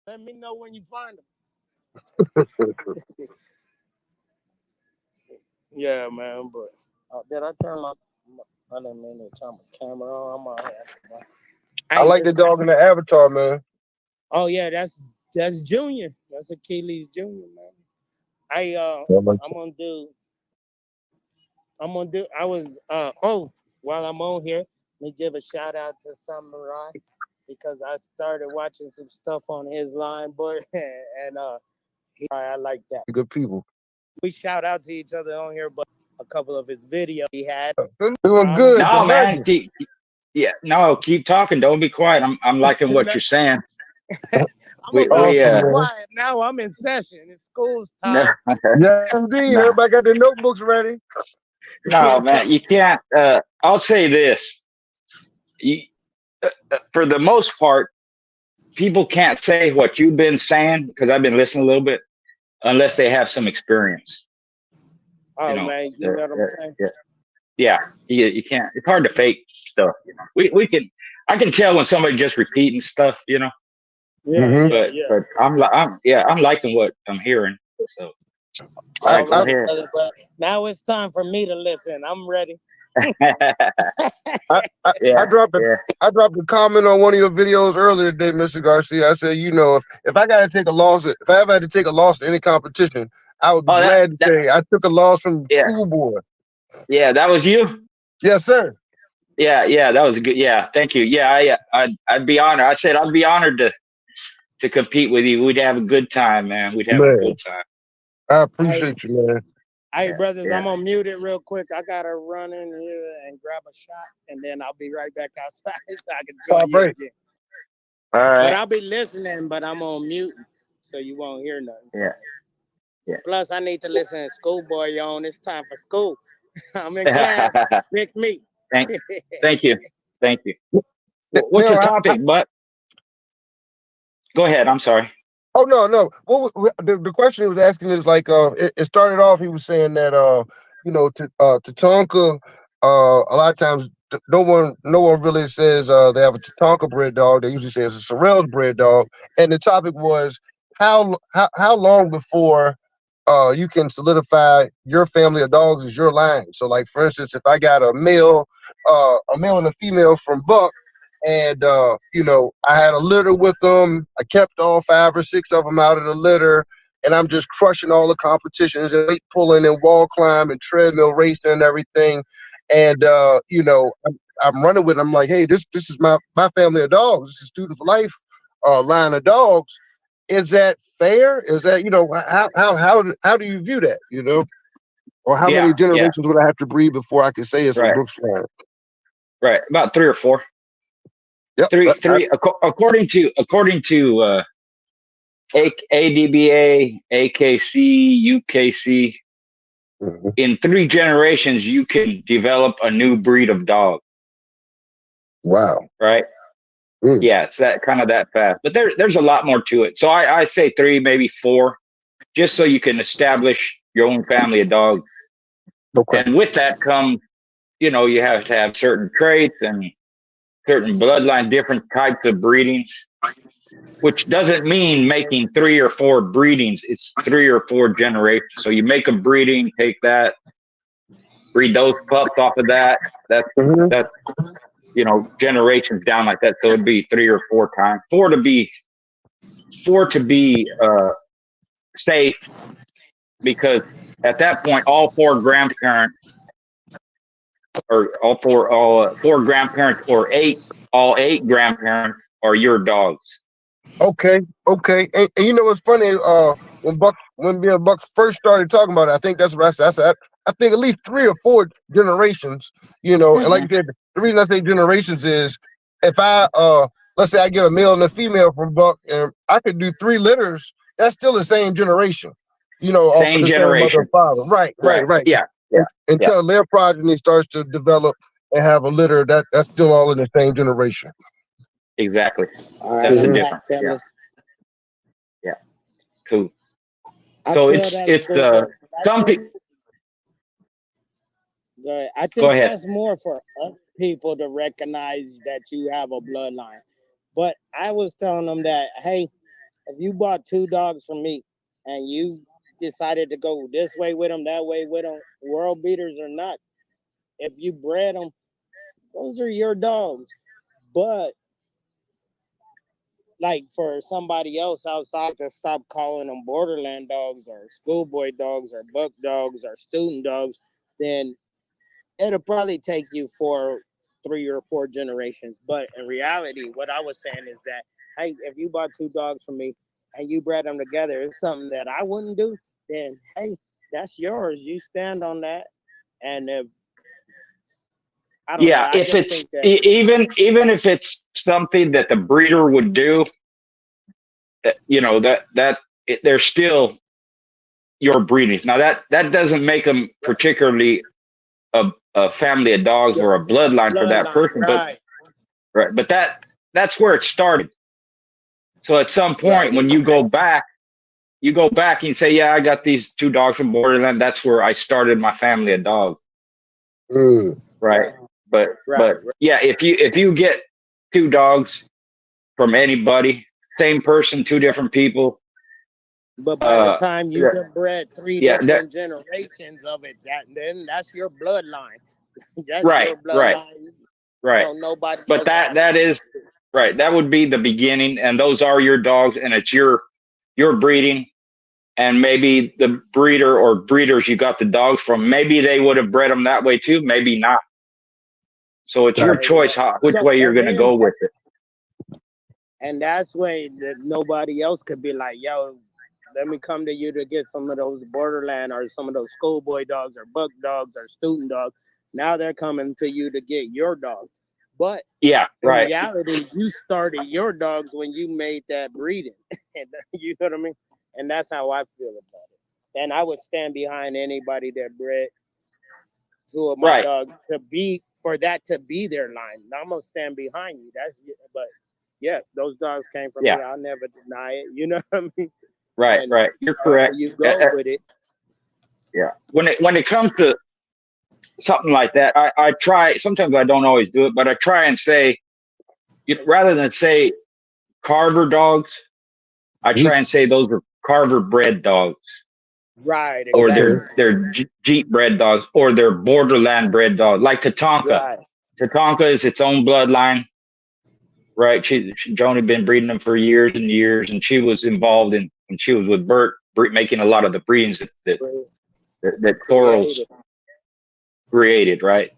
Let me know when you find them. Yeah, man. But did I turn I didn't mean to turn my camera on. I'm on here. I Hey, like the dog in the avatar, man. oh yeah, that's Junior. That's Achilles Junior, man. I I like I'm gonna do I was oh while I'm on here, let me give a shout out to Samurai because I started watching some stuff on his line, boy, and I like that. good people. We shout out to each other on here, but a couple of his videos he had. Doing I'm good, No, gonna man. tremendous. Yeah, no, keep talking. Don't be quiet. I'm liking what you're saying. I'm We gonna be we Awesome, man. quiet now. I'm in session. It's school's no, time. Yes, indeed. no, Everybody got their notebooks ready. no, man. You can't. I'll say this. You, for the most part, people can't say what you've been saying because I've been listening a little bit unless they have some experience. You Oh know. man, you Uh, know what I'm uh, saying? yeah, yeah. You can't. It's hard to fake stuff. You know. We can. I can tell when somebody just repeating stuff. You know. Yeah, Hmm yeah, But yeah. I'm liking what I'm hearing. So all I, right, go I, Alrighty, ahead. brother. But now it's time for me to listen. I'm ready. I, I, I Yeah, dropped a yeah. I dropped a comment on one of your videos earlier today, Mr. Garcia. I said, if I gotta take a loss, if I ever had to take a loss in any competition, I would be Oh, that glad to that say I took a loss from yeah, school board. yeah. That was you. Yes, sir. Yeah, yeah. That was a good. Yeah, thank you. Yeah, I'd be honored. I said I'd be honored to compete with you. We'd have a good time, man. We'd have a Man, good time. I Hey, appreciate you, man. hey, Yeah, brothers, yeah. I'm gonna mute it real quick. I gotta run in here and grab a shot, and then I'll be right back outside so I can All join you right. again. All But right. I'll be listening, but I'm on mute, so you won't hear nothing from Yeah, me. yeah. Plus, I need to listen to Schoolboy on. It's time for school. I'm in class. Pick me. thank, thank you, thank you. What's Now, your topic? But go ahead. I'm sorry. oh no, no. The question he was asking is like, it started off. He was saying that, Tatanka, a lot of times no one really says they have a Tatanka bred dog. They usually say it's a Sorrel's bred dog. And the topic was how long before you can solidify your family of dogs as your line. So, like for instance, if I got a male and a female from Buck, and I had a litter with them. I kept all 5 or 6 of them out of the litter, and I'm just crushing all the competitions and weight pulling and wall climb and treadmill racing and everything. And I'm running with them. I'm like, hey, this is my family of dogs. This is Student for Life line of dogs. Is that fair? Is that how do you view that? Or how Yeah, many yeah. generations would I have to breed before I can say it's a Right, Brooks line? right. About three or four. Yep. Three. According to ADBA, AKC, UKC, Mhm. in 3 generations you can develop a new breed of dog. Wow. Right? Mm. Yeah, it's that kind of that fast. But there's a lot more to it. So I say three, maybe four, just so you can establish your own family of dogs. Okay. And with that comes, you have to have certain traits and certain bloodline, different types of breedings, which doesn't mean making 3 or 4 breedings. It's 3 or 4 generations. So you make a breeding, take that, breed those pups off of that. That's Mhm. that's generations down like that. So it'd be 3 or 4 times. Four to be safe, because at that point all four grandparents or all four grandparents or all 8 grandparents are your dogs. Okay. Okay. And you know what's funny? When me and Buck first started talking about it, I think that's what I said. I think at least 3 or 4 generations. And like Hmm. you said, the reason I say generations is if I let's say I get a male and a female from Buck, and I could do 3 litters, that's still the same generation. Off of Same the same mother and generation. father. Right. Right. Right. Right. Yeah, yeah, yeah. Until their progeny starts to develop and have a litter, that's still all in the same generation. Exactly. All right, That's the I'm Hmm back, difference. Yeah, fellas. yeah. Cool. I So feel it's that it's Schoolboy. I some think people. good. I Go think ahead. that's more for other people to recognize that you have a bloodline. But I was telling them that, hey, if you bought 2 dogs from me and you decided to go this way with them, that way with them, world beaters or not, if you bred them, those are your dogs. But like for somebody else outside to stop calling them borderland dogs or schoolboy dogs or buck dogs or student dogs, then it'll probably take you for 3 or 4 generations. But in reality, what I was saying is that, hey, if you bought 2 dogs from me and you bred them together, it's something that I wouldn't do, then hey, that's yours. You stand on that. And if I don't know, Yeah, I if just it's think that even if it's something that the breeder would do, you know, they're still your breedings. Now that doesn't make them particularly a family of dogs or your a bloodline for that bloodline, person, but right, right, but that's where it started. So at some right, point when you go back and you say, yeah, I got these 2 dogs from Borderland. That's where I started my family of dogs. Mm. Right. right, But yeah, if you get 2 dogs from anybody, same person, 2 different people, but by the uh, time you yeah, have bred three yeah, that different generations of it, then that's your bloodline. That's right, your right, bloodline. right. Don't nobody But else that have it. that is right. That would be the beginning, and those are your dogs, and it's your breeding. And maybe the breeder or breeders you got the dogs from, maybe they would have bred them that way too, maybe not. So it's your Gotcha. choice which So way you're going to go with it. and that's way that nobody else could be like, yo, let me come to you to get some of those borderland or some of those schoolboy dogs or buck dogs or student dogs. Now they're coming to you to get your dog. But Yeah, in right. reality, you started your dogs when you made that breeding. You know what I mean? And that's how I feel about it. And I would stand behind anybody that bred 2 of my Right. dogs to be for that to be their line. I'm gonna stand behind you. But yeah, those dogs came from Yeah, me. I'll never deny it. You know what I mean? right, And right. You're however correct. you go with it, Yeah. When it comes to something like that, I try, sometimes I don't always do it, but I try and say, rather than say Carver dogs, I Mhm. try and say those are Carver bred dogs, right, or Okay. exactly. they're Jeep bred dogs, or they're Borderland bred dogs, like Tatanka. Right, Tatanka is its own bloodline, right? Joni been breeding them for years and years, and she was involved in when she was with Bert, making a lot of the breedings that Thorol's creative. created, right?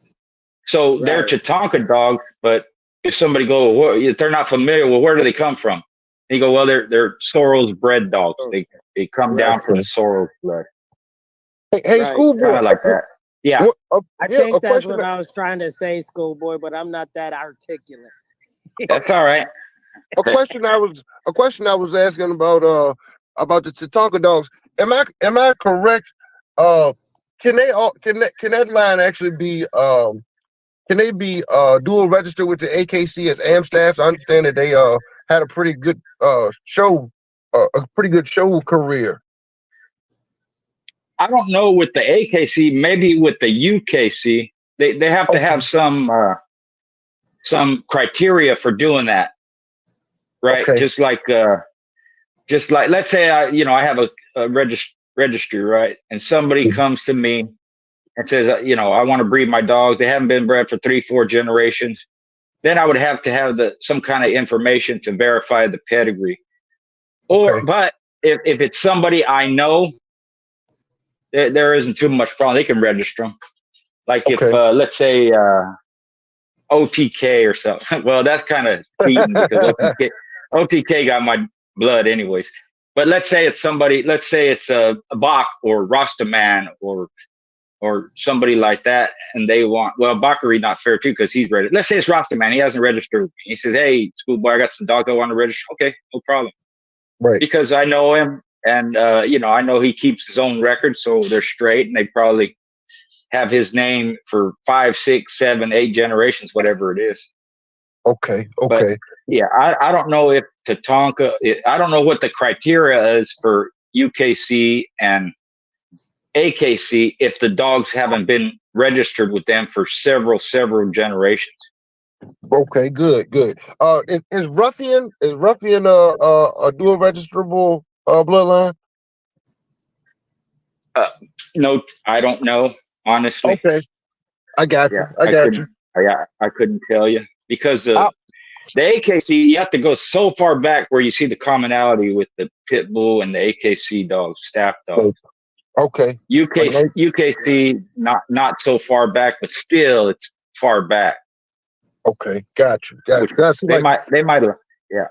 So they're Right, Tatanka dogs, but if somebody if they're not familiar, well, where do they come from? And you go, well, they're Sorrel's bred dogs. They come down right, from the Okay. Sorrel's blood, Hey, right. kind schoolboy. of like that. Yeah, I Yeah, think a that's question. what I was trying to say, schoolboy, but I'm not that articulate. that's all right. A question I was asking about the Tatanka dogs. Am I correct? Uh, can they all can that line actually be can they be dual registered with the AKC as AM staffs? I understand that they had a pretty good a pretty good show career. I don't know with the AKC, maybe with the UKC, they have to have Okay. some criteria for doing that, right? Okay. Just like let's say I have a registry, right, and somebody comes to me and says, I want to breed my dogs. They haven't been bred for 3, 4 generations. Then I would have to have some kind of information to verify the pedigree. Okay. But if it's somebody I know, there isn't too much problem. They can register them. Like if Okay. let's say OTK or something. Well, that's kind of cheating because OTK got my blood anyways. But let's say it's somebody. Let's say it's a Bach or Rastaman or somebody like that, and they want, well, Bakary not fair too because he's ready. Let's say it's Rastaman. He hasn't registered. He says, "Hey, schoolboy, I got some dogs I want to register." Okay, no problem, Right. because I know him, and I know he keeps his own records, so they're straight, and they probably have his name for 5, 6, 7, 8 generations, whatever it is. Okay. But Okay. yeah, I don't know if Tatanka. I don't know what the criteria is for UKC and AKC if the dogs haven't been registered with them for several generations. Okay, good, good. Is Ruffian a dual registrable bloodline? Uh, no, I don't know, honestly. Okay, I got Yeah, you. I I got you. couldn't. Yeah, I couldn't tell you because I, the AKC, you have to go so far back where you see the commonality with the pit bull and the AKC dogs, staff dogs. okay. I UK know. UKC not so far back, but still it's far back. Okay, got you. Got Which you. That's like they might have. Yeah.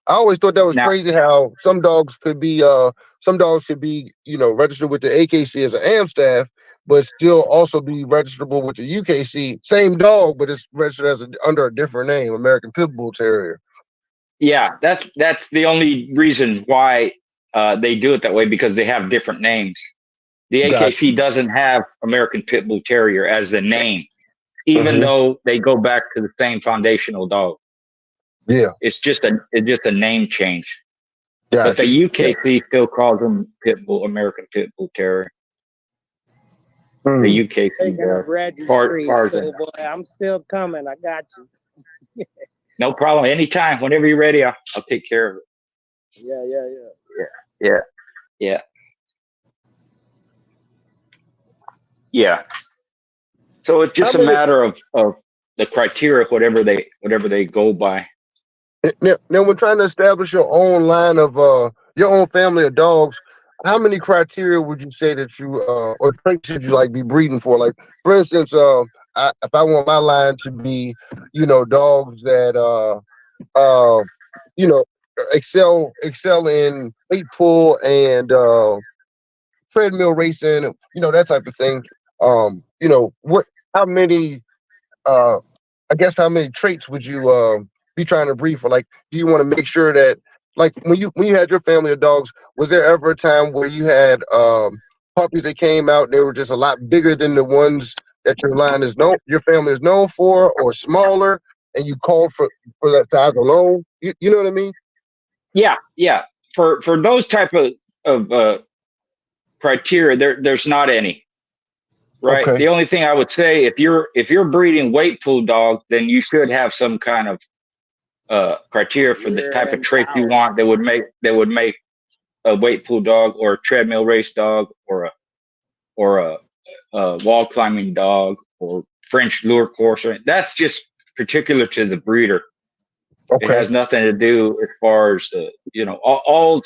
I always thought that was Now, crazy how some dogs should be, registered with the AKC as an Amstaff, but still also be registrable with the UKC. Same dog, but it's registered as under a different name, American Pit Bull Terrier. yeah, that's the only reason why they do it that way, because they have different names. The Got AKC doesn't have American Pit Bull Terrier as the name, even you. though they go back to the same foundational dog. Yeah, It's just a name change. But the got you. Yeah. UKC still calls them Pit Bull, American Pit Bull Terrier. The Mm. UKC Speaking does. of registry, Far as I know. schoolboy, I'm still coming. I got you. No problem. Anytime, whenever you're ready, I'll take care of it. Yeah, yeah, yeah. Yeah, yeah, yeah, yeah. So it's How just a many? matter of the criteria, whatever they go by. Now, when trying to establish your own line of your own family of dogs, how many criteria would you say that you or traits should you like be breeding for? Like, for instance, if I want my line to be, dogs that uh, you know, excel in weight pull and treadmill racing, that type of thing. What? How many? uh I guess how many traits would you be trying to breed for? Like, do you want to make sure that, like, when you had your family of dogs, was there ever a time where you had puppies that came out and they were just a lot bigger than the ones that your family is known for, or smaller, and you called for that size alone? You know what I mean? Yeah, yeah. For those type of criteria, there's not any. Right. Okay. The only thing I would say, if you're breeding weight pool dogs, then you should have some kind of criteria for the Rear type of end trait you power. want that would make a weight pool dog or a treadmill race dog or a wall climbing dog or French lure courser. That's just particular to the breeder. It Okay. has nothing to do as far as all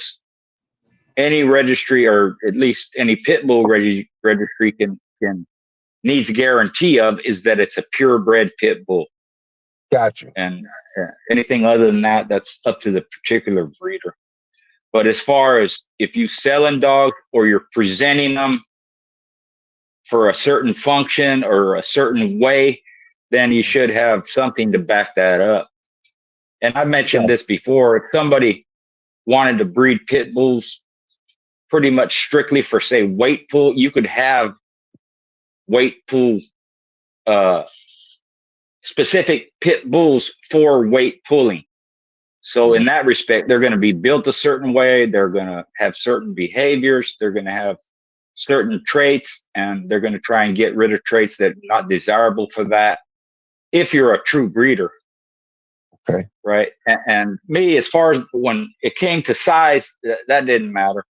any registry, or at least any pit bull registry can needs guarantee of, is that it's a purebred pit bull. Got you. And anything other than that, that's up to the particular breeder. But as far as if you selling dogs or you're presenting them for a certain function or a certain way, then you should have something to back that up. And I mentioned Got this before. If somebody wanted to breed pit bulls pretty much strictly for, say, weight pool, you could have weight pool uh, specific pit bulls for weight pulling. So in that respect, they're going to be built a certain way. They're going to have certain behaviors. They're going to have certain traits, and they're going to try and get rid of traits that are not desirable for that. If you're a true breeder, okay. right? And me, as far as when it came to size, that didn't matter.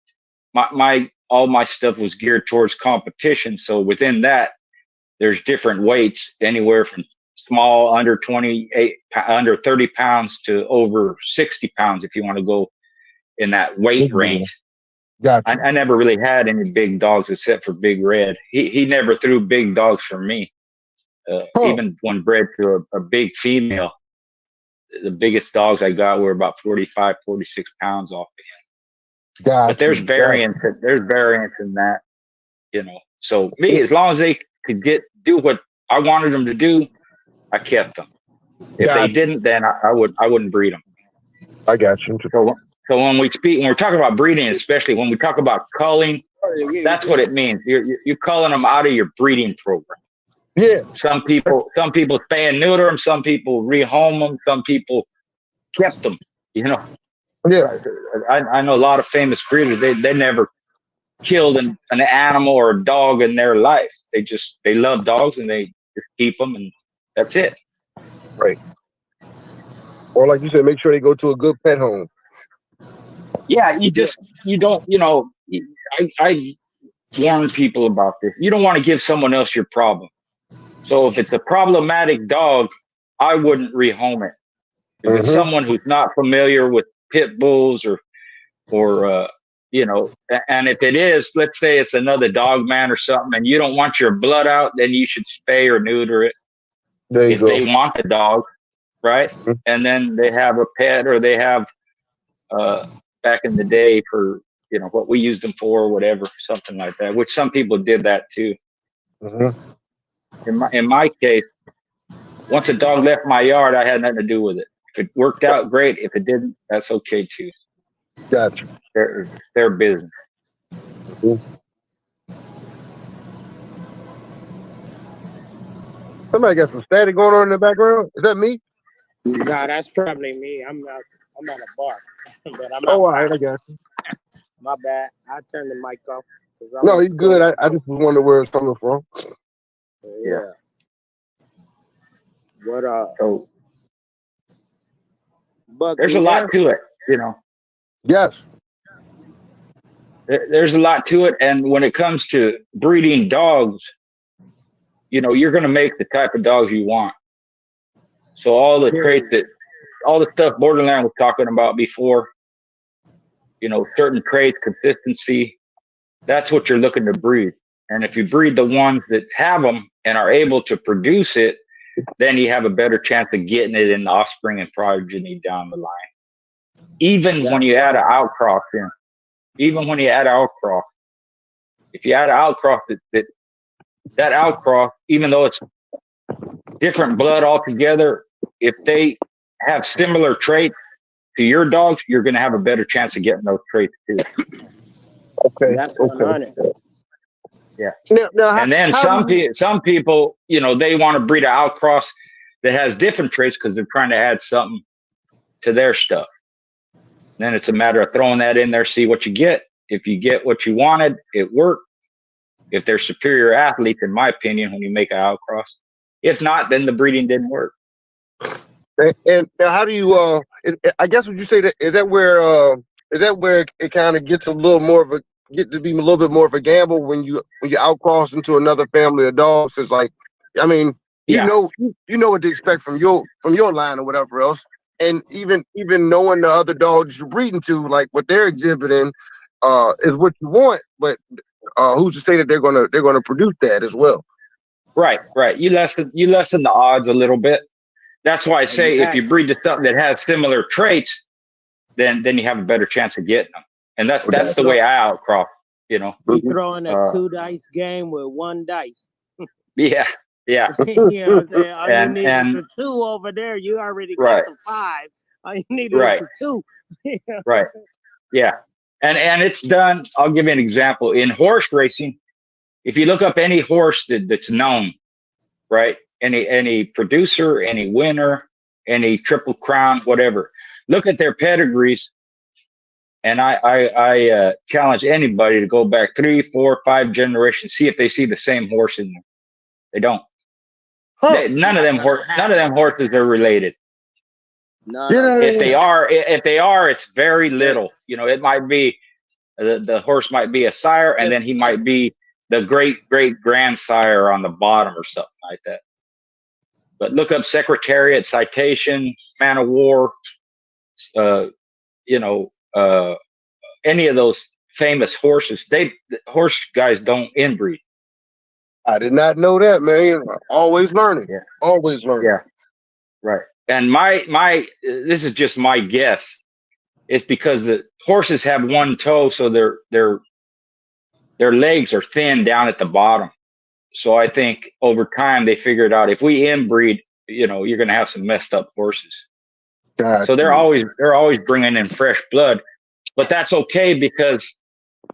My all my stuff was geared towards competition. So within that, there's different weights, anywhere from small, under 28, under 30 pounds, to over 60 pounds if you want to go in that weight range. Got you. I never really had any big dogs except for Big Red. He never threw big dogs for me. Huh. Even when bred to a big female, the biggest dogs I got were about 45, 46 pounds off of him. But Got there's you. Got variance. There's variance in that, So me, as long as they could do what I wanted them to do, I kept them. If they got you. didn't, then I wouldn't breed them. I got you. So when we're talking about breeding, especially when we talk about culling, that's what it means. You're culling them out of your breeding program. Yeah. Some people spay and neuter them. Some people rehome them. Some people kept them. Yeah. I know a lot of famous breeders. They never killed an animal or a dog in their life. They love dogs and they just keep them, and that's it. Right. Or like you said, make sure they go to a good pet home. Yeah, Yeah. you don't, I warn people about this. You don't want to give someone else your problem. So if it's a problematic dog, I wouldn't rehome it. If it's Mm-hmm. someone who's not familiar with pit bulls or and if it is, let's say it's another dog man or something, and you don't want your blood out, then you should spay or neuter it There you if they go. want the dog, right? Mhm. And then they have a pet, or they have uh, back in the day for what we used them for, or whatever, something like that. Which some people did that too. Mhm. In my case, once a dog left my yard, I had nothing to do with it. If it worked out, great. If it didn't, that's okay too. Gotcha. Their business. Mhm. Somebody got some static going on in the background. Is that me? Nah, that's probably me. I'm at a bar, but I'm Oh, all right, outside. I got you. My bad. I turned the mic off because I'm No, in he's good. school. I just was wondering where it's coming from. Yeah. Yeah. What So Buck, there's a you lot there? to it. You know, Yes. there's a lot to it. And when it comes to breeding dogs, you're going to make the type of dogs you want. So all the traits Period. all the stuff Borderland was talking about before, certain traits, consistency, that's what you're looking to breed. And if you breed the ones that have them and are able to produce it, then you have a better chance of getting it in the offspring and progeny down the line. Even when That's you add right. an outcross in, even when you add outcross, if you add an outcross, that outcross, even though it's different blood altogether, if they have similar traits to your dogs, you're going to have a better chance of getting those traits too. Okay. That's Okay. 100. Yeah. Now And then how do you? some people, they want to breed an outcross that has different traits because they're trying to add something to their stuff. Then it's a matter of throwing that in there, see what you get. If you get what you wanted, it worked. If they're superior athletes, in my opinion, when you make an outcross. If not, then the breeding didn't work. And now how do you? I guess would you say that is that where it kind of gets a little more of a get to be a little bit more of a gamble when you outcross into another family of dogs? It's like, I mean, Yeah, you know what to expect from your line or whatever else, and even knowing the other dogs you're breeding to, like what they're exhibiting, is what you want. But who's to say that they're gonna produce that as well? right. You lessen the odds a little bit. That's why I say if you Exactly. breed to something that has similar traits, then you have a better chance of getting them. And that's No You that's doubt. the throw way I outcross. You know. you Mhm. throwing a Uh, two dice game with one dice. yeah, yeah, You know what I'm saying? All you need is and the two over there. You already got right, the five. All you needed is right, the two. right. Yeah, and it's done. I'll give you an example in horse racing. If you look up any horse that's known, right? Any producer, any winner, any triple crown, whatever. Look at their pedigrees, and I challenge anybody to go back 3, 4, 5 generations, see if they see the same horse in them. They don't. Huh? None of Not them gonna none of them happen. horses are related. None Get of out them. of If they here! are, it's very Hey, little. It might be the horse might be a sire, and if then he might be the great grandsire on the bottom or something like that. But look up Secretariat, Citation, Man of War, uh, you know, uh, any of those famous horses. The horse guys don't inbreed. I did not know that, man. Always learning. Yeah, Always learning. yeah, right. And my this is just my guess. It's because the horses have one toe, so their legs are thin down at the bottom. So I think over time they figured out if we inbreed, you're going to have some messed up horses. Got So they're you. always bringing in fresh blood, but that's okay because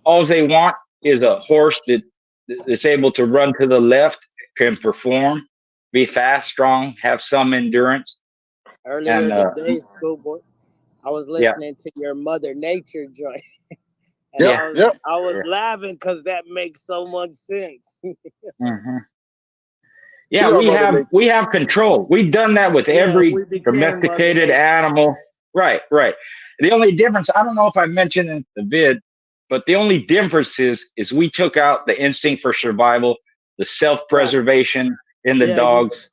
all they want is a horse that's able to run to the left, can perform, be fast, strong, have some endurance, earlier and today, schoolboy, I was yeah, listening to your Mother Nature joint, and Yep. yeah, Yep. I was yeah, laughing because that makes so much sense. hmm Yeah, We are Mother Nature. we have control. We've done that with Yeah, every we became Mother domesticated Nature. animal. Right, right. The only difference, I don't know if I mentioned in the vid, but the only difference is we took out the instinct for survival, the Right. self-preservation in the Yeah, dogs.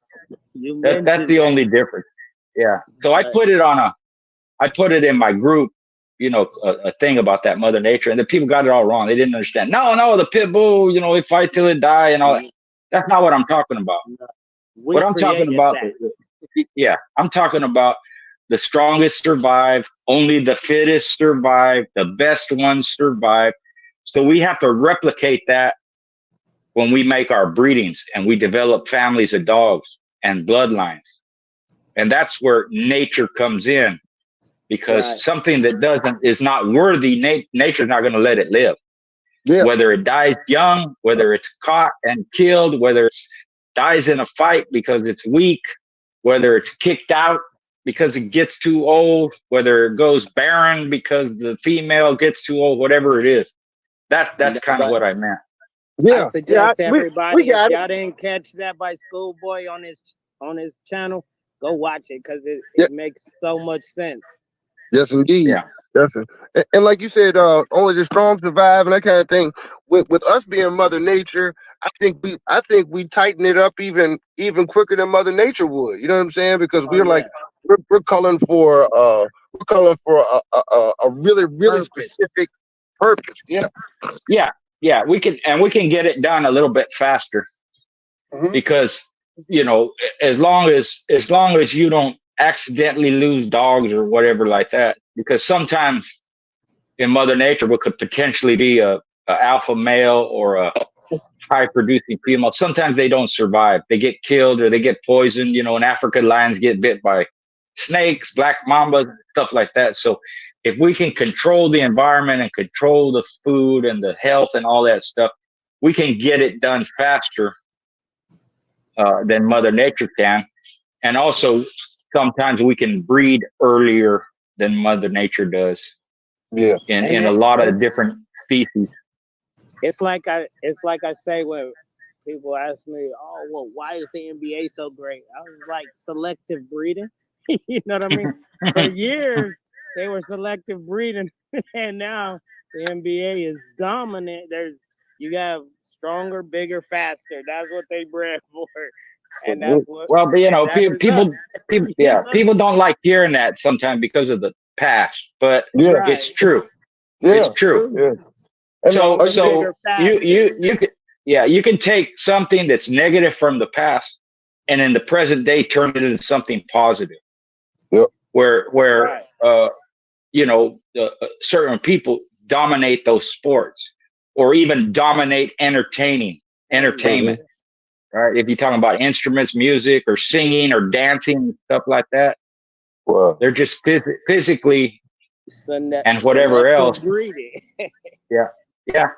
you That's mentioned the that. only difference. Yeah. So Right. I put it in my group, a thing about that Mother Nature, and the people got it all wrong. They didn't understand. No, no, the pit bull, it fight till it die and all that. That's not what I'm talking about. We What I'm talking created about, that. yeah, I'm talking about the strongest survive, only the fittest survive, the best ones survive. So we have to replicate that when we make our breedings and we develop families of dogs and bloodlines. And that's where nature comes in, Right. because something that is not worthy, nature's not going to let it live. Yeah. Whether it dies young, whether it's caught and killed, whether it dies in a fight because it's weak, whether it's kicked out because it gets too old, whether it goes barren because the female gets too old, whatever it is. That's kind of But what I meant. I Yeah. Yeah. suggest We everybody, if got it. y'all didn't catch that by Schoolboy on his channel, go watch it because Yeah. it makes so much sense. Yes, indeed. Yeah. Yes, and like you said, only the strong survive and that kind of thing. With us being Mother Nature, I think we tighten it up even quicker than Mother Nature would. You know what I'm saying? Because Oh we're yeah, like we're calling for a really purpose. specific purpose. Yeah. Yeah. Yeah. We can get it done a little bit faster, Hmm. because, as long as you don't accidentally lose dogs or whatever like that, because sometimes in Mother Nature, what could potentially be a alpha male or a high producing female, sometimes they don't survive. They get killed or they get poisoned. In Africa, lions get bit by snakes, black mambas, stuff like that. So if we can control the environment and control the food and the health and all that stuff, we can get it done faster than Mother Nature can. And also, sometimes we can breed earlier than Mother Nature does Yeah. And in a lot of different species. it's like I say when people ask me, "Oh, well, why is the NBA so great?" I was like, selective breeding. You know what I mean? For years they were selective breeding, and now the NBA is dominant. You have stronger, bigger, faster. That's what they bred for, and Mhm. Well, but that is us. people, You yeah, know? people don't like hearing that sometimes because of the past, but Yeah. it's Right? true. It's Yeah. true. True. Yeah. And So, Stronger, again, bigger, so faster. you can take something that's negative from the past, and in the present day turn it into something positive, yep. where Right. certain people dominate those sports, or even dominate Entertainment. entertainment. Right? If you're talking about instruments, music, or singing, or dancing, stuff like that, Wow. they're just physically and whatever Selective else. breeding. Yeah, yeah,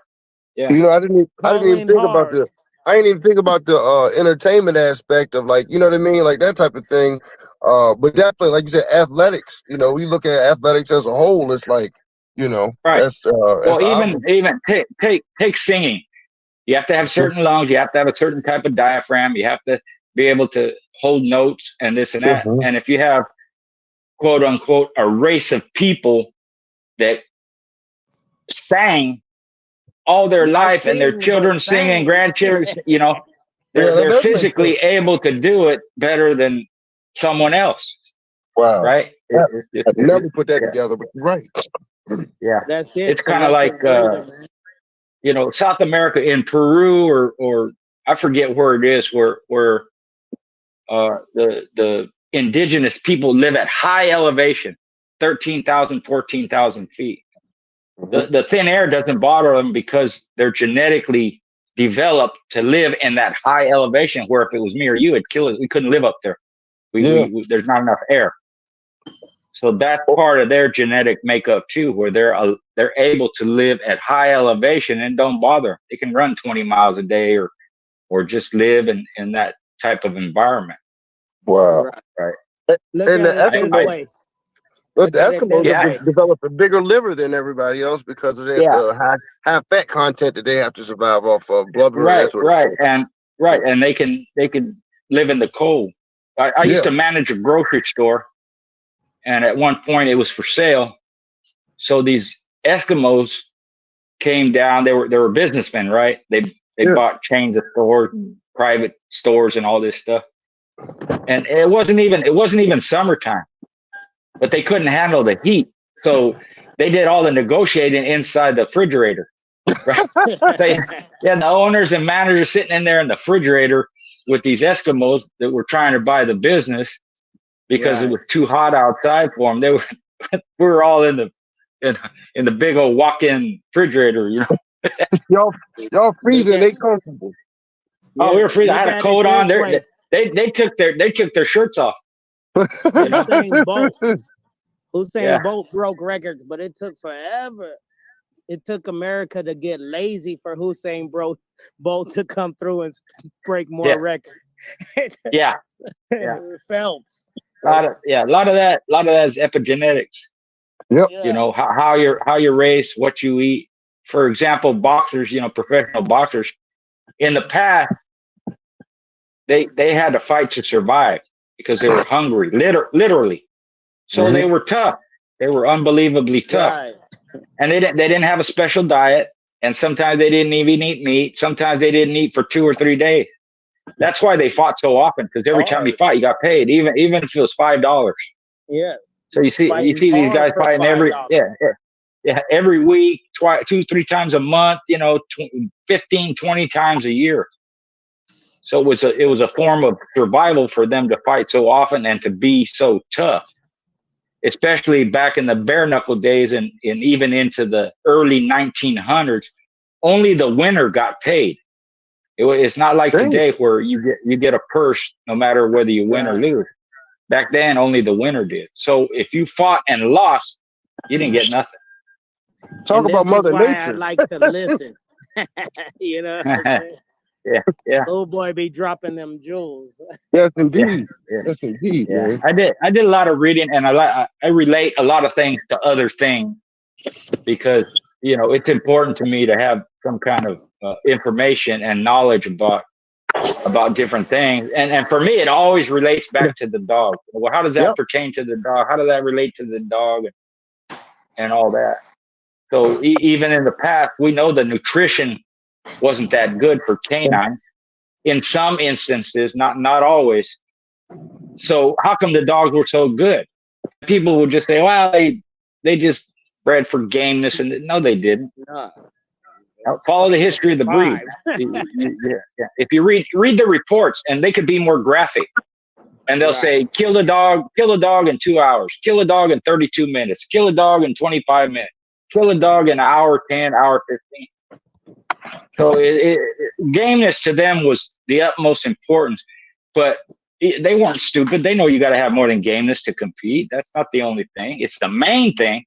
yeah. I didn't even Calling think about hard. the I didn't even think about the entertainment aspect of, like, you know what I mean, like that type of thing. But definitely, like you said, athletics. We look at athletics as a whole. It's like, Right. that's Well, obvious. even take singing. You have to have certain lungs. You have to have a certain type of diaphragm. You have to be able to hold notes and this and that. Mhm. And if you have, quote unquote, a race of people that sang all their Not life, and their sing, but children sing and sang. grandchildren, Yeah, that they're does make sense. physically able to do it better than someone else, Wow. right? Yeah, I never put that Yeah, together, but you're right. yeah. That's it. It's kind of Selective like breeding. South America, in Peru, or I forget where it is, where the indigenous people live at high elevation, 13,000, 14,000 feet. Mhm. The thin air doesn't bother them because they're genetically developed to live in that high elevation, where if it was me or you, it'd kill us. We couldn't live up there. Yeah. There's not enough air. So that's part of their genetic makeup too, where they're able to live at high elevation and don't bother. They can run 20 miles a day, or just live in that type of environment. Wow. Right. Right. Look And at the it this Eskimos, I way. but the Look at it Eskimos this have Yeah. way. developed a bigger liver than everybody else because of their Yeah. high fat content that they have to survive off of, blubber and that Right. sort of Right. thing. And right. And they can live in the cold. I used to manage a grocery store, and at one point it was for sale. So these Eskimos came down. They were businessmen, right? They bought chains of stores, private stores, and all this stuff. And it wasn't even summertime, but they couldn't handle the heat, so they did all the negotiating inside the refrigerator. Right? So, yeah, the owners and managers sitting in there in the refrigerator with these Eskimos that were trying to buy the business because it was too hot outside for them. We were all in the big old walk-in refrigerator, you know. y'all freezing, they comfortable. Oh, we were freezing. I had a coat on. They took their shirts off. You know? Usain Bolt broke records, but it took forever. It took America to get lazy for Usain Bolt to come through and break more records. Phelps. A lot of that is epigenetics. Yep. You know, how you're raised, what you eat. For example, boxers, you know, professional boxers, in the past, they had to fight to survive because they were hungry, literally. So they were tough. They were unbelievably tough. Right. And they didn't have a special diet, and sometimes they didn't even eat meat. Sometimes they didn't eat for 2 or 3 days. That's why they fought so often, because every time you fought, you got paid, even if it was $5. Yeah. So you see these guys fighting every week, 2, 3 times a month, you know, 15, 20 times a year. So it was a form of survival for them to fight so often and to be so tough, especially back in the bare knuckle days and even into the early 1900s. Only the winner got paid. It's not like today where you get a purse no matter whether you win or lose. Back then, only the winner did. So if you fought and lost, you didn't get nothing. Talk about Mother Nature. I like to listen. You know. Yeah. Old boy be dropping them jewels. Yes, indeed. Yes, indeed. Yeah. I did a lot of reading, and I relate a lot of things to other things because, you know, it's important to me to have some kind of information and knowledge about different things. And for me, it always relates back to the dog. Well, how does that pertain to the dog? How does that relate to the dog and all that? So even in the past, we know the nutrition wasn't that good for canines in some instances, not always. So how come the dogs were so good? People would just say, well, they just bred for gameness, and no, they didn't. Follow the history of the breed. If you read the reports, and they could be more graphic, and they'll say, kill a dog in 2 hours, kill a dog in 32 minutes, kill a dog in 25 minutes, kill a dog in an hour 10, hour 15. So gameness to them was the utmost importance, but they weren't stupid. They know you got to have more than gameness to compete. That's not the only thing. It's the main thing,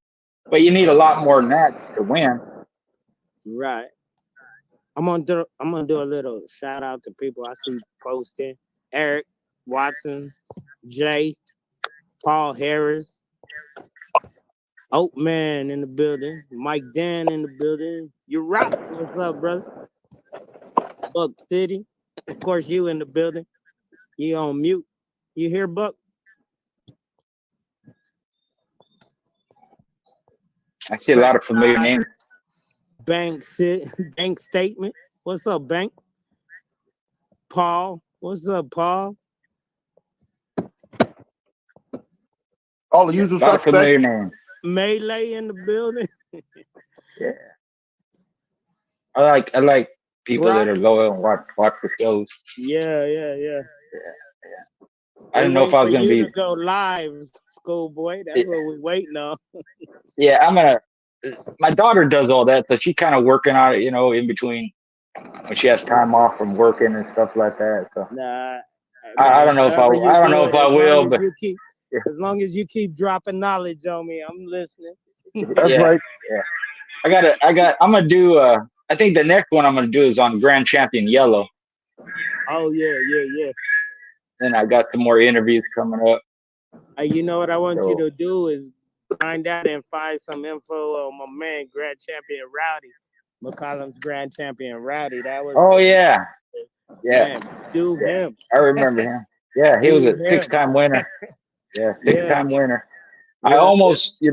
but you need a lot more than that to win. Right. I'm gonna do a little shout out to people I see posting. Eric Watson, Jay, Paul Harris, Oatman in the building, Mike Dan in the building. You rock. What's up, brother? Buck City. Of course, you in the building. You on mute. You hear, Buck? I see a lot of familiar names. Bank Statement. What's up, Bank? Paul. What's up, Paul? All the usual suspects. Familiar names. Melee in the building. Yeah. I like people that are loyal and watch the shows. Yeah. I didn't know if I was gonna be go live, schoolboy. That's what we're waiting on. Yeah, my daughter does all that, so she's kind of working on it, you know, in between when she has time off from working and stuff like that. So nah, I don't know if I will, but as long as you keep dropping knowledge on me, I'm listening. That's right. Yeah. I'm gonna do I think the next one I'm gonna do is on Grand Champion Yellow. Oh yeah. And I got some more interviews coming up. You know what I want you to do is find out and find some info on my man Grand Champion Rowdy. McCollum's Grand Champion Rowdy. That was Yeah, Man, do yeah, him. I remember him. Yeah, he was Do a him. six-time winner. Yeah, Yeah. six-time winner. I Yeah. almost,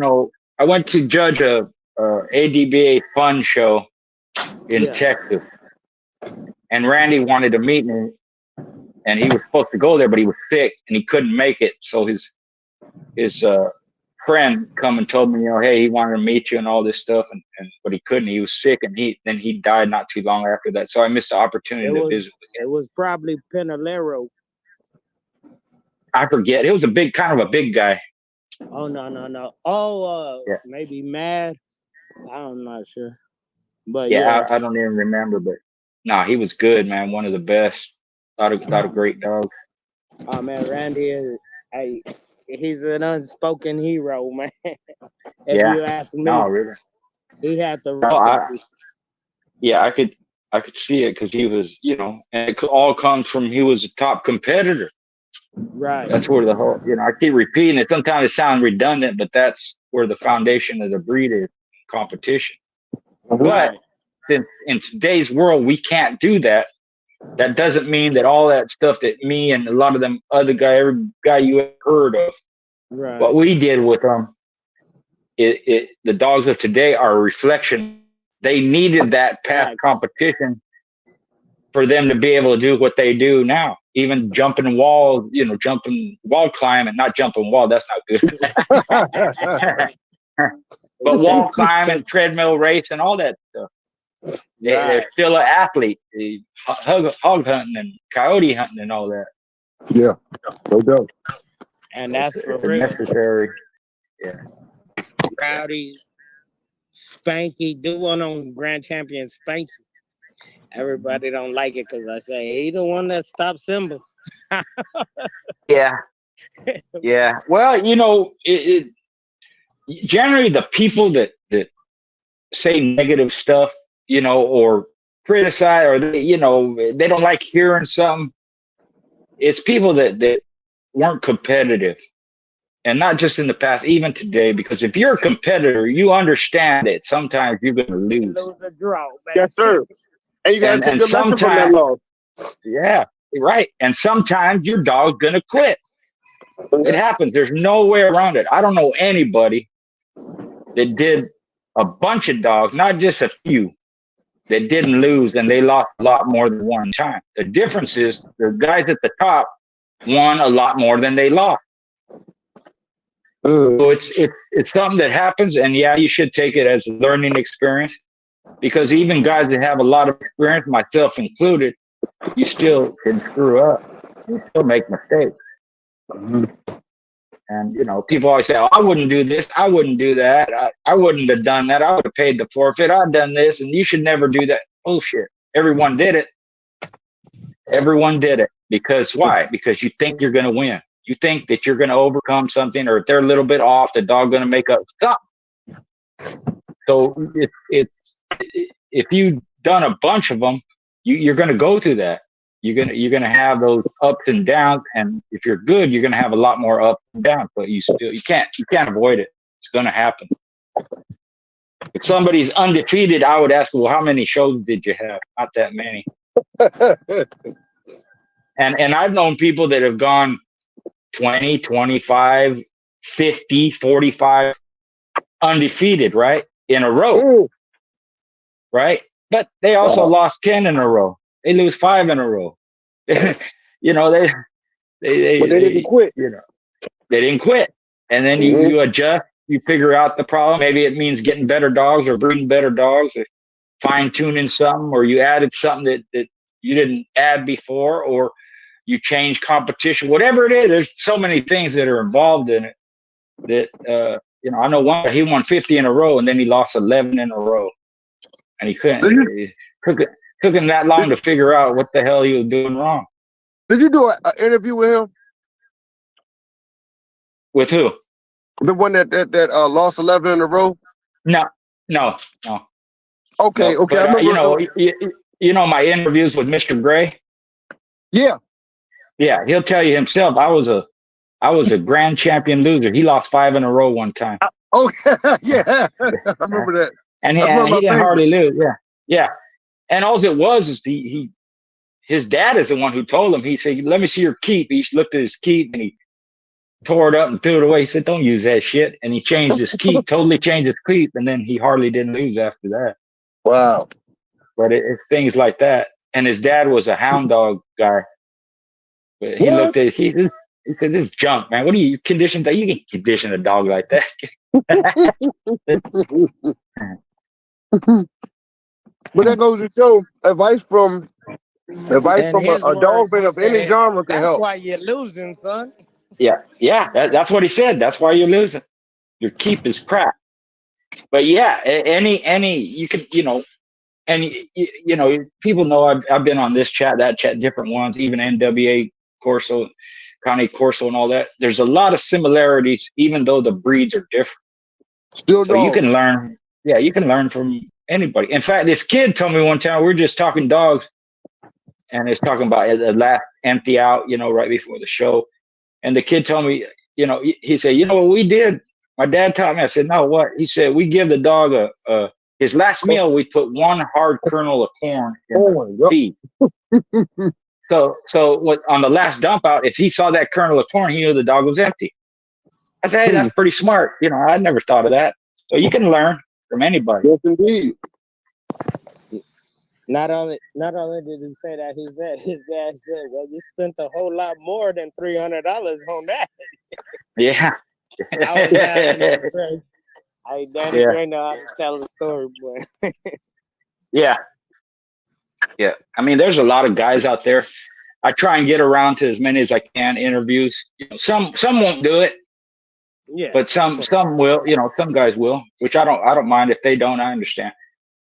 I went to judge a ADBA fun show in Yeah. Texas, and Randy wanted to meet me, and he was supposed to go there, but he was sick and he couldn't make it. So his friend come and told me, hey, he wanted to meet you and all this stuff, and but he couldn't. He was sick, and he died not too long after that. So I missed the It opportunity to was visit with him. it was probably Pinalero. I forget. It was a big, kind of a big guy. Oh no. Oh Yeah, maybe Mad. I'm not sure. But yeah. yeah. I don't even remember, but no, he was good, man. One of the best. Thought a great dog. Oh man, Randy is he's an unspoken hero, man. If Yeah. you ask No, me, really. he had the No, recipe. yeah, I could see it because he was, and it all comes from he was a top competitor. Right. That's where the whole, I keep repeating it. Sometimes it sounds redundant, but that's where the foundation of the breed is, competition. But Right. since in today's world we can't do that, that doesn't mean that all that stuff that me and a lot of them other every guy you ever heard of, what Right. we did with them, the dogs of today are a reflection. They needed that past Facts. competition for them to be able to do what they do now. Even jumping walls, jumping wall climbing, not jumping wall, that's not good. But wall climbing, treadmill race, and all that stuff. They're Right. still an athlete. Hog hunting and coyote hunting and all that. Yeah, no doubt. And that's for It's a real. necessary. Yeah. Rowdy, Spanky, do one on Grand Champion Spanky. Everybody don't like it because I say he the one that stopped Simba. Yeah. Yeah. Well, generally the people that say negative stuff, or criticize, or they don't like hearing something. It's people that weren't competitive, and not just in the past, even today. Because if you're a competitor, you understand that sometimes you're going to You lose, lose a draw, man. Yes, sir. And you got to take and the lesson from that sometimes, loss. yeah, right, and sometimes your dog's going to quit. It happens. There's no way around it. I don't know anybody that did a bunch of dogs, not just a few, that didn't lose, and they lost a lot more than one time. The difference is the guys at the top won a lot more than they lost. So it's something that happens, and yeah, you should take it as a learning experience, because even guys that have a lot of experience, myself included, you still can screw up. You still make mistakes. And people always say, "Oh, I wouldn't do this. I wouldn't do that. I wouldn't have done that. I would have paid the forfeit. I've done this, and you should never do that." Bullshit. Everyone did it. Everyone did it. Because why? Because you think you're going to win. You think that you're going to overcome something, or if they're a little bit off, the dog's going to make up something. So if you've done a bunch of them, you're going to go through that. You're gonna have those ups and downs, and if you're good, you're gonna have a lot more ups and downs. But you can't avoid it. It's gonna happen. If somebody's undefeated, I would ask, well, how many shows did you have? Not that many. And I've known people that have gone 20, 25, 50, 45 undefeated, right? In a row. Right? But they also lost 10 in a row. They lose 5 in a row. They But they didn't quit. They didn't quit. And then you adjust, you figure out the problem. Maybe it means getting better dogs, or breeding better dogs, or fine tuning something, or you added something that you didn't add before, or you change competition, whatever it is. There's so many things that are involved in it that, I know one guy, he won 50 in a row, and then he lost 11 in a row. And he couldn't, it took him that long to figure out what the hell he was doing wrong. Did you do an interview with him? With who? The one that lost 11 in a row? No. Okay, no, okay. But, I remember. My interviews with Mr. Gray. Yeah. Yeah, he'll tell you himself. I was a grand champion loser. He lost 5 in a row one time. Okay, yeah. I remember that. And he didn't hardly lose. Yeah. And all it was is he his dad is the one who told him. He said, "Let me see your keep." He looked at his keep and he tore it up and threw it away. He said, "Don't use that shit." And he changed his keep, totally changed his keep, and then he hardly didn't lose after that. Wow. But it's things like that. And his dad was a hound dog guy. But he What? looked at he said, "This is junk, man. What do you condition that? You can condition a dog like that." But that goes to show advice from And his a dog words, fan he of any said, genre can "That's help. why you're losing, son." Yeah, that's what he said. That's why you're losing. Your keep is crap. But yeah, any you can, and people know I've been on this chat, that chat, different ones, even NWA Corso, County Corso, and all that. There's a lot of similarities, even though the breeds are different. Still So you dogs. can learn. Yeah, you can learn from anybody. In fact, this kid told me one time we were just talking dogs, and it's talking about the last empty out, right before the show. And the kid told me, he said, "You know what we did? My dad taught me." I said, "No, what?" He said, "We give the dog his last meal. We put one hard kernel of corn in the feed. So what on the last dump out, if he saw that kernel of corn, he knew the dog was empty." I said, "Hey, that's pretty smart. I never thought of that." So you can learn from anybody. Yes, indeed. Not only did he say that, he said his dad said, "Well, you spent a whole lot more than $300 on that." Yeah. I was laughing at Craig. Danny Yeah. Gray know how to tell the story, boy. Yeah. Yeah. I mean, there's a lot of guys out there. I try and get around to as many as I can interviews. Some won't do it, Yeah, but some will. Some guys will, which I don't mind if they don't. I understand,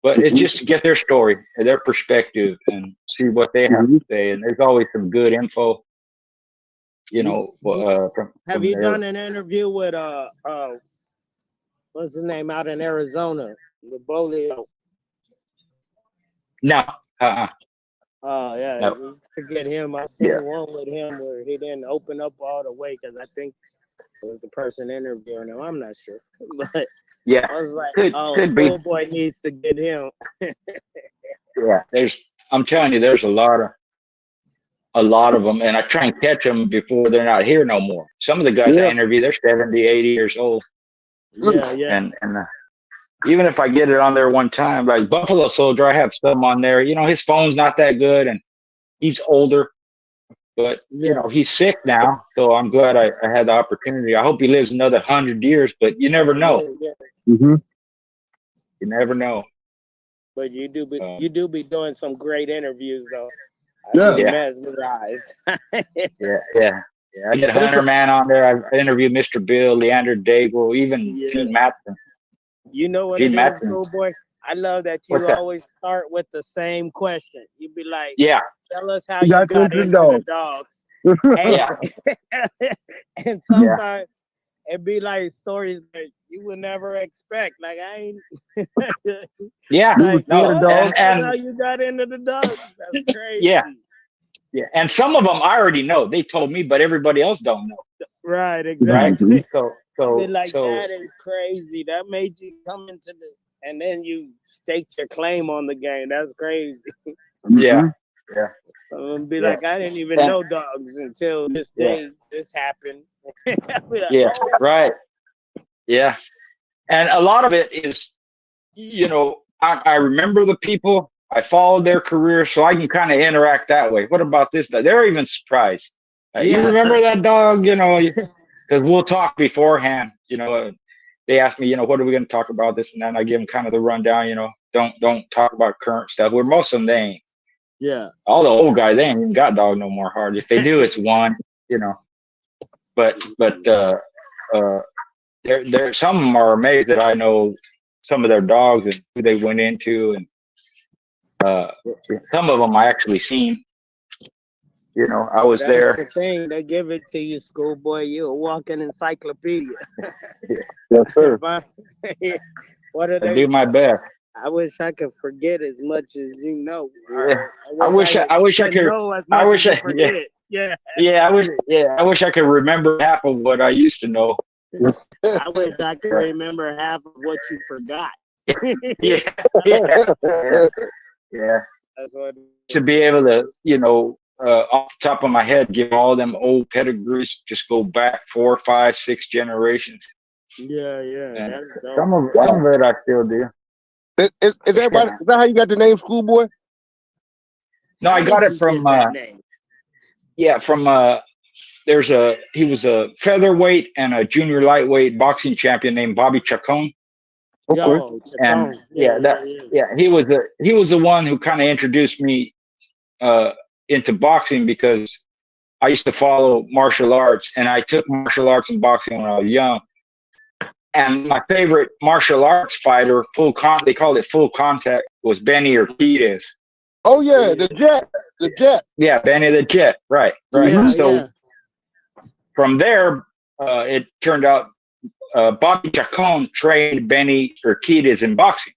but it's just to get their story, their perspective, and see what they have to say. And there's always some good info, from have you there. done an interview with what's his name out in Arizona, the Bolio? No. Oh yeah, No. forget him. I seen one with him where he didn't open up all the way because I think it was the person interviewing him. I'm not sure, but Yeah, I was like, could be. Schoolboy needs to get him. Yeah, I'm telling you, there's a lot of them, and I try and catch them before they're not here no more. Some of the guys I interview, they're 70, 80 years old. Yeah. And even if I get it on there one time, like Buffalo Soldier, I have some on there. His phone's not that good, and he's older, but he's sick now. So I'm glad I had the opportunity. I hope he lives another 100 years, but you never know. Yeah. Mm-hmm. You never know. But you do be doing some great interviews though. Yeah. Mesmerized. Yeah. I get Hunter Man on there. I interviewed Mr. Bill, Leander Daigle, even Gene Matson. You know what Gene it is, Matson. Schoolboy? I love that you always start with the same question. You'd be like, tell us how you got into the dogs. And sometimes it'd be like stories that you would never expect. Like, I ain't. Like, no. And how you got into the dogs. That's crazy. Yeah. And some of them I already know. They told me, but everybody else don't know. Right, exactly. Right? So that is crazy. That made you come into and then you state your claim on the game. That's crazy. Yeah. Be like, I didn't even know dogs until this day. This happened. Like, right. Yeah. And a lot of it is, I remember the people. I followed their career, so I can kind of interact that way. What about this dog? They're even surprised. You remember that dog? Because we'll talk beforehand. They ask me, what are we going to talk about, this and that. And I give them kind of the rundown. Don't talk about current stuff. Where most of them, they ain't. Yeah. All the old guys, they ain't even got dog no more. Hard. If they do, it's one. But there some of them are amazed that I know some of their dogs and who they went into, and some of them I actually seen. I was there. The thing, they give it to you, Schoolboy. You're a walking encyclopedia. Yes, sir. What are they? I do my best. I wish I could forget as much as you know. I wish I could know as much as you forget. I wish I could remember half of what I used to know. I wish I could remember half of what you forgot. Yeah. That's what To be able to, off the top of my head, give all them old pedigrees, just go back 4, 5, 6 generations. Yeah, And that's dope. some of it I still do. Is that how you got the name Schoolboy? No, How I got did it you from get that name? he was a featherweight and a junior lightweight boxing champion named Bobby Chacon. Okay. Yo, And Chacon. Yeah. he was the one who kind of introduced me uh into boxing, because I used to follow martial arts, and I took martial arts and boxing when I was young. And my favorite martial arts fighter, they called it full contact, was Benny Urquidez. Oh yeah, the Jet. Yeah, Benny the Jet. Right. Yeah, So yeah. from there, it turned out Bobby Chacon trained Benny Urquidez in boxing.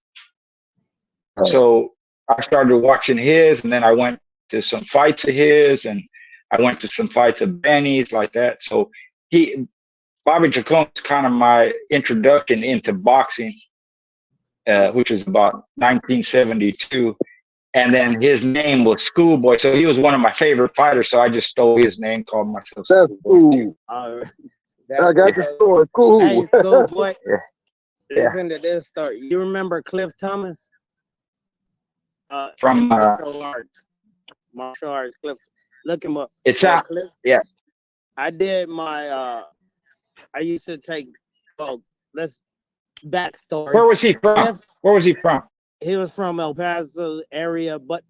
So I started watching his, and then I went to some fights of his, and I went to some fights of Benny's, like that. So Bobby Chacon is kind of my introduction into boxing, which was about 1972. And then his name was Schoolboy, so he was one of my favorite fighters. So I just stole his name, called myself That's Schoolboy too. cool. I got the story. Cool. Hey, Schoolboy. Yeah. Listen to this story. You remember Cliff Thomas? From martial arts. Martial arts. Cliff. Look him up. it's out. Cliff. Yeah. I did my. I used to take. Well, let's backstory. Where was he from? Cliff, Where was he from? he was from El Paso area, but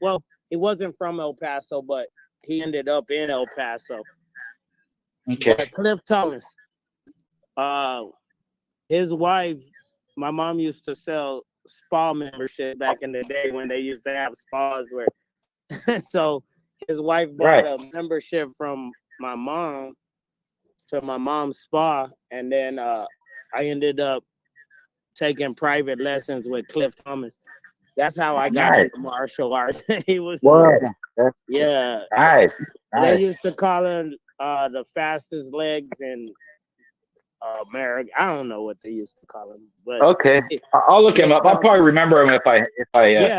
he wasn't from El Paso, but he ended up in El Paso. Okay. But Cliff Thomas, his wife, my mom used to sell spa membership back in the day when they used to have spas where. So his wife bought a membership from my mom to my mom's spa, and then I ended up taking private lessons with Cliff Thomas. That's how I got into martial arts. He was yeah. Nice. They used to call him the fastest legs in America. I don't know what they used to call him, but okay. I'll look him up. I'll probably remember him if I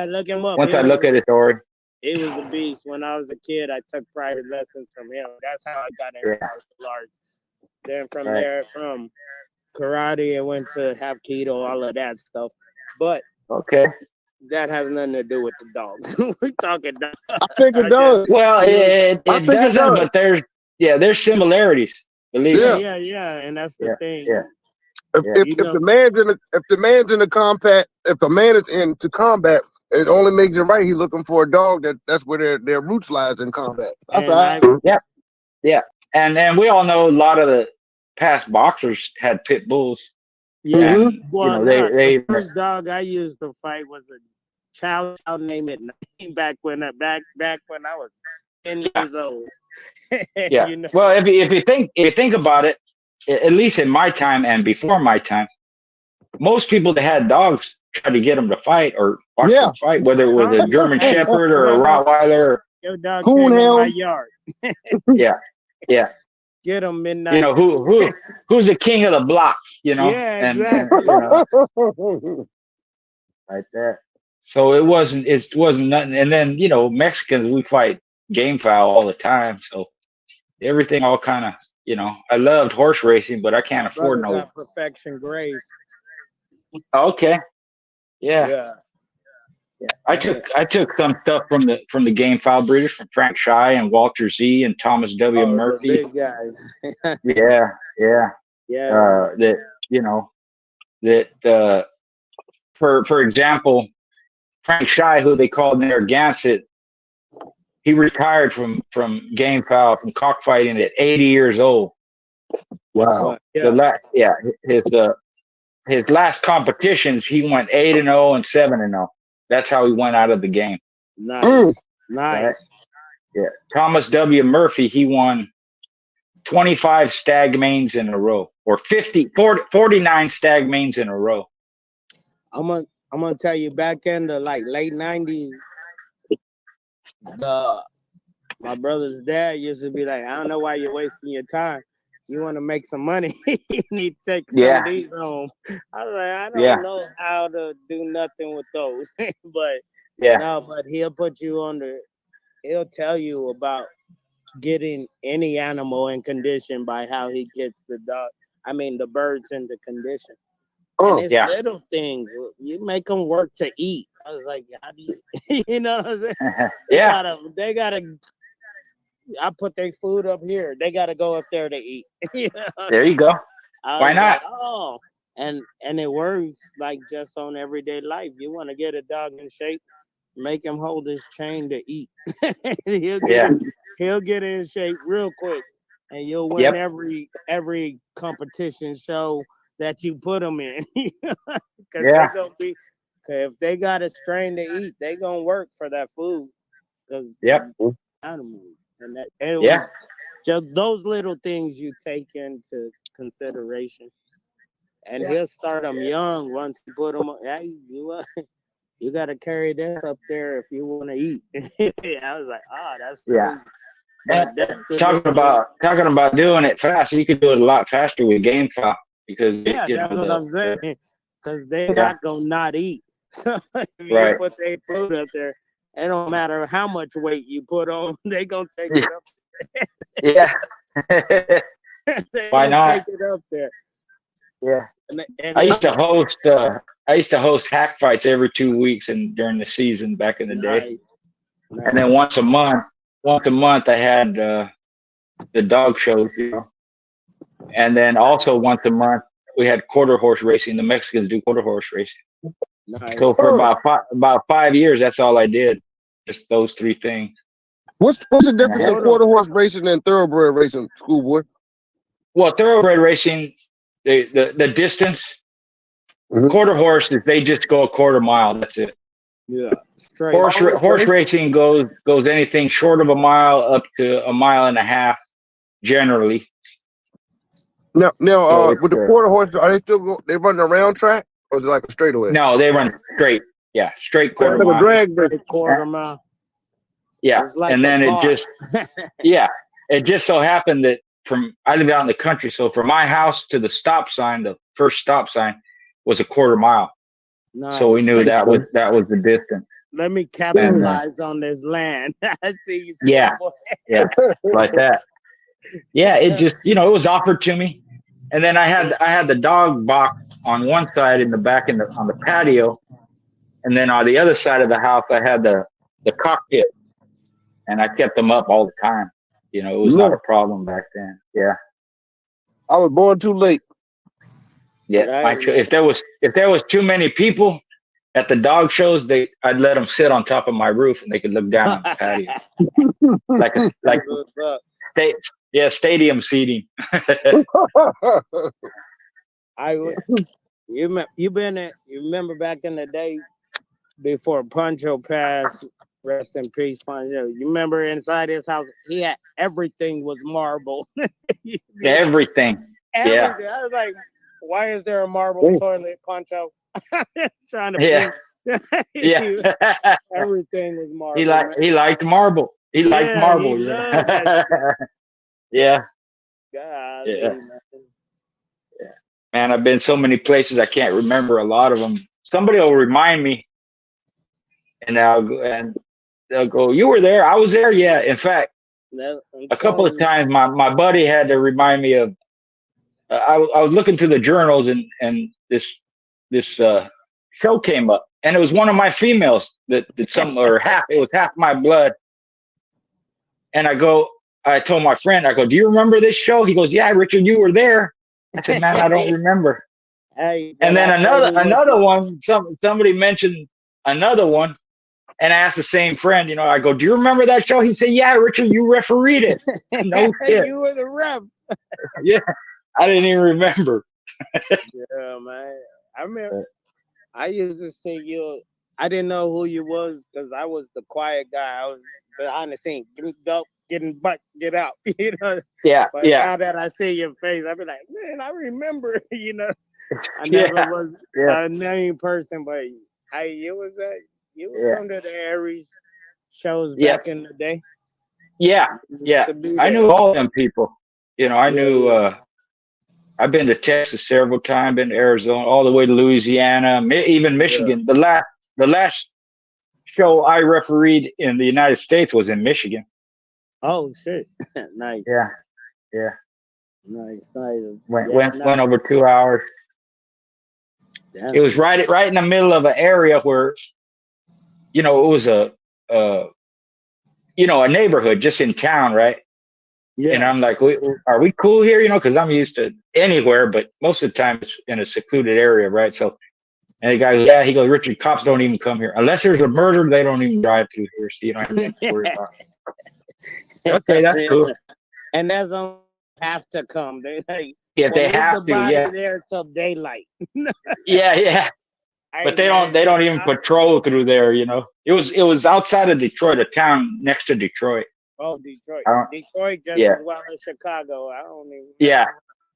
look him up. Once I look at his story. He was a beast. When I was a kid, I took private lessons from him. That's how I got into martial arts. Then from there, from karate, I went to Hapkido, all of that stuff. But that has nothing to do with the dogs. We're talking dogs. I think it does. Well, it doesn't, but there's similarities. Believe me. Yeah, and that's the thing. Yeah. If the man's in the combat, if the man is into combat, it only makes it right. He's looking for a dog that's where their roots lies in combat. Yeah. And we all know a lot of the past boxers had pit bulls. Yeah. And, well, the first dog I used to fight was a child. I'll name it back when I was 10 years old. Yeah. Well, if you think about it, at least in my time and before my time, most people that had dogs tried to get them to fight or watch them fight, whether it was a German Shepherd or a Rottweiler. Your dog came in my yard. Yeah. Get them midnight. Who's the king of the block? Yeah, exactly. Like that. So it wasn't nothing. And then Mexicans, we fight game fowl all the time. So everything all kind of I loved horse racing, but I can't afford no Perfection Grace. Okay. Yeah. I took some stuff from the game fowl breeders, from Frank Shy and Walter Z and Thomas W. Murphy. The big guys. Yeah. For example, Frank Shy, who they called Narragansett, he retired from game fowl, from cockfighting at 80 years old. Wow. His last competitions, he went 8-0 and 7-0. That's how he went out of the game. Nice. Right? Yeah. Thomas W. Murphy, he won 25 stag mains in a row, or 49 stag mains in a row. I'm gonna tell you, back in the late 90s, my brother's dad used to be like, I don't know why you're wasting your time. You want to make some money, you need to take some of these home. I was like, I don't know how to do nothing with those. But Yeah. No, but he'll put you on the. He'll tell you about getting any animal in condition by how he gets the dog. I mean, the birds into condition. And Oh, it's Yeah. little things. You make them work to eat. I was like, how do you? You know what I'm saying? Yeah. They gotta. I put their food up here. They gotta go up there to eat. You know? There you go. I Why was like, not? oh, and it works like just on everyday life. You want to get a dog in shape, make him hold his chain to eat. he'll get Yeah. it. He'll get in shape real quick, and you'll win Yep. every competition show that you put them in. Because they Yeah. gonna be. Cause if they got a strain to eat, they gonna work for that food. Because Yep. animals, and that it was Yeah. just those little things you take into consideration. And Yeah. he'll start them young once you put them. Hey, you got to carry this up there if you want to eat. I was like, that's Yeah. crazy. But And that's the talking little, about doing it fast, you could do it a lot faster with game fowl because yeah, you that's know what I'm saying. Because they're yeah, not gonna not eat. If you right. put their food up there, it don't matter how much weight you put on, they gonna take Yeah. it up. Yeah. They Why gonna not? take it up there. Yeah. And I it's used to host I used to host hack fights every 2 weeks and during the season back in the day. nice, And then nice. once a month I had the dog shows, you know. And then also once a month we had quarter horse racing. The Mexicans do quarter horse racing. Nice. So for oh. about 5 years, that's all I did. Just those three things. What's the And I difference had in quarter horse racing and thoroughbred racing, schoolboy? well, thoroughbred racing, the distance. Mhm. Quarter horse is they just go a quarter mile. That's it. Yeah, straight. Horse racing goes anything short of a mile up to a mile and a half generally. Now, So it's with the quarter horse, are they still they running a round track or is it like a straightaway? no, they run straight. Yeah, straight Like quarter a mile. drag race. Straight quarter mile. Yeah, It's like and a then car. it just so happened that from I live out in the country, so from my house to the stop sign, the first stop sign was a quarter mile. So we Nice. knew that was the distance. Let me And capitalize on this land. I see you, yeah, schoolboy. yeah, like that. Yeah, it just it was offered to me, and then I had the dog box on one side in the back on the patio, and then on the other side of the house I had the cockpit, and I kept them up all the time. It was not a No, problem back then. Yeah, I was born too late. yeah. Right. If there was too many people at the dog shows, I'd let them sit on top of my roof and they could look down on the patio like That's what's up. stadium seating. I would. You been at. You remember back in the day before Pancho passed. Rest in peace, Pancho. You remember inside his house, he had everything was marble. Everything. Yeah, Everything. I was like, why is there a marble toilet, Pancho? Trying to yeah, prove yeah. everything was marble. he Man. liked marble. He liked Yeah, marble. he loved that shit. Yeah, Golly, yeah, man. yeah. Man, I've been so many places I can't remember a lot of them. Somebody will remind me, and they'll go, "You were there. I was there." Yeah. In fact, I'm a couple telling of you. times my buddy had to remind me of. I was looking through the journals and this show came up, and it was one of my females that some or half. It was half my blood, and I told my friend, I go, "Do you remember this show?" He goes, "Yeah, Richard, you were there." I said, "Man, I don't remember." Hey, And but then I tell you what's another up. one, somebody mentioned another one, and I asked the same friend, I go, "Do you remember that show?" He said, "Yeah, Richard, you refereed it." No shit. You were the rep. Yeah, I didn't even remember. Yeah, man. I remember. I used to see you. I didn't know who you was because I was the quiet guy. I was behind the scenes, getting butt, get out. Yeah, But yeah, now that I see your face, I be like, man, I remember. I never yeah, was yeah, a name person, but you was yeah, under the Aries shows yeah, back in the day. yeah, You used yeah. to be I there. knew all them people. I Yeah, knew. yeah. I've been to Texas several times, been to Arizona, all the way to Louisiana, even Yeah. Michigan. The last show I refereed in the United States was in Michigan. Oh shit! Nice, Yeah, yeah. nice. Went Yeah, went went over 2 hours. It was damn. right in the middle of an area where it was uh a neighborhood just in town, right? And Yeah, I'm like, are we cool here? Because I'm used to anywhere, but most of the time it's in a secluded area, right? So, and the guy goes, yeah, he goes, Richard, cops don't even come here unless there's a murder. They don't even drive through here, so you don't have anything to worry about. Okay, that's cool. and that's on have to come. They like, If well, they leave the have to, body yeah, there till daylight. yeah. But Hey they don't man, they don't even patrol through there. It was outside of Detroit, a town next to Detroit. oh, Detroit, I don't, Detroit just yeah, as well as Chicago. I don't even. yeah,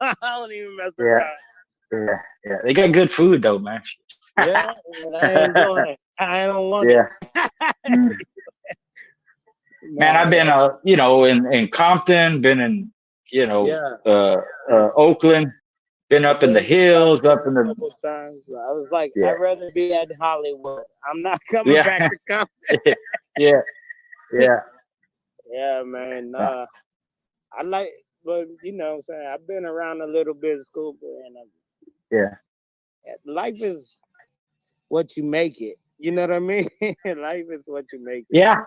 I don't even mess yeah, around. yeah. They got good food though, man. Yeah, I ain't doing it. I don't want Yeah. it. Man, I've been No, in Compton, been in yeah. Oakland, been I've up in been the to South hills, up Florida in a the couple times. I was like, yeah, I'd rather be at Hollywood. I'm not coming yeah, back to Compton. yeah, yeah, Yeah, man. I like, but what I'm saying, I've been around a little bit of school, and yeah, life is what you make it. You know what I mean? Life is what you make it. yeah,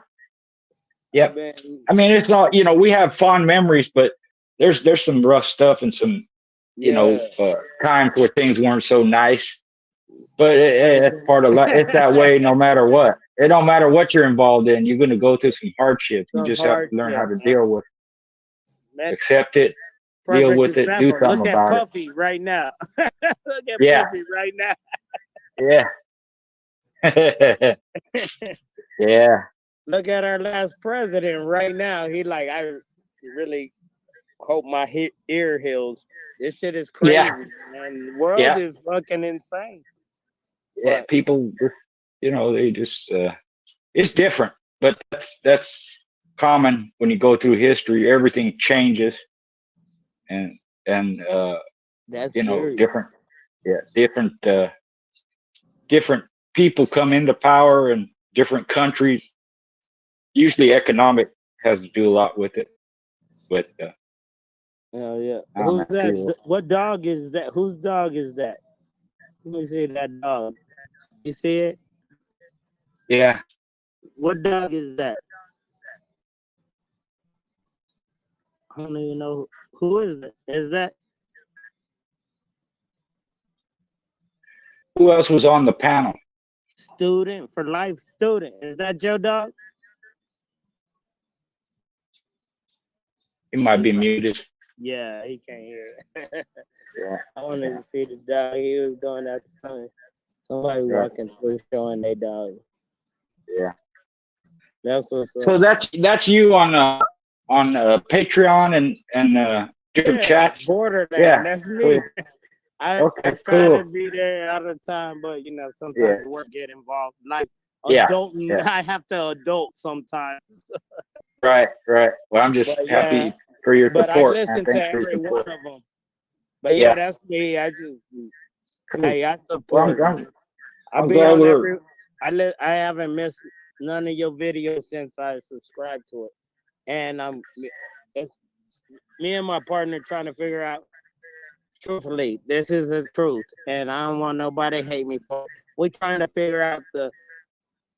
I've yep. been, I mean, it's not we have fond memories, but there's some rough stuff and some yeah. times where things weren't so nice. But it's part of life. It's that way no matter what. It don't matter what you're involved in. You're going to go through some hardship. You Some just have to learn how hardship, to man. deal with, Man, accept it, deal perfect with it, do example. something Look at about it. Puffy right now. Look at Yeah, Puffy right now. yeah, yeah, Look at our last president right now. He like, I really hope my ear heals. This shit is crazy, yeah, man. The world yeah, is fucking insane. yeah. But People, they just it's different, but that's common when you go through history. Everything changes, and and that's period. different, yeah, different people come into power in different countries. Usually, economic has to do a lot with it, but Oh yeah. I'm Who's not sure. that? What dog is that? Whose dog is that? Let me see that dog. You see it? Yeah, What dog is that? I don't even know who is it. Is that who else was on the panel? student for life student? Is that your dog? He might He be might. muted. Yeah, he can't hear it. Yeah, I wanted to see the dog. He was doing that to somebody yeah, walking through showing their dog. yeah. That's what's up. So that's you on Patreon and different Yeah, chats. Borderland. Yeah. That's So, me. I okay. try to Cool. be there all the time, but Yeah. sometimes work get involved. Like Yeah. adulting, Yeah. I have to adult sometimes. Right. Right. Well, I'm just But yeah, happy for your but I support, man. listen to Thanks for your every one support. of them. But yeah, Yeah. that's me. I just Cool. hey, I Well, support. I I'm be glad on we're every. I haven't missed none of your videos since I subscribed to it, and it's me and my partner trying to figure out. Truthfully, this is the truth, and I don't want nobody to hate me for it. We're trying to figure out the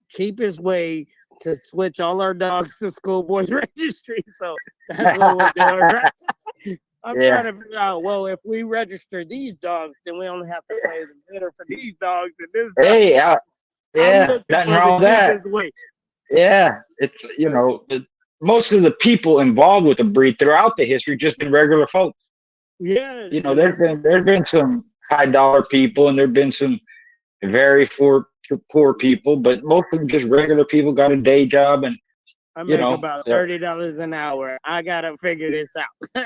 cheapest way to switch all our dogs to schoolboys registry. So that's what we're doing, right? I'm yeah. trying to figure out, well, if we register these dogs, then we only have to pay the bidder for these dogs and this dog. Hey, I'm yeah. looking Nothing for the wrong with that. cheapest way. Yeah. It's most of the people involved with the breed throughout the history just been regular folks. Yeah, There's been some high dollar people and there've been some very poor people, but most of them just regular people got a day job and I you make know about $30 an hour. I gotta figure this out.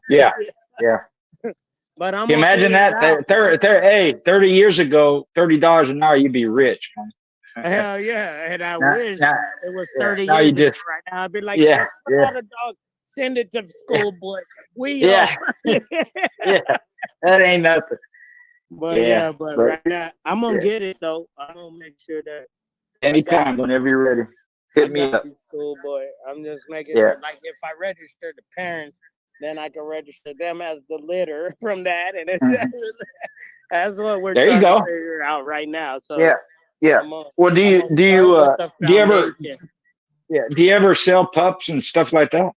yeah, yeah. But I'm Can you gonna imagine figure it that? out. Hey, 30 years ago, $30 an hour, you'd be rich, man. Hell yeah, and I Now, wish now, it was yeah, 30 now you years ago. just Right now, I'd be like, yeah, man, put yeah, out a dog, send it to school, boy. We yeah, yeah. That ain't nothing. But Yeah, yeah, but but right now I'm gonna yeah, get it though. I'm gonna make sure that Anytime, whenever you're ready. I Hit me got up. you, cool boy. I'm just making Yeah. sure, like, if I register the parents, then I can register them as the litter from that, and Mhm. that's what we're There you trying to go. figure out right now. So Yeah. Yeah. I'm gonna, Well, I'm gonna start with the do you ever foundation. sell pups and stuff like that?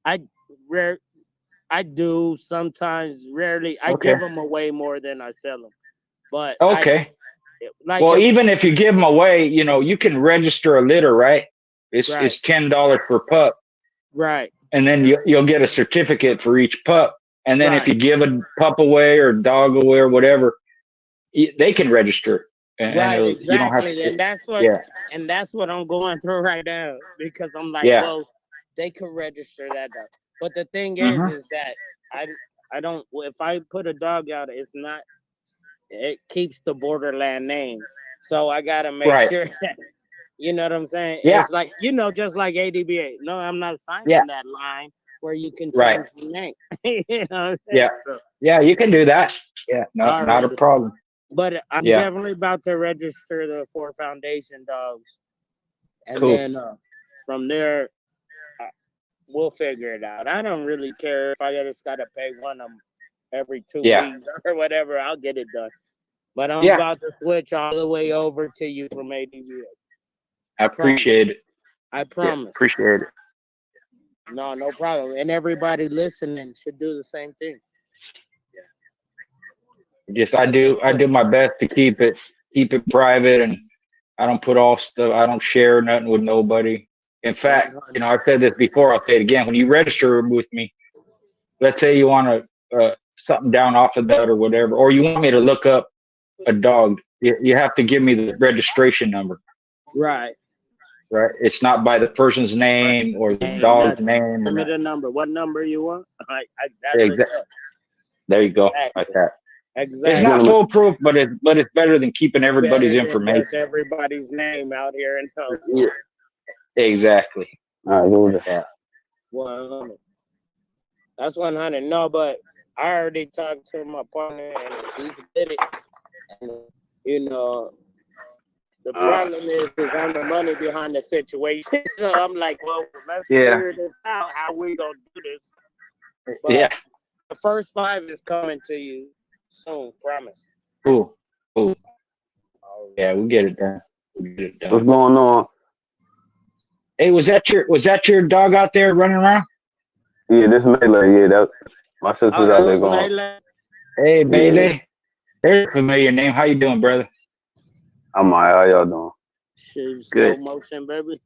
I rare, I do sometimes, rarely. I Okay. give them away more than I sell them, but Okay. like Well, if even if you give them away, you can register a litter, right? right, It's $10 per pup, right, and then you'll get a certificate for each pup. And then if right. you give a pup away or dog away or whatever, they can register it, and Right, you don't have exactly. to. And that's what I'm going through right now because I'm like, Yeah. well, they could register that dog. But the thing Hmm. is that I I don't if I put a dog out, it keeps the borderland name. So I gotta make Right. sure that you know what I'm saying? Yeah. It's like, just like ADBA. No, I'm not Yeah. signing that line where you can Right. change the name. you know what I'm Yeah. saying? So Yeah. You can do that. Yeah. No, not a already. problem. But I'm Yeah. definitely about to register the 4 foundation dogs. And Cool. then from there, uh, we'll figure it out. I don't really care if I just got to pay one of them every 2 weeks Yeah. or whatever. I'll get it done. But I'm Yeah. about to switch all the way over to you from ADVA. I Promise. appreciate it. I Yeah. promise. Appreciate it. No problem. And everybody listening should do the same thing. I do my best to keep it private, and I don't put all stuff. I don't share nothing with nobody. In fact, 100. I've said this before. I'll say it again. When you register with me, let's say you want something down off of that or whatever, or you want me to look up a dog, you have to give me the registration number. Right. Right? It's not by the person's name or the Ain't dog's nothing. name or Give me not. the number. What number you want? That's it. Exactly. There you go. Like Exactly. that. It's not Exactly. foolproof, but it's better than keeping everybody's Better than information. just everybody's name out here and no. Yeah. Exactly. All right, go with Yeah. 100. That's 100. No, but I already talked to my partner and he did it. And, the problem is I'm the money behind the situation. So I'm like, well, let's Yeah. figure this out. How we gonna do this? But Yeah. the first 5 is coming to you soon. Promise. Cool. Cool. Yeah, we'll get it done. We'll get it What's done. going on? Hey, was that your dog out there running around? Yeah, this Melee. Yeah, that my sister's Oh, out that there was going. Melee. Hey, Yeah, Bailey. There's a familiar name. How you doing, brother? I'm alright. How y'all doing? Shoot, slow Good. motion, baby.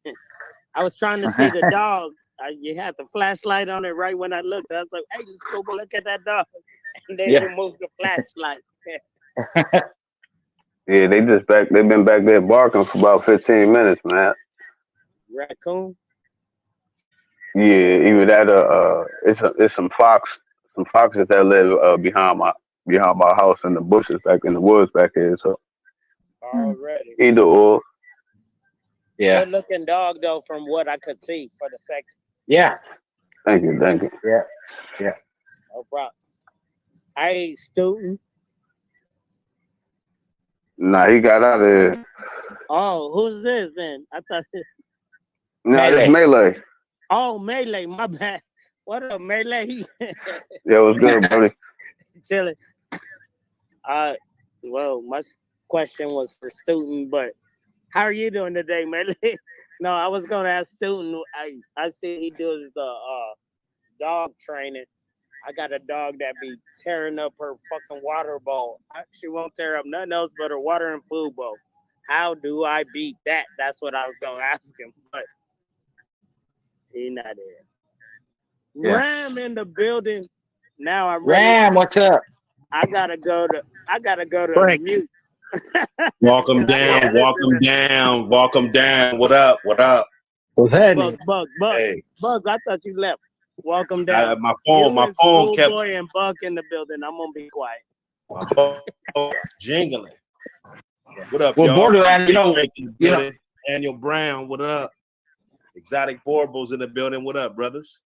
I was trying to see the dog. You had the flashlight on it right when I looked. I was like, hey, let's go look at that dog. And then Yeah. you moved the flashlight. Yeah, they've been back there barking for about 15 minutes, man. Raccoon? Yeah, either that or it's some foxes that live behind my house in the bushes back in the woods back here. So Already. either or. Yeah. Good looking dog, though, from what I could see for the second. Yeah. Thank you. Yeah. Yeah. No problem. Hey, student. Nah, he got out of here. Oh, who's this then? I thought. Nah, this Melee. Melee. Oh, Melee. My bad. What up, Melee? Yeah, what's good, buddy? Chilling. Well, my question was for student, but how are you doing today, Melee? No, I was gonna ask student. I see he does the dog training. I got a dog that be tearing up her fucking water bowl. She won't tear up nothing else but her water and food bowl. How do I beat that? That's what I was gonna ask him, but he not there. Yeah. Ram in the building. Now I'm ready. Ram, what's up? I gotta go to Frank. mute. Welcome down, welcome down, welcome down. What up? What up? What's happening? Bug. Hey, Bugs, I thought you left. Welcome down. my You phone and kept Schoolboy and Buck in the building. I'm gonna be quiet. my phone jingling. What up, Well, y'all? Borderland, Big Frank in the building. Daniel Brown, what up? Exotic Borbos in the building. What up, brothers?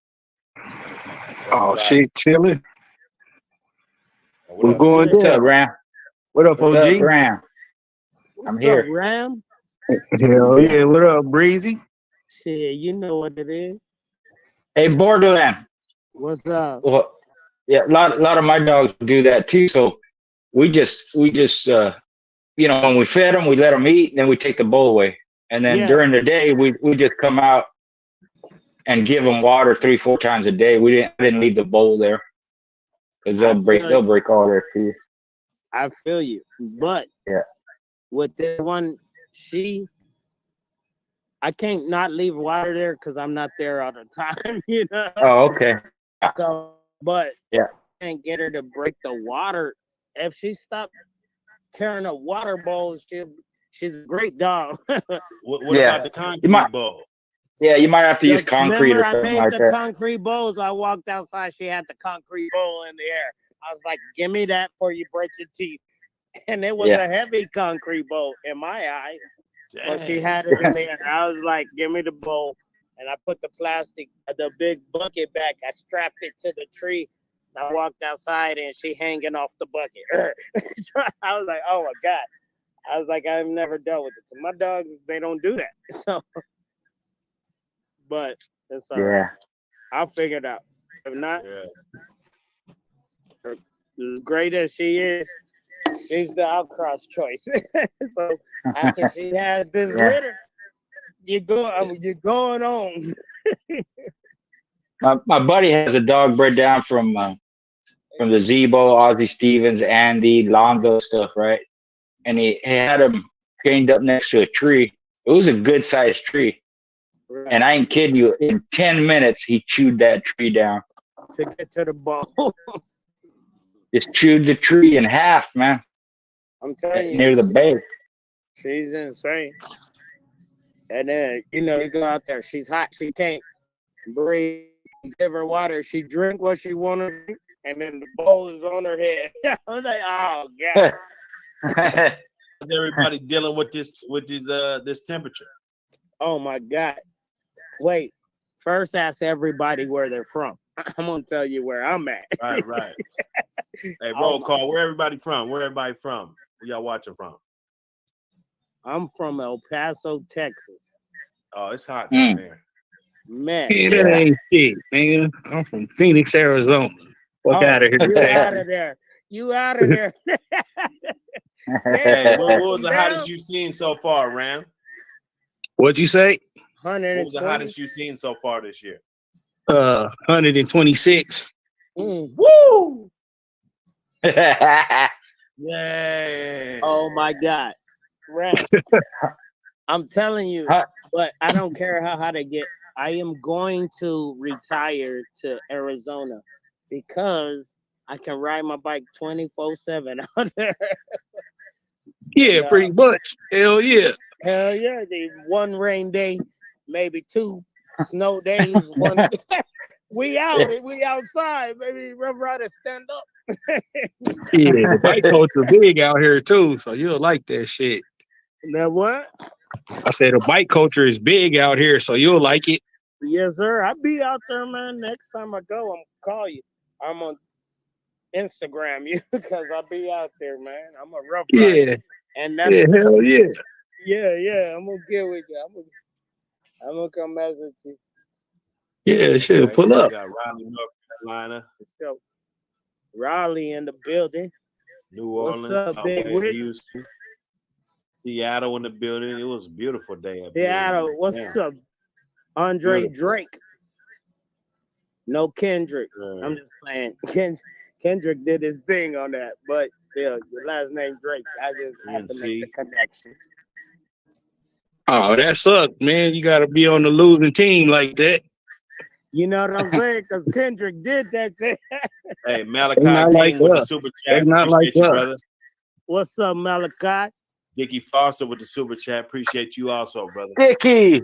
Oh, shit, chilling. What What's up? going What's up, down? Ram? What up, What's up, OG? Ram? What's I'm up, here. Ram? Hell yeah. What up, Breezy? Shit, you know what it is. Hey, Borderland. What's up? Well, yeah, a lot of my dogs do that too. So we just when we fed them, we let them eat, and then we take the bowl away. And then Yeah, during the day, we just come out and give them water 3-4 times a day. I didn't leave the bowl there because I they'll break all their teeth. I feel you. But Yeah. with this one, I can't not leave water there because I'm not there all the time, you know. Oh, okay. So, but Yeah. I can't get her to break the water. If she stopped tearing up water bowls, she's a great dog. What Yeah. about the You might. concrete bowl? Yeah, you might have to use Because concrete remember, or I something made like the that. concrete bowls. I walked outside. She had the concrete bowl in the air. I was like, "Give me that before you break your teeth." And it was Yeah. a heavy concrete bowl in my eyes. But she Dang. had it in there. I was like, "Give me the bowl." And I put the big bucket back. I strapped it to the tree. I walked outside and she hanging off the bucket. I was like, "Oh my God." I was like, I've never dealt with it. So my dogs, they don't do that. So, but it's all right. Yeah. I'll figure it out. If not, Yeah. as great as she is, she's the outcross choice. So after she has this Yeah. litter, you're going on. My buddy has a dog bred down from the Zebo, Ozzie Stevens, Andy, Lonzo stuff, right? And he had him chained up next to a tree. It was a good sized tree. Right. And I ain't kidding you. In 10 minutes, he chewed that tree down. To get to the ball. Just chewed the tree in half, man. I'm telling you, Near the base. she's insane. And then, you go out there, she's hot, she can't breathe. You give her water, she drink what she want to drink, and then the bowl is on her head. I was like, oh God. Is everybody dealing with this temperature? Oh my God. Wait, first ask everybody where they're from. I'm gonna tell you where I'm at. Right. Hey, roll call. Where everybody from? Where y'all watching from? I'm from El Paso, Texas. Oh, it's hot down there. Man. Yeah, that ain't shit, man. I'm from Phoenix, Arizona. Fuck out of here, You Texas. out of there. You out of there. Hey, what was the hottest you seen so far, Ram? What'd you say? What was the hottest you seen so far this year? 126. Woo! Yay! Oh my God. Right. I'm telling you, but I don't care how hot it get. I am going to retire to Arizona because I can ride my bike 24/7 out there. Yeah, pretty much. Hell yeah. Hell yeah. The one rain day, maybe two snow days, one. We outside, baby. Rough Riders stand up. Yeah, the bike culture big out here too, so you'll like that shit. Now what? I said the bike culture is big out here, so you'll like it. Yes, sir. I'll be out there, man. Next time I go, I'm gonna call you. I'm on Instagram you because I'll be out there, man. I'm a rough rider. Yeah. And Yeah, hell yeah. Yeah. I'm gonna get with you. I'm gonna come mess with you. Yeah, shit, pull up. We got Raleigh, North Carolina. Let's go. Raleigh in the building. New Orleans. What's up, Big Rick? Houston. Seattle in the building. It was a beautiful day up Seattle, what's up? Andre Beautiful. Drake. No Kendrick. I'm just playing. Kendrick did his thing on that, but still, your last name Drake. I just had to make the connection. Oh, that sucks, man. You got to be on the losing team like that. You know what I'm saying? Because Kendrick did that shit. Hey, Malachi King with the super chat. Appreciate you, brother. What's up, Malachi? Dickie Foster with the super chat. Appreciate you also, brother. Dickie,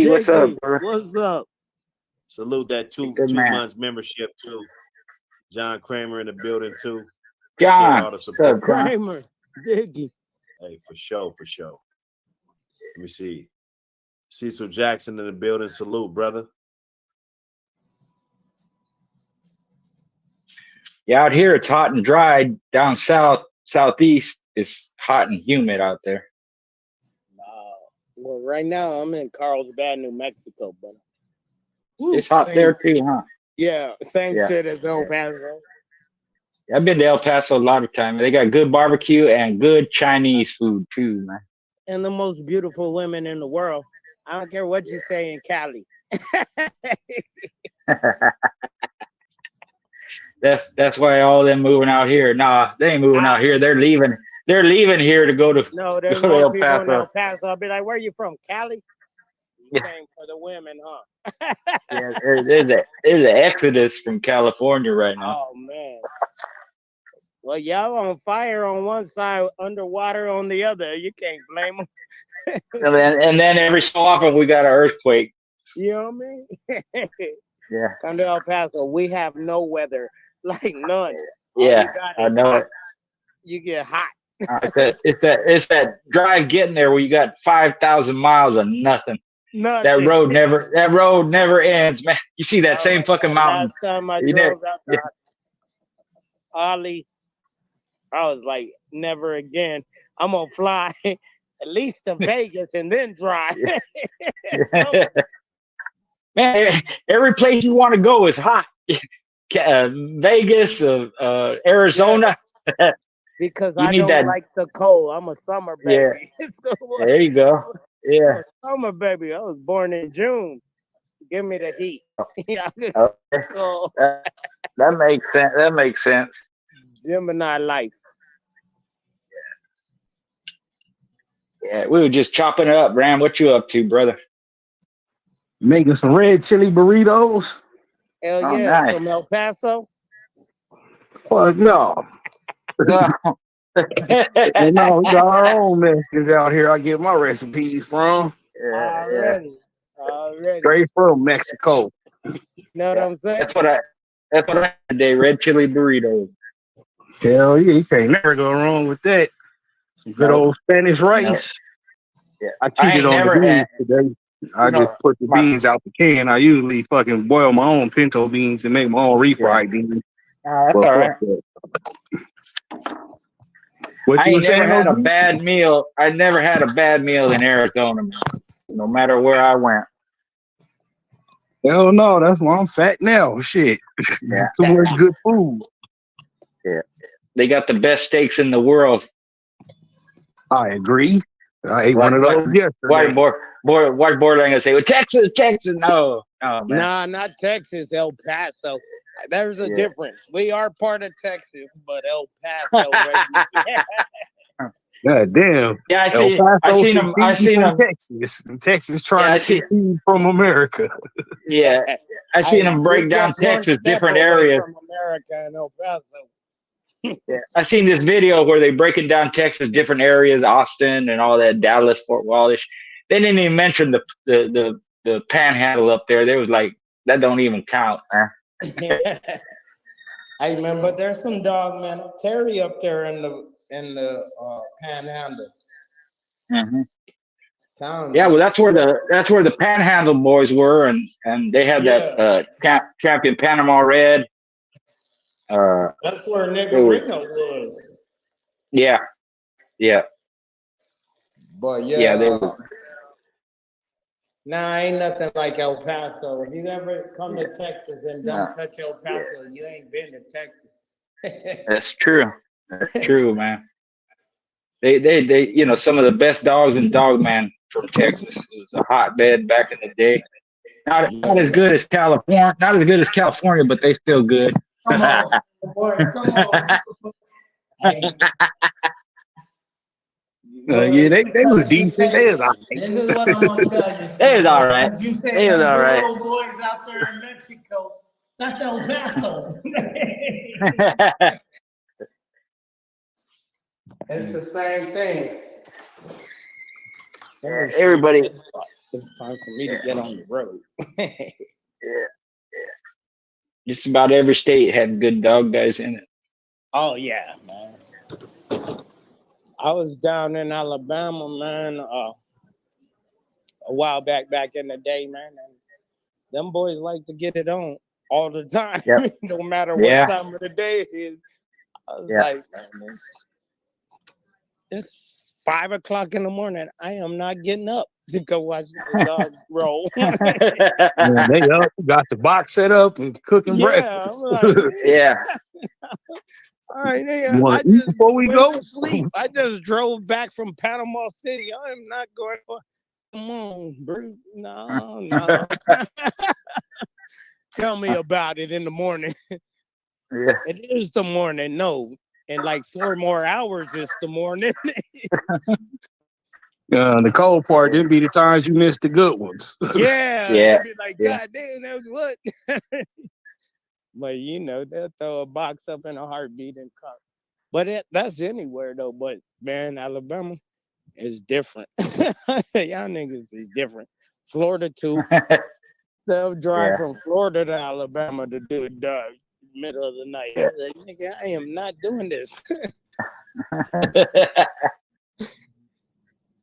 what's up, bro? What's up? Salute that two months membership too. John Kramer in the building too. John, all the support. Kramer, Dickie. Hey, for sure. Let me see. Cecil Jackson in the building. Salute, brother. Yeah, out here it's hot and dry. Down southeast, it's hot and humid out there. Nah, Well, right now I'm in Carlsbad, New Mexico, but It's hot there too, huh? yeah, same Yeah. shit as El Paso. I've been to El Paso a lot of times. They got good barbecue and good Chinese food too, man. And the most beautiful women in the world. I don't care what you say in Cali. That's why all them moving out here. Nah, they ain't moving out here. They're leaving. They're leaving here to go to No, there's go to more El people in El Paso. Paso. I'll be like, where are you from? Cali? You Yeah. came for the women, huh? Yeah, there's an exodus from California right now. Oh man. Well, y'all on fire on one side, underwater on the other. You can't blame them. And then every so often we got an earthquake. You know what I mean? Yeah. Come to El Paso, we have no weather, like none. Yeah, I know it. You get hot. It's that drive getting there where you got 5,000 miles of nothing. Nothing. That road never ends, man. You see that same fucking mountain. Last time I You drove never- out to Ollie, I was like, never again. I'm gonna fly at least to Vegas and then drive. Man, every place you want to go is hot. Vegas, Arizona. Because You I need don't that- like the cold. I'm a summer baby. Yeah. So what? There you go. Yeah. I'm a summer baby. I was born in June. Give me the heat. Yeah, Okay. cold. That makes sense. That makes sense. Gemini life. Yeah, we were just chopping it up, Ram. What you up to, brother? Making some red chili burritos. Hell Oh, yeah, nice. from El Paso. Well, no. No. And no, we got our own Mexicans out here. I get my recipes from. Yeah. Already. Straight from Mexico. You know what I'm saying? That's what I had today. Red chili burritos. Hell yeah, you can't never go wrong with that. Some good old Spanish rice. Yeah. I I cheated ain't on never the beans had. today. I just put the beans out the can. I usually fucking boil my own pinto beans and make my own refried beans. That's Well, all right. What I you were ain't never saying, had a OG? bad meal. I never had a bad meal in Arizona, man. No matter where I went. Hell no, that's why I'm fat now. Shit. Yeah. Too much good food. Yeah. They got the best steaks in the world. I agree. I ate one of those yesterday. White borderline gonna say, well, Texas. No, man. Nah, not Texas, El Paso. There's a difference. We are part of Texas, but El Paso. God damn. Yeah, I seen them. Texas. And Texas trying to succeed from America. Yeah, I seen them break down Texas different areas. From America and El Paso. Yeah, I seen this video where they breaking down Texas different areas, Austin and all that, Dallas, Fort Wallace. They didn't even mention the Panhandle up there. They was like, that don't even count, man. Hey man, but there's some dog man Terry up there in the Panhandle. Mm-hmm. Town. Yeah, well, that's where the Panhandle boys were, and they had that champion Panama Red. That's where Negarino was. Yeah. But yeah, they were. Nah, ain't nothing like El Paso. If you ever come to Texas and don't touch El Paso, you ain't been to Texas. That's true. That's true, man. They some of the best dogs in Dogman from Texas. It was a hotbed back in the day. Not as good as California, but they still good. Come on, boy, come on. Yeah, they was decent. They was all right. This is what I'm gonna tell you. They was all right. As you said, They was all right. little boys out there in Mexico. That's El Paso. It's the same thing. Everybody. It's time for me to get on the road. Yeah. Just about every state had good dog guys in it. Oh yeah, man. I was down in Alabama, man, a while back in the day, man. And them boys like to get it on all the time, no matter what time of the day it is. I was like, man, it's 5 o'clock in the morning. I am not getting up. to go watch the dogs roll. Man, they up, got the box set up and cooking Yeah, I'm breakfast. like, Yeah. all right, You nigga, want I to eat just before we went go? to sleep. I just drove back from Panama City. I am not going. Come on, Bruce. No, no. Tell me about it in the morning. Yeah. It is the morning. No, in like 4 more hours, it's the morning. The cold part, them be the times you miss the good ones. Yeah, Yeah. it'd be like, Yeah. God damn, that was what? But you know, they'll throw a box up in a heartbeat and come. But that's anywhere though. But man, Alabama is different. Y'all niggas is different. Florida too. They'll drive Yeah. from Florida to Alabama to do it middle of the night. Yeah. Like, nigga, I am not doing this.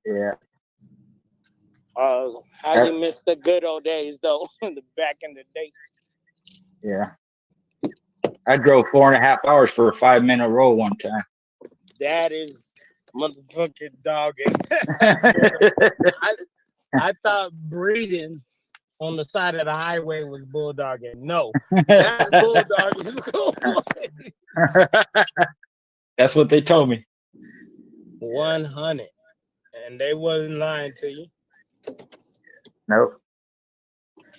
Yeah. How you miss the good old days though? Back in the day. Yeah. I drove 4.5 hours for a 5-minute roll one time. That is motherfucking dogging. I thought breeding on the side of the highway was bulldogging. No, that's bulldogging. That's what they told me. 100, and they wasn't lying to you. Nope.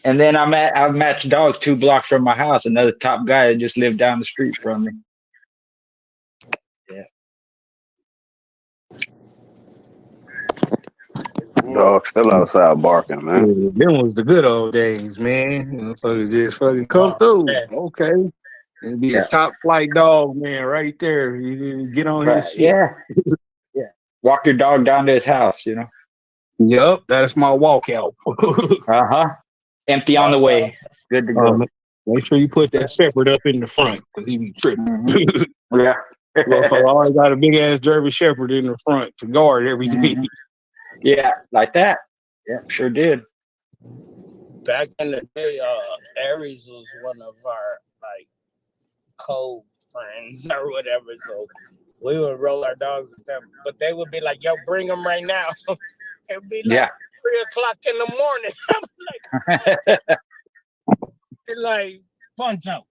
And then I matched dogs 2 blocks from my house. Another top guy that just lived down the street from me. Yeah. Dog still outside barking, man. Them was the good old days, man. Motherfuckers just fucking come through. Man. Okay. It'd be Yeah. a top flight dog, man, right there. You get on his shit. Yeah. Yeah. Walk your dog down to his house, you know. Yup, that's my walkout. Empty on the way. Good to go. Make sure you put that shepherd up in the front because he be tripping. Mm-hmm. Yeah. Motherfucker always got a big ass German shepherd in the front to guard everything. Yeah, like that. Yeah, sure did. Back in the day, Aries was one of our like co-friends or whatever. So we would roll our dogs with them, but they would be like, "Yo, bring them right now." It'd be like 3:00 in the morning. I'm like Poncho.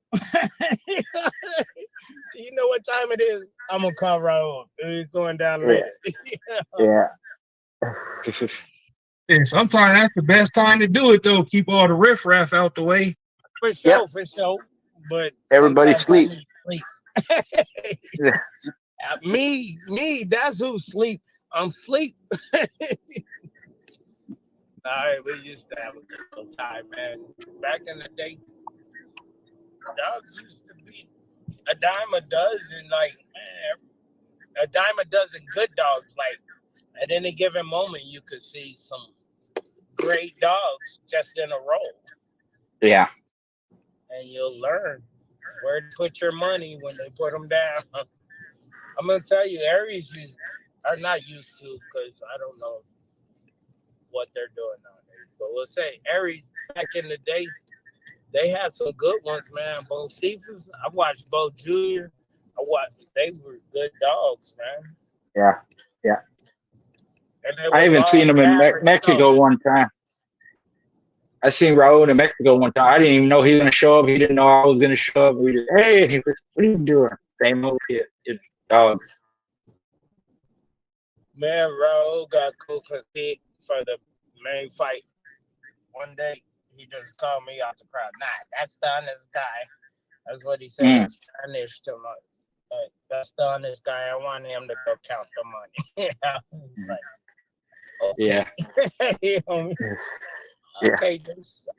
You know what time it is? I'm gonna call Raul. He's going down later. Yeah. And sometimes that's the best time to do it, though. Keep all the riffraff out the way. For sure, for sure. But everybody sleep. Me, that's who sleep. I'm sleep. All right, we used to have a good time, man. Back in the day, dogs used to be a dime a dozen, like, man, a dime a dozen good dogs. Like, at any given moment, you could see some great dogs just in a row. Yeah. And you'll learn where to put your money when they put them down. I'm going to tell you, Aries are not used to, because I don't know what they're doing nowadays. But we'll say Aries, back in the day, they had some good ones, man. Both Cephas, I watched both Junior. They were good dogs, man. Yeah. Yeah. And I even seen them in Mexico one time. I seen Raul in Mexico one time. I didn't even know he was going to show up. He didn't know I was going to show up. We just, hey, what are you doing? Same old kid. Dog. Man, Raul got cooked for the main fight. One day, he just called me out the crowd. Nah, that's the honest guy. That's what he said in Spanish to me. That's the honest guy. I want him to go count the money. Yeah. You know, okay,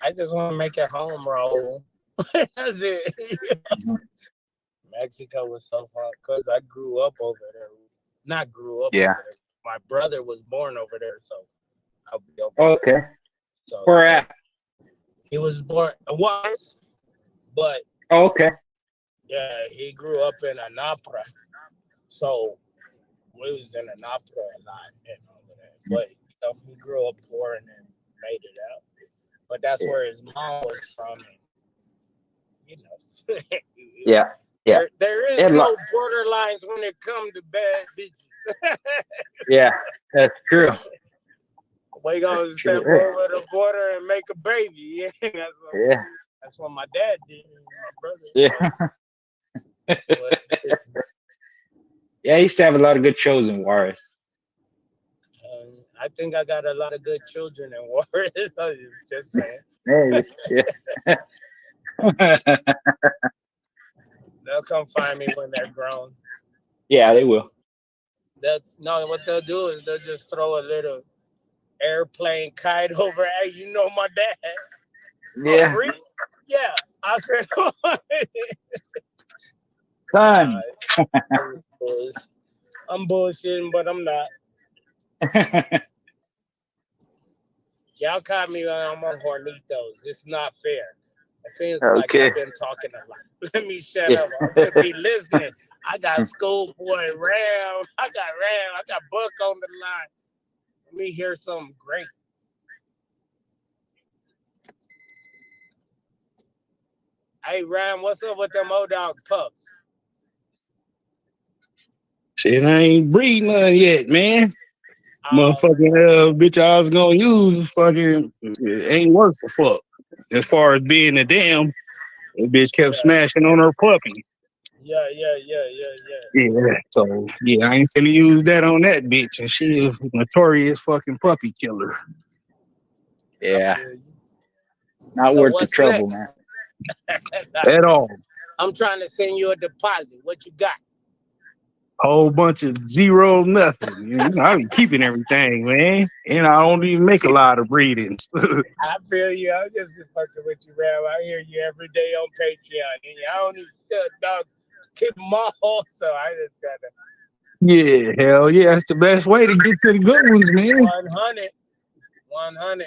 I just want to make it home, Raul. That's it. Mexico was so fun because I grew up over there. Not grew up over there. My brother was born over there, so I'll be over there. So where at? He was born once, but yeah, he grew up in Anapra. So we was in Anapra a lot and all of that. But he grew up poor and then made it out. But that's where his mom was from. And, There is no borderlines when it comes to bad bitches. Yeah, that's true. We gonna step Sure. over the border and make a baby. Yeah, Yeah. that's what my dad did. My brother. Yeah. But, Yeah, I used to have a lot of good shows in Juarez. I think I got a lot of good children in Juarez. Just saying. Maybe. Yeah. They'll come find me when they're grown. Yeah, they will. No, what they'll do is they'll just throw a little airplane kite over. Hey, you know my dad? Yeah. Oh, really? Yeah. I said, Son. I'm bullshitting, but I'm not. Y'all caught me when I'm on Hornitos. It's not fair. It feels like Okay. I've been talking a lot. Let me shut up. I'm going to be listening. I got Schoolboy Ram. I got Buck on the line. Let me hear something great. Hey, Ram, what's up with them old dog pups? Shit, I ain't breed none yet, man. Motherfucking bitch I was gonna use fucking ain't worth a fuck. As far as being a damn, that bitch kept smashing on her puppy. Yeah. Yeah, so yeah, I ain't finna use that on that bitch, and she is a notorious fucking puppy killer. Yeah. Not worth the trouble, man. At all. I'm trying to send you a deposit. What you got? Whole bunch of zero nothing. You know, I be keeping everything, man. And I don't even make a lot of breedings. I feel you. I'm just fucking with you, Ram. I hear you every day on Patreon. And I don't even sell dogs. Keep them all. So I just gotta. Yeah, hell yeah. That's the best way to get to the good ones, man. 100. And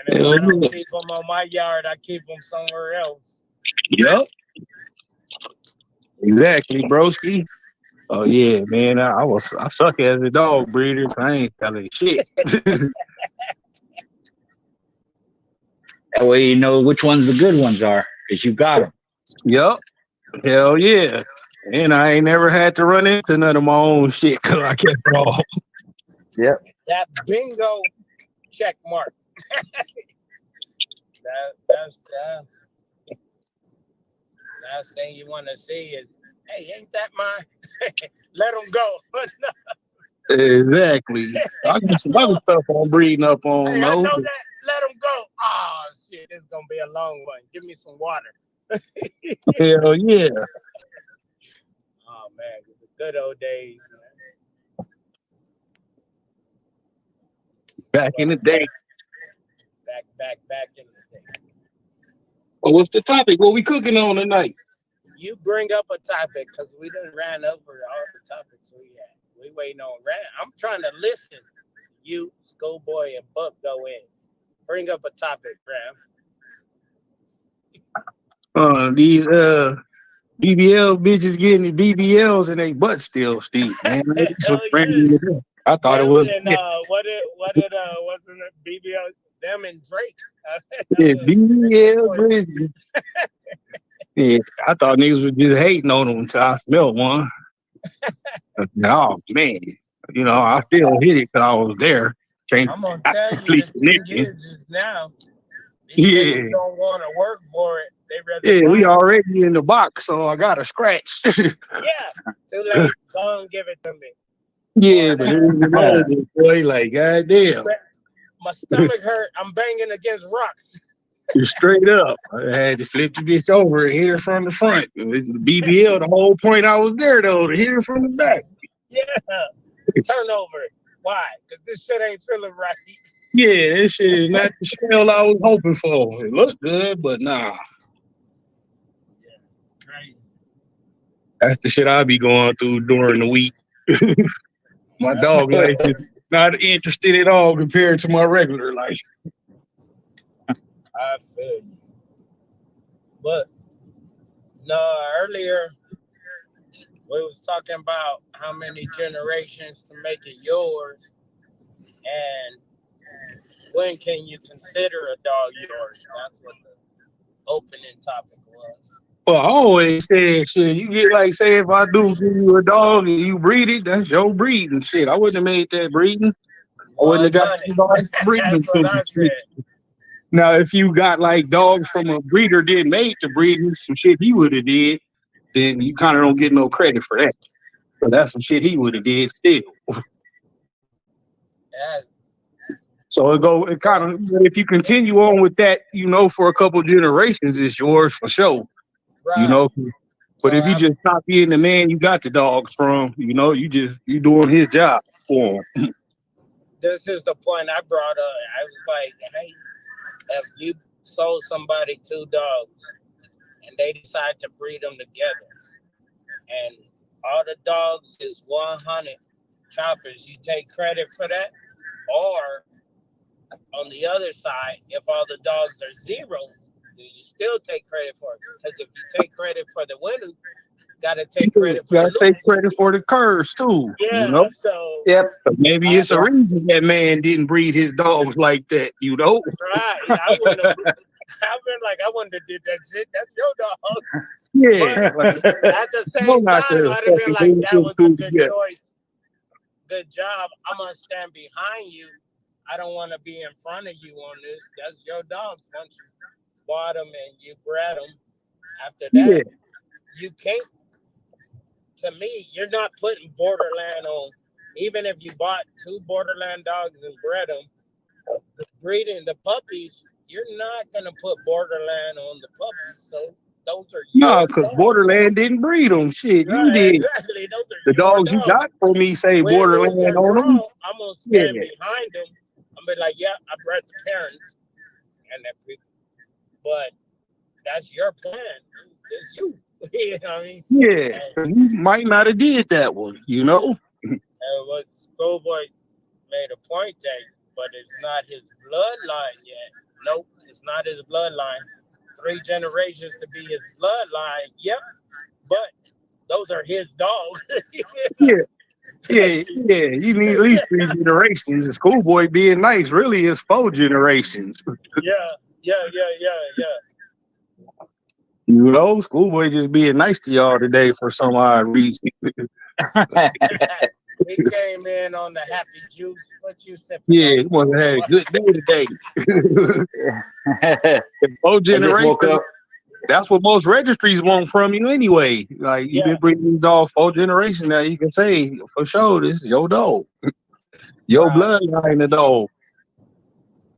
if I don't keep them on my yard, I keep them somewhere else. Yep. Exactly, broski. Oh yeah, man. I suck as a dog breeder. I ain't telling shit. That way you know which ones the good ones are, because you got them. Yep. Hell yeah. And I ain't never had to run into none of my own shit because I kept it all. Yep. That bingo check mark. That's the last thing you want to see is, hey, ain't that mine? Let them go. Exactly. I got some other stuff I'm breeding up on. Hey, I know that. Let them go. Oh, shit, this is going to be a long one. Give me some water. Hell yeah. Oh, man. The good old days, man. Back in the day. Back in the day. Well, what's the topic? What we cooking on tonight? You bring up a topic because we done ran over all the topics we had. We waiting on Ram. I'm trying to listen. You, Schoolboy, and Buck go in. Bring up a topic, Ram. These BBL bitches getting the BBLs and they butt still stink, man. I thought it was and what's in the BBL? Them and Drake. yeah, BBL bitches. Yeah, I thought niggas was just hating on them until I smelled one. Oh man, you know I still hit it because I was there. I'm gonna tell you the thing is now. Yeah, don't want to work for it. Yeah, we already in the box, so I got a scratch. Yeah, too late. Don't give it to me. Yeah, but it was a moment, boy. Like, goddamn. My stomach hurt. I'm banging against rocks. Straight up. I had to flip the bitch over and hit her from the front. The BBL, the whole point I was there, though, to hit her from the back. Yeah. Turnover. Why? Because this shit ain't feeling right. Yeah, this shit is not the smell I was hoping for. It looked good, but nah. Yeah. Right. That's the shit I be going through during the week. My dog life is not interested at all compared to my regular life. I feel you. But no, earlier we was talking about how many generations to make it yours, and when can you consider a dog yours? That's what the opening topic was. Well, I always said, shit, you get like, say, if I do give you a dog and you breed it, that's your breeding. Shit, I wouldn't have made that breeding. I wouldn't have got 100. the dogs breeding That's what I shit. said. Now, if you got like dogs from a breeder didn't made to breed some shit he would have did, then you kind of don't get no credit for that. So that's some shit he would have did still. Yeah, So it kind of, if you continue on with that, for a couple generations, it's yours for sure. right. But So if you just stop being the man you got the dogs from, you doing his job for him. this is the point I brought up. I was like, hey, if you sold somebody 2 dogs and they decide to breed them together, and all the dogs is 100 choppers, you take credit for that? Or on the other side, if all the dogs are 0, do you still take credit for it? Because if you take credit for the winner, you got to take credit for You the gotta take loser. credit for the curse too. Yeah, so Yep. But maybe it's a reason that man didn't breed his dogs like that. right, I wouldn't have. I've been like, I wouldn't have did that shit. That's your dog. Yeah. But at the same time, I'd have been like, that was a good choice. Good job. I'm gonna stand behind you. I don't want to be in front of you on this. That's your dog. Once you bought them and you bred them, after that, you can't. To me, you're not putting borderland on. Even if you bought 2 borderland dogs and bred them, breeding the puppies, you're not gonna put borderland on the puppies. So those are your No, because dogs. Borderland didn't breed them. Shit, you Right, did. exactly. Those are The your dogs you dogs. got from me say Win, lose, Borderland or on them. draw, I'm gonna stand behind them. I'm gonna be like, yeah, I bred the parents, and that people. But that's your plan. It's you. You know what I mean? Yeah, you might not have did that one. And what Schoolboy made a point at, but it's not his bloodline yet. Nope, it's not his bloodline. 3 generations to be his bloodline. Yep, but those are his dogs. Yeah. You need at least 3 generations. The Schoolboy being nice really is 4 generations. Yeah. Schoolboy just being nice to y'all today for some odd reason. He came in on the happy juice. What you sipping Yeah, he on? must have had a good day today. 4 I just woke generations. up. That's what most registries want from you anyway. Like you've been breeding these dogs 4 generations now. You can say for sure this is your dog, your bloodline, the dog.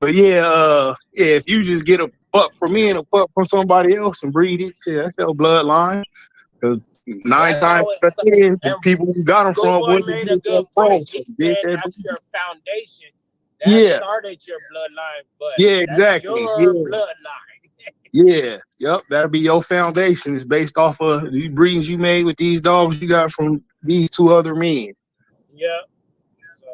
But if you just get a buck from me and a buck from somebody else and breed it, that's your bloodline. Because 9 times out of 10, the people who got them from Schoolboy wouldn't made get a good that from. point. So He said that's your foundation. That started your bloodline, but exactly. that's your bloodline. Yep. That'll be your foundation. It's based off of the breedings you made with these dogs you got from these 2 other men. Yeah. So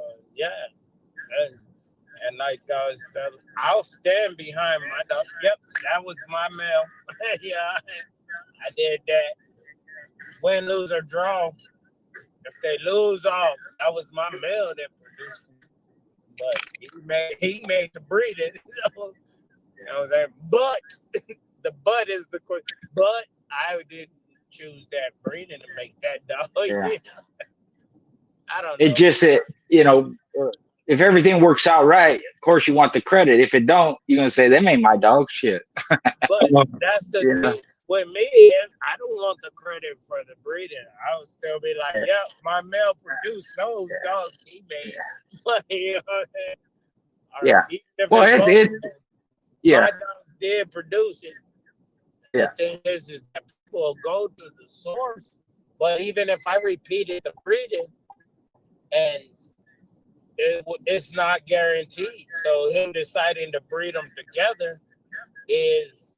and like I was telling, I'll stand behind my dog. Yep, that was my male. Yeah, I did that. Win, lose, or draw. If they lose off, that was my male that produced them. But he made the breeding. You know what I'm saying? But but is the quick. But I didn't choose that breeding to make that dog. Yeah. I don't know. It just if everything works out right, of course you want the credit. If it don't, you're gonna say they made my dog shit. But that's the thing with me. I don't want the credit for the breeding. I would still be like, yeah, my male produced those dogs he made. But, you know what I'm saying? Well, my dogs did produce it. Yeah. The thing is that people will go to the source. But even if I repeated the breeding, and it's not guaranteed. So him deciding to breed them together is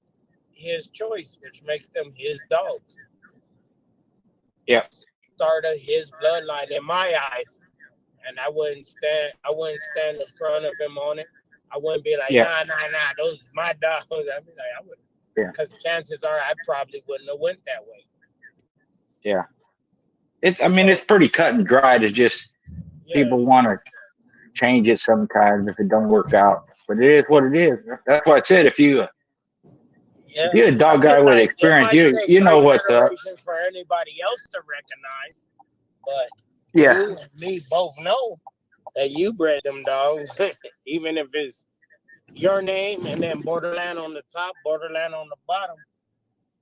his choice, which makes them his dogs. Yeah. Start of his bloodline in my eyes. And I wouldn't stand in front of him on it. I wouldn't be like, nah, those are my dogs. I'd be like, I wouldn't. Because chances are I probably wouldn't have went that way. Yeah. It's pretty cut and dried. It's just people want to change it sometimes if it don't work out. But it is what it is. That's why I said if you're a dog guy with experience, you know what's up. For anybody else to recognize, but you and me both know that you bred them dogs, even if it's your name and then Borderland on the top, Borderland on the bottom.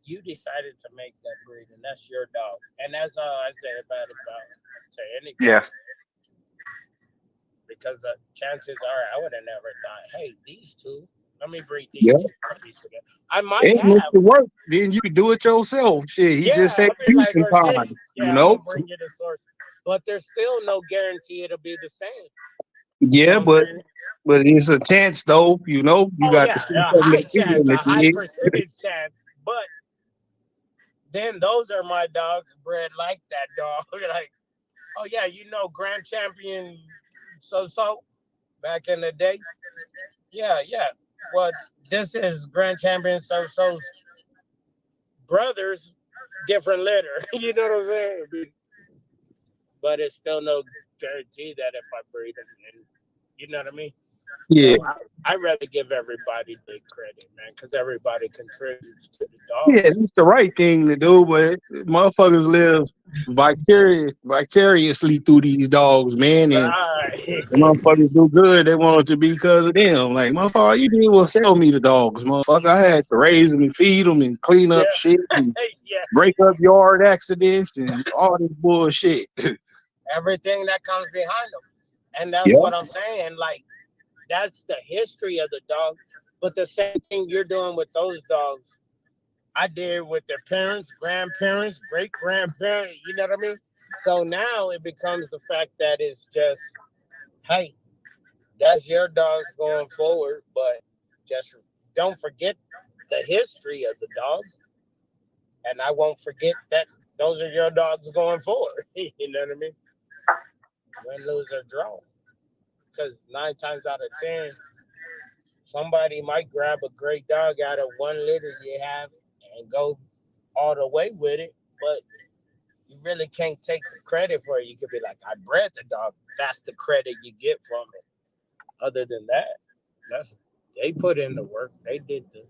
You decided to make that breed, and that's your dog. And that's all I say about to any Yeah. because chances are I would have never thought, hey, these two, let me breed these Yeah. two puppies together. I might It makes have. it work. Then you can do it yourself. Shit, he just Yeah, said I'll be like, some well, shit. time. Yeah, You I'm know. gonna bring you the source, but there's still no guarantee it'll be the same. You know Yeah, what I'm saying? but it's a chance though. You know, you Oh got to yeah, see a something high that you chance, in a the high kid. percentage chance, but then those are my dogs bred like that dog. Like, oh yeah, you know, grand champion, so back in the day. Yeah, yeah. Well, this is grand champion so's brothers, different litter. You know what I'm saying? But it's still no guarantee that if I breed them, and you know what I mean. Yeah, So I rather give everybody the credit, man, because everybody contributes to the yeah, dogs. it's the right thing to do, but motherfuckers live vicariously through these dogs, man, and Right. the motherfuckers do good. They want it to be because of them. Like, motherfucker, all you did was sell me the dogs, motherfucker. I had to raise them and feed them and clean Yeah. up shit and Yeah. break up yard accidents and all this bullshit. Everything that comes behind them. And that's Yeah. what I'm saying. Like, that's the history of the dog. But the same thing you're doing with those dogs, I did with their parents, grandparents, great grandparents. You know what I mean? So now it becomes the fact that it's just, hey, that's your dogs going forward, but just don't forget the history of the dogs. And I won't forget that those are your dogs going forward. You know what I mean? Win, lose, or draw. Because 9 times out of 10, somebody might grab a great dog out of one litter you have and go all the way with it, but you really can't take the credit for it. You could be like, I bred the dog. That's the credit you get from it. Other than that, that's they put in the work. They did the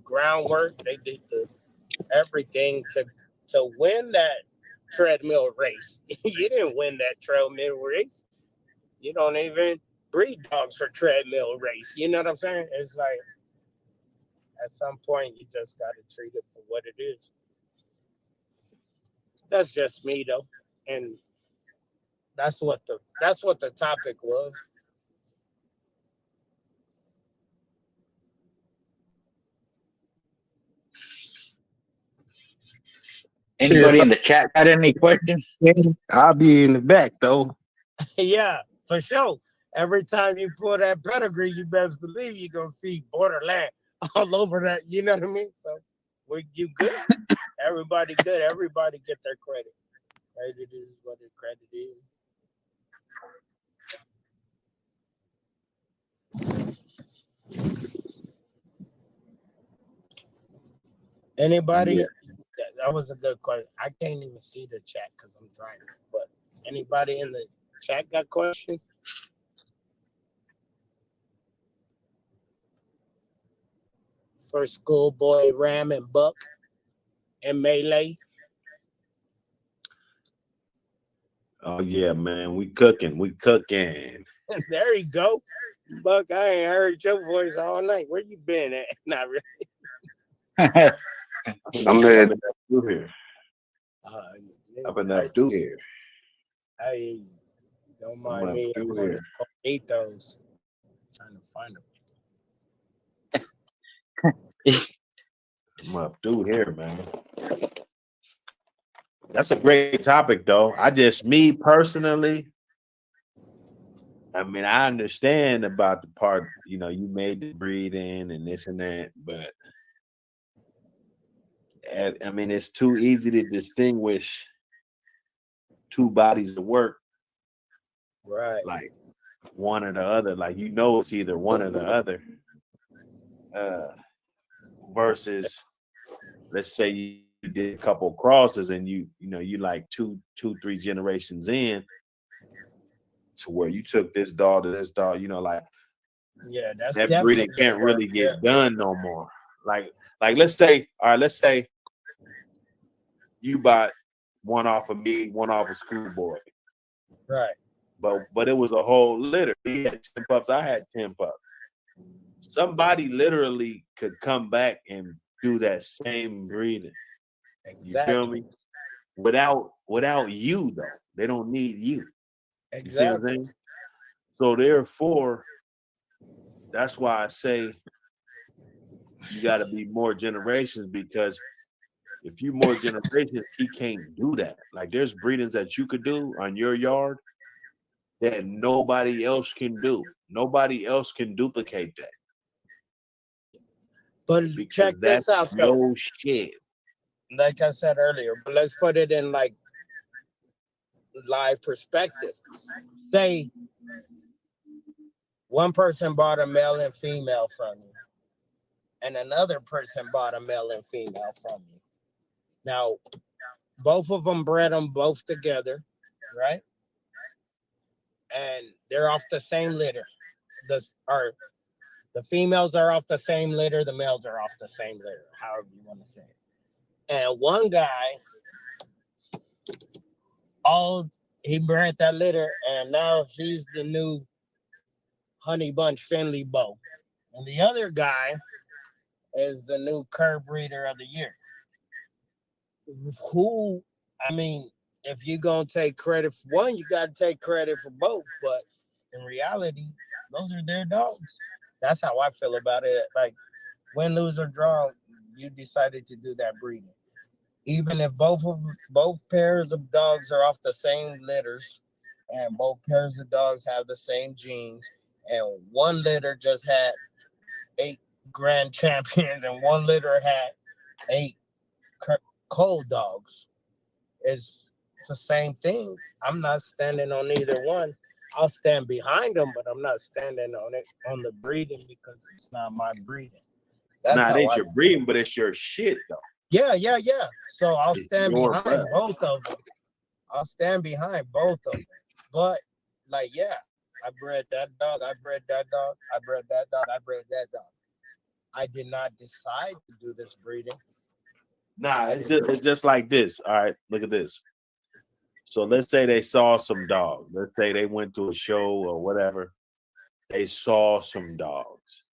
groundwork. They did the everything to win that treadmill race. You didn't win that treadmill race. You don't even breed dogs for treadmill race. You know what I'm saying? It's like at some point you just got to treat it for what it is. That's just me though, and that's what the topic was. Shit, Anybody in the chat got any questions? I'll be in the back though. Yeah, for sure. Every time you pull that pedigree, you best believe you're gonna see borderland all over that. You know what I mean? So we you good. Everybody good. Everybody get their credit. Credit is what the credit is. Anybody? Yeah. That was a good question. I can't even see the chat because I'm driving. But anybody in the chat got questions? For Schoolboy, Ram, and Buck, and Melee. Oh yeah, man. We cooking. We cooking. There you go. Buck, I ain't heard your voice all night. Where you been at? Not really. I'm here. Through here. Uh, I've been up through here. I don't I'm mind up me. through I'm here. eat those. Trying to find them. I'm up through here, man. That's a great topic, though. Me personally, I mean, I understand about the part, you made the breeding and this and that, but I mean, it's too easy to distinguish two bodies of work, Right. like one or the other. Like, it's either one or the other. Versus, let's say you did a couple crosses and you like two, 3 generations in to where you took this dog to this dog, like Yeah, that's that definitely breeding can't work. really get done no more. Like let's say you bought one off of me, one off of Schoolboy. Right. but it was a whole litter. He had 10 pups. I had 10 pups. Somebody literally could come back and do that same breeding. You feel me? Without you though. They don't need you. You see what I'm saying? So therefore, that's why I say you got to be more generations, because if you more generations, he can't do that. Like there's breedings that you could do on your yard that nobody else can do. Nobody else can duplicate that. But Because check that's this out, though. your shit. Like I said earlier, but let's put it in like live perspective. Say one person bought a male and female from you, and another person bought a male and female from you. Now, both of them bred them both together, right? And they're off the same litter. The females are off the same litter, the males are off the same litter, however you want to say it. And one guy, he bred that litter, and now he's the new Honey Bunch Finley Bow. And the other guy is the new Cur Breeder of the Year. I mean, if you're going to take credit for one, you got to take credit for both. But in reality, those are their dogs. That's how I feel about it. Like, win, lose, or draw, you decided to do that breeding. Even if both pairs of dogs are off the same litters, and both pairs of dogs have the same genes, and one litter just had 8 grand champions, and one litter had 8 cold dogs, it's the same thing. I'm not standing on either one. I'll stand behind them, but I'm not standing on the breeding, because it's not my breeding. That's Nah, it how ain't your breeding, but it's your shit though. Yeah. So I'll stand behind blood. both of them. I'll stand behind both of them. But like, yeah, I bred that dog. I bred that dog. I bred that dog. I bred that dog. I did not decide to do this breeding. Nah, it's just like this. All right, look at this. So let's say they saw some dogs. Let's say they went to a show or whatever. They saw some dogs.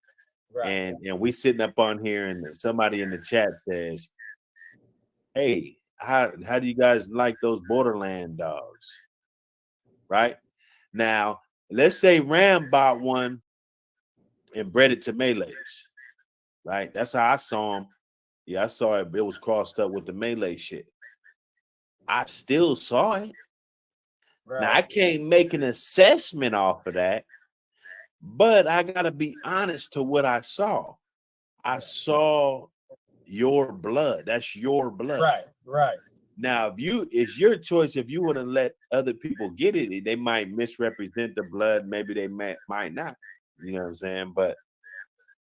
Right. And we sitting up on here, and somebody in the chat says, hey, how do you guys like those borderland dogs? Right? Now, let's say Ram bought one and bred it to Malays. Right? That's how I saw him. Yeah, I saw it. It was crossed up with the Malay shit. I still saw it. Right. Now, I can't make an assessment off of that, but I got to be honest to what I saw. I saw your blood. That's your blood. Right. Now, it's your choice. If you want to let other people get it, they might misrepresent the blood. Maybe they might not. You know what I'm saying? But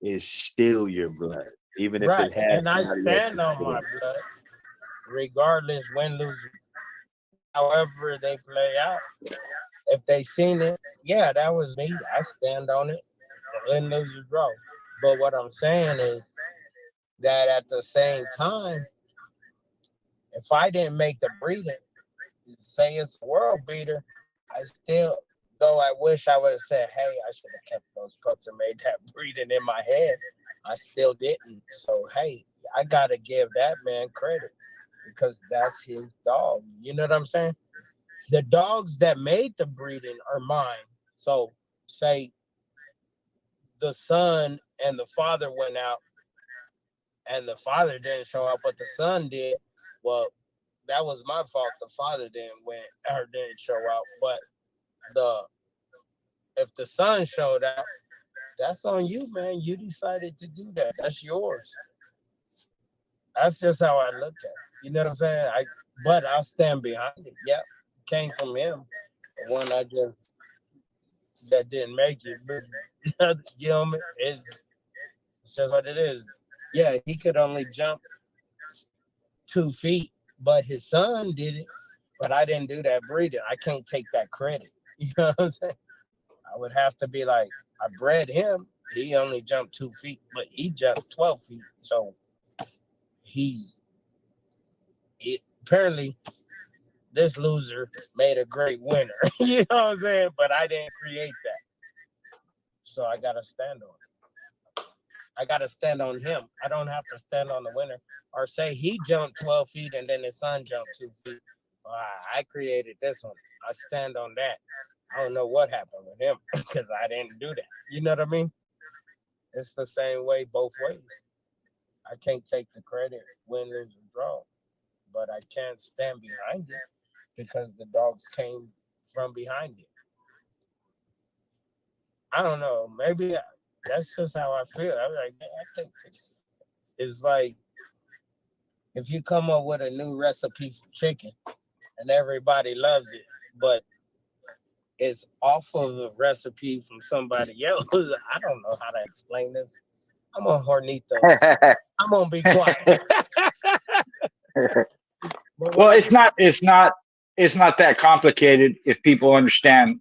it's still your blood, even if it has. And I stand on my blood, regardless win, lose, however they play out. If they seen it, yeah, that was me. I stand on it. Win, lose, or draw. But what I'm saying is that at the same time, if I didn't make the breeding, say it's a world beater, I still, though I wish I would have said, hey, I should have kept those pups and made that breeding in my head, I still didn't. So, hey, I got to give that man credit, because that's his dog. You know what I'm saying? The dogs that made the breeding are mine. So, say the son and the father went out, and the father didn't show up, but the son did. Well, that was my fault. The father didn't show out. But if the son showed out, that's on you, man. You decided to do that. That's yours. That's just how I look at it. You know what I'm saying? But I'll stand behind it. Yep, came from him. The one that didn't make it. You know what I mean? It's just what it is. Yeah, he could only jump 2 feet, but his son did it. But I didn't do that breeding. I can't take that credit. You know what I'm saying? I would have to be like, I bred him. He only jumped 2 feet, but he jumped 12 feet. So apparently this loser made a great winner. You know what I'm saying? But I didn't create that. So I gotta stand on it. I gotta stand on him. I don't have to stand on the winner or say he jumped 12 feet and then his son jumped 2 feet. Well, I created this one. I stand on that. I don't know what happened with him because I didn't do that. You know what I mean? It's the same way both ways. I can't take the credit, win, lose, or draw, but I can't stand behind it because the dogs came from behind it. I don't know. Maybe that's just how I feel. I'm like, man, I think it's like if you come up with a new recipe for chicken and everybody loves it, but it's off of a recipe from somebody else. I don't know how to explain this. I'm on Hornitos. I'm gonna be quiet. Well, it's not that complicated if people understand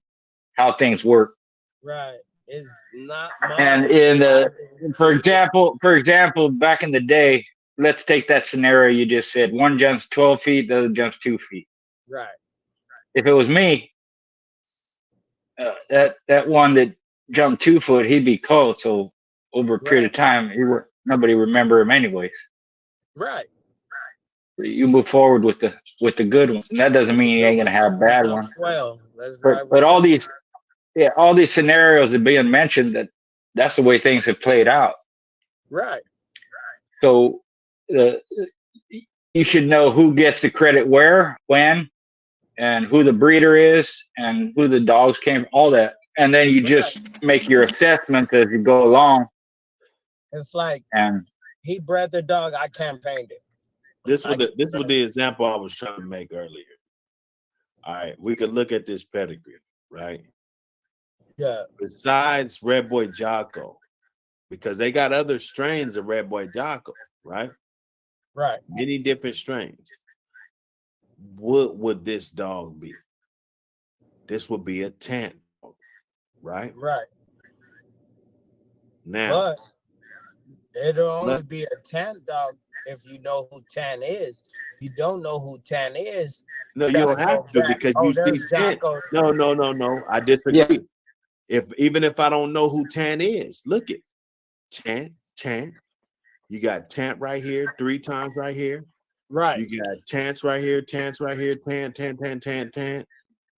how things work. Right. It's not And mine. in the, for example, back in the day, let's take that scenario you just said. One jumps 12 feet, the other jumps 2 feet. Right. If it was me, that one that jumped 2 foot, he'd be cold. So over a period of time, nobody remember him anyways. Right. You move forward with the good ones, and that doesn't mean you ain't gonna have bad ones. Well, that's But all these scenarios are being mentioned that's the way things have played out. right. So you should know who gets the credit where, when, and who the breeder is, and who the dogs came, all that, and then you just make your assessment as you go along. It's like And he bred the dog. I campaigned it. This was the example I was trying to make earlier. All right, we could look at this pedigree, right? Yeah. Besides Red Boy Jocko, because they got other strains of Red Boy Jocko, right? Right. Many different strains. What would this dog be? This would be a tant dog, right? Right. Now, but it'll only be a tan dog if you know who tan is. If you don't know who tan is, no, you don't have to because you see tant. No. I disagree. Even if I don't know who tant is, look at tant. You got tant right here, 3 times right here. Right. You got tants right here, tant. You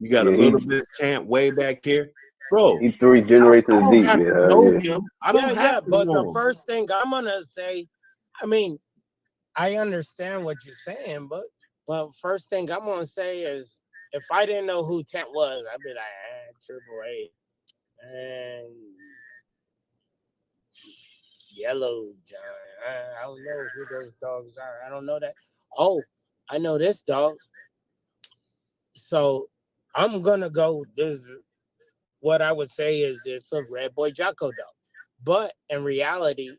got a little bit of tant way back here. Bro, He's 3 generations deep. have to know him. I don't have to but know the him. first thing I'm gonna say, I mean, I understand what you're saying, but first thing I'm gonna say is if I didn't know who Tent was, I'd be like, Triple A and Yellow John. I don't know who those dogs are. I don't know that. Oh, I know this dog. So I'm gonna go. This what I would say is it's a Red Boy Jocko dog, but in reality,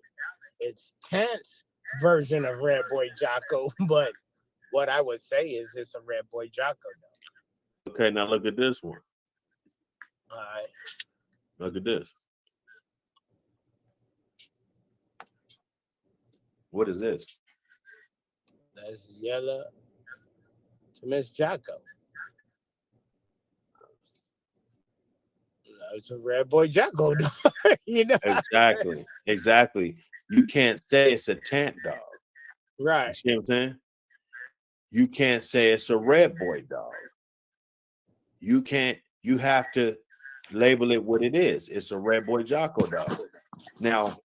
it's Tant's version of Red Boy Jocko. But what I would say is it's a Red Boy Jocko dog. Okay, now look at this one. All right. Look at this. What is this? That's Yellow to Miss Jocko. It's a Red Boy Jocko dog. You know? Exactly. You can't say it's a tant dog. Right. You see what I'm saying? You can't say it's a Red Boy dog. You have to label it what it is. It's a Red Boy Jocko dog. Now,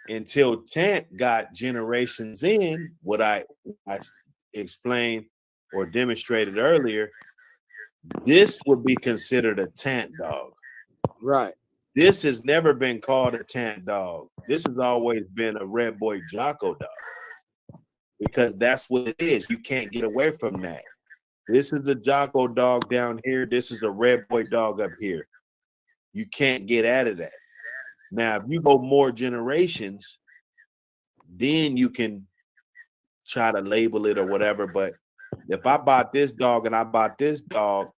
until tant got generations in, what I explained or demonstrated earlier, this would be considered a tant dog. Right. This has never been called a tant dog. This has always been a Red Boy Jocko dog because that's what it is. You can't get away from that. This is a Jocko dog down here. This is a Red Boy dog up here. You can't get out of that. Now, if you go more generations, then you can try to label it or whatever. But if I bought this dog and I bought this dog,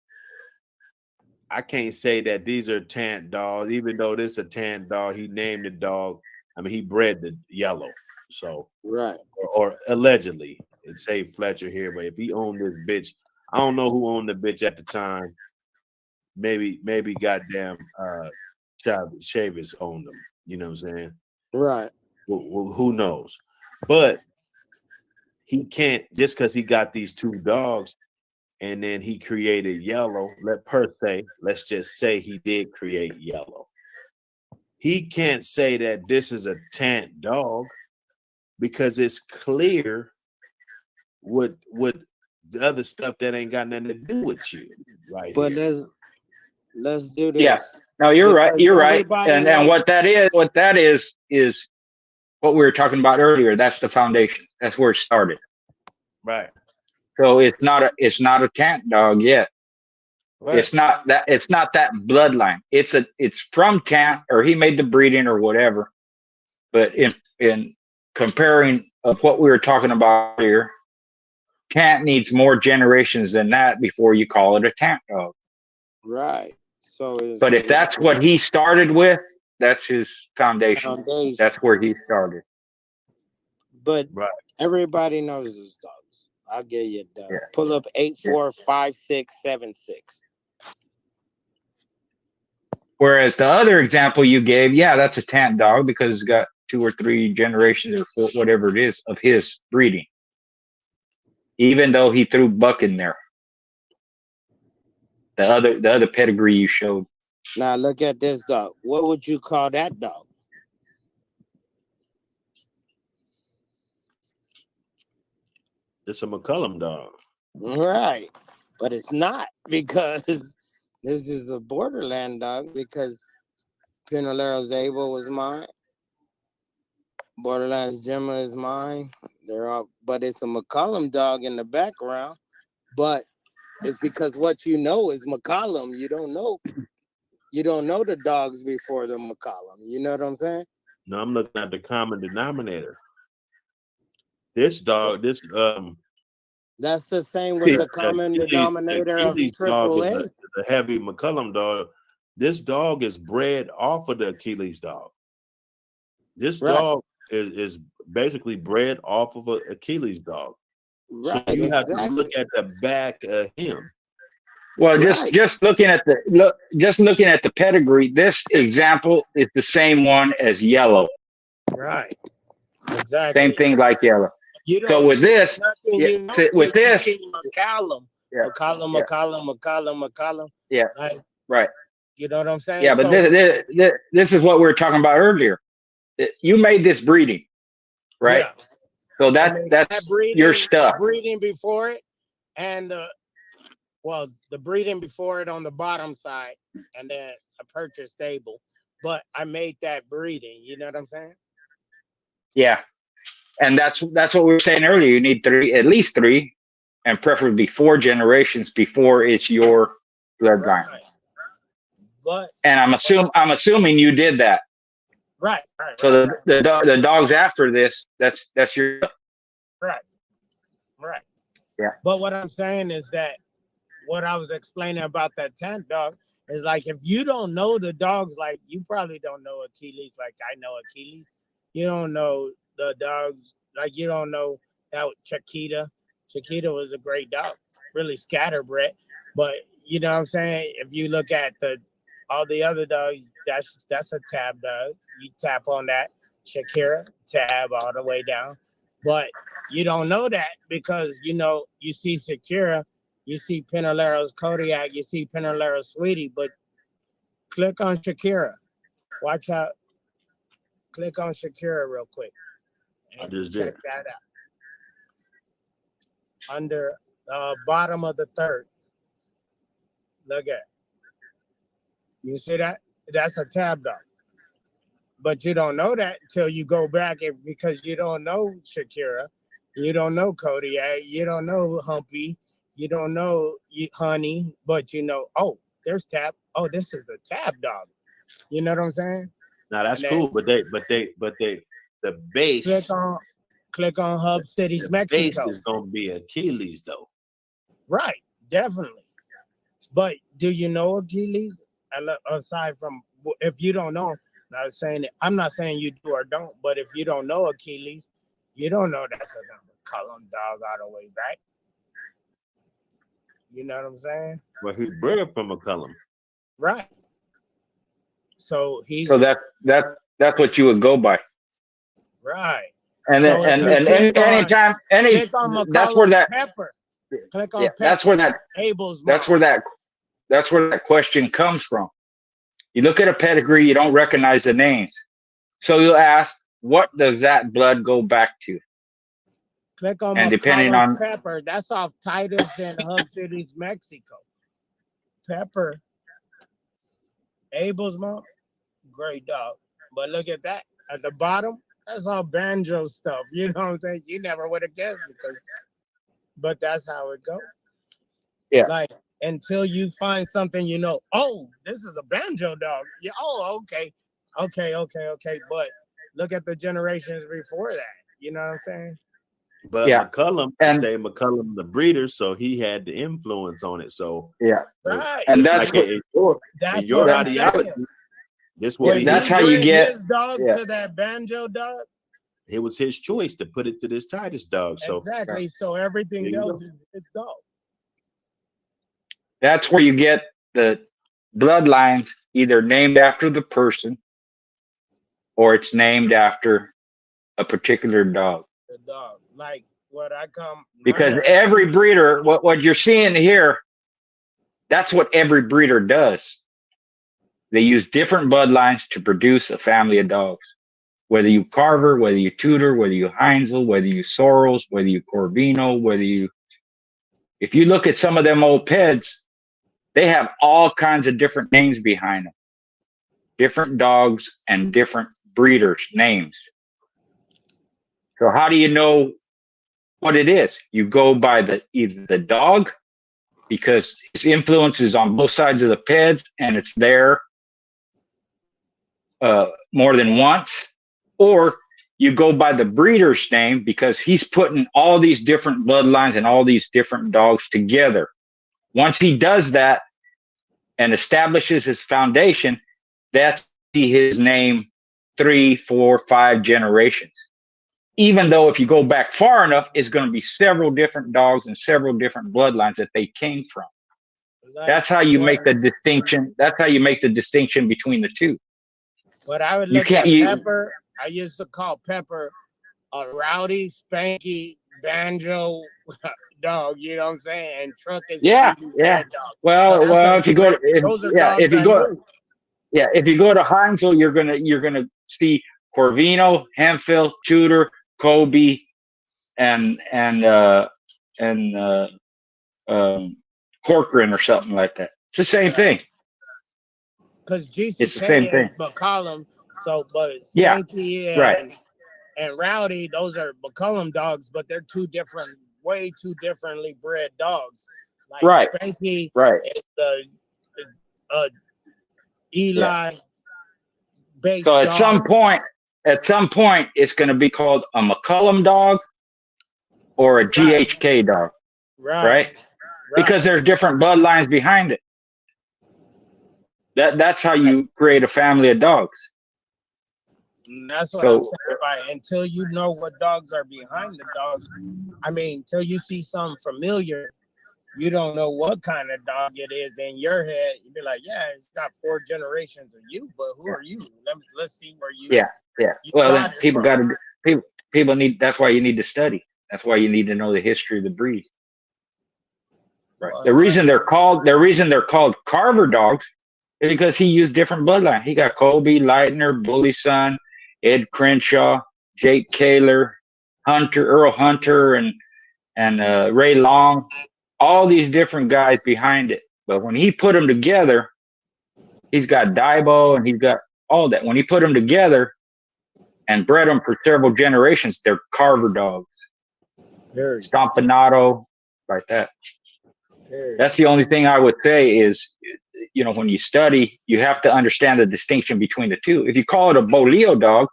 I can't say that these are tant dogs, even though this is a tant dog. He named the dog. I mean, he bred the yellow. So, right. Or allegedly, it say Fletcher here, but if he owned this bitch I don't know who owned the bitch at the time. Maybe goddamn Chavis owned them. You know what I'm saying? Right. Well, who knows? But he can't, just because he got these two dogs and then he created Yellow. Let's just say he did create Yellow. He can't say that this is a tant dog because it's clear what the other stuff that ain't got nothing to do with you right But here. let's do this. Yeah. No, you're right. Because You're right. everybody And knows- what that is what we were talking about earlier. That's the foundation. That's where it started. Right. So it's not a tant dog yet. Right. It's not that bloodline. It's from tant, or he made the breeding or whatever. But in comparing of what we were talking about here, tant needs more generations than that before you call it a tant dog. Right. So it's, But if that's what he started with, that's his foundation. That's where he started. But Right. everybody knows his dogs. I'll give you that. Yeah. Pull up 845676. Whereas the other example you gave, yeah, that's a tant dog because it's got 2 or 3 generations or 4, whatever it is, of his breeding. Even though he threw buck in there. The other pedigree you showed. Now look at this dog. What would you call that dog? It's a McCullum dog. Right. But it's not, because this is a borderland dog, because Pinolero Zabel was mine. Borderlands Gemma is mine. They're all, but it's a McCollum dog in the background. But it's because what you know is McCollum. You don't know the dogs before the McCollum. You know what I'm saying? No, I'm looking at the common denominator. This dog, That's the same with the common denominator of Achilles dog AAA. is the heavy McCullum dog. This dog is bred off of the Achilles dog. This dog is basically bred off of an Achilles dog. Right. So you have to look at the back of him. Well, just looking at the pedigree, this example is the same one as Yellow. Right. Exactly. Same thing like Yellow. So with this, McCollum. Yeah. McCollum. Yeah. Right. You know what I'm saying? Yeah, but this is what we were talking about earlier. You made this breeding, right? Yeah. So that's breeding, your stuff. Breeding before it, and the breeding before it on the bottom side, and then I purchased stable. But I made that breeding. You know what I'm saying? Yeah, and that's what we were saying earlier. You need at least 3, and preferably 4 generations before it's your bloodline. Right. But and I'm assuming you did that. Right. So the dogs after this, that's your right. Yeah. But what I'm saying is that what I was explaining about that tent dog is like, if you don't know the dogs, like you probably don't know Achilles like I know Achilles. You don't know the dogs, like you don't know that Chiquita. Chiquita was a great dog, really scatterbred. But you know what I'm saying? If you look at all the other dogs, that's a tab dog. You tap on that, Shakira, tab all the way down. But you don't know that because you see Shakira, you see Pinolero's Kodiak, you see Pinolero's Sweetie, but click on Shakira. Watch out. Click on Shakira real quick. I just check did. that out. Under bottom of the third. Look at. You see that? That's a tab dog. But you don't know that until you go back, because you don't know Shakira, you don't know Kodiak, you don't know Humpy, you don't know Honey, but oh, there's tab. Oh, this is a tab dog. You know what I'm saying? Now that's cool, but the base. Click on Hub Cities, the Mexico. Base is gonna be Achilles though. Right, definitely. But do you know Achilles? Aside from, if you don't know, I'm not saying you do or don't, but if you don't know Achilles, you don't know that's a column dog all the way back. You know what I'm saying? Well, he bred from McCullum. Right. So he's So that's what you would go by. right. And then, So if you click on any that's where McCollum's that Pepper, click on yeah, Pepper. that's where that Abel's that's mom. where that question comes from. You look at a pedigree, you don't recognize the names. So you'll ask, what does that blood go back to? Click on And depending McCollum's on Pepper. That's off Titus in Hub Cities, Mexico. Pepper. Abel's mom. Great dog. But look at that. At the bottom, that's all banjo stuff. You know what I'm saying? You never would have guessed but that's how it goes. Yeah. Like until you find something, you know, oh, this is a banjo dog. Yeah, oh, okay. But look at the generations before that. You know what I'm saying? But Yeah. McCullum, And say McCullum the breeder, so he had the influence on it. So yeah. Right. And that's like what That's your what I'm ideology, saying. this When would be he that's how you bred get his dog yeah. to that banjo dog. it was his choice to put it to this Titus dog. So Exactly. So everything There you else go. is his dog. that's where you get the bloodlines either named after the person or it's named after a particular dog. The dog. Like what I come Because every breeder, what you're seeing here, that's what every breeder does. They use different bloodlines to produce a family of dogs. Whether you Carver, whether you Tudor, whether you Heinzel, whether you Soros, whether you Corvino, if you look at some of them old peds, they have all kinds of different names behind them. Different dogs and different breeders' names. So how do you know what it is? You go by either the dog, because his influence is on both sides of the peds and it's there more than once, or you go by the breeder's name because he's putting all these different bloodlines and all these different dogs together. Once he does that and establishes his foundation, that's his name 3, 4, 5 generations. Even though if you go back far enough, it's going to be several different dogs and several different bloodlines that they came from. like, That's how you make the distinction. That's how you make the distinction between the two. But I would You look can't at use Pepper. I used to call Pepper a rowdy, spanky, banjo dog. You know what I'm saying? And Truck is yeah, a yeah. dog. Well, So if you go to if you go if you go to Heinzel, you're gonna see Corvino, Hemphill, Tudor, Kobe, and Corcoran or something like that. It's the same thing. Because It's the same GCK thing. is McCollum. So, but Yeah, Spanky right. and Rowdy, those are McCollum dogs, but they're way too differently bred dogs. Like Right. Spanky Right. is the Eli based So dog. at some point, it's going to be called a McCullum dog or a GHK dog, right? Because there's different bloodlines behind it. That's how you create a family of dogs. And that's what I'm saying. Until you know what dogs are behind the dogs, I mean, until you see something familiar, you don't know what kind of dog it is in your head. You'd be like, yeah, it's got 4 generations of you, but who are you? Let's see where you. Yeah. Well, then people need. That's why you need to study. That's why you need to know the history of the breed. Right. The reason they're called Carver dogs is because he used different bloodline. He got Colby, Leitner, Bully Son, Ed Crenshaw, Jake Kaler, Earl Hunter, and Ray Long. All these different guys behind it. But when he put them together, he's got Daibo and he's got all that. When he put them together and bred them for several generations, they're Carver dogs. Stompanato, like that. That's the only thing I would say is, when you study, you have to understand the distinction between the two. If you call it a Boleo dog,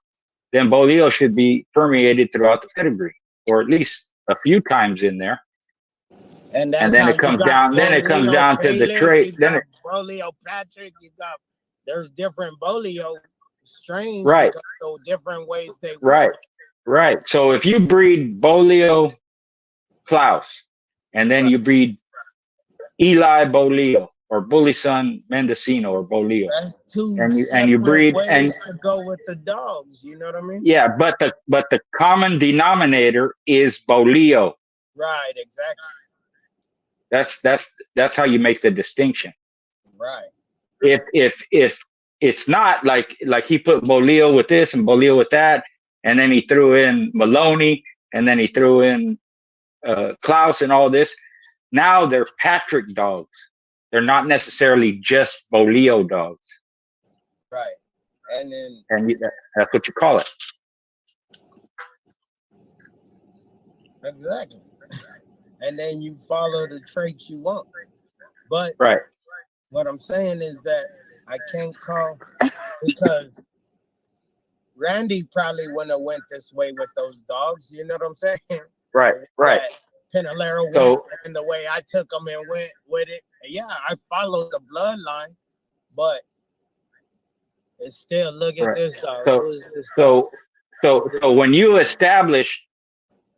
then Boleo should be permeated throughout the pedigree, or at least a few times in there. And then it comes down. Then it comes down to the trait. Then Boleo Patrick, there's different Boleo strains. Right. So different ways they work. Right. So if you breed Boleo Klaus, and then you breed Eli Boleo or Bully Son Mendocino or Boleo, That's two and you separate breed ways to go with the dogs. You know what I mean? yeah, but the common denominator is Boleo. Right. Exactly. That's how you make the distinction. Right. If it's not like he put Boleo with this and Boleo with that, and then he threw in Maloney, and then he threw in Klaus and all this. Now they're Patrick dogs. They're not necessarily just Boleo dogs. Right. And then That's what you call it. exactly. And then you follow the traits you want. But Right. what I'm saying is that I can't call because Randy probably wouldn't have went this way with those dogs. You know what I'm saying? Right. That Pinalero went So and the way I took them and went with it. Yeah, I followed the bloodline, but it's still look at Right. this dog. So- Who is this dog? so when you establish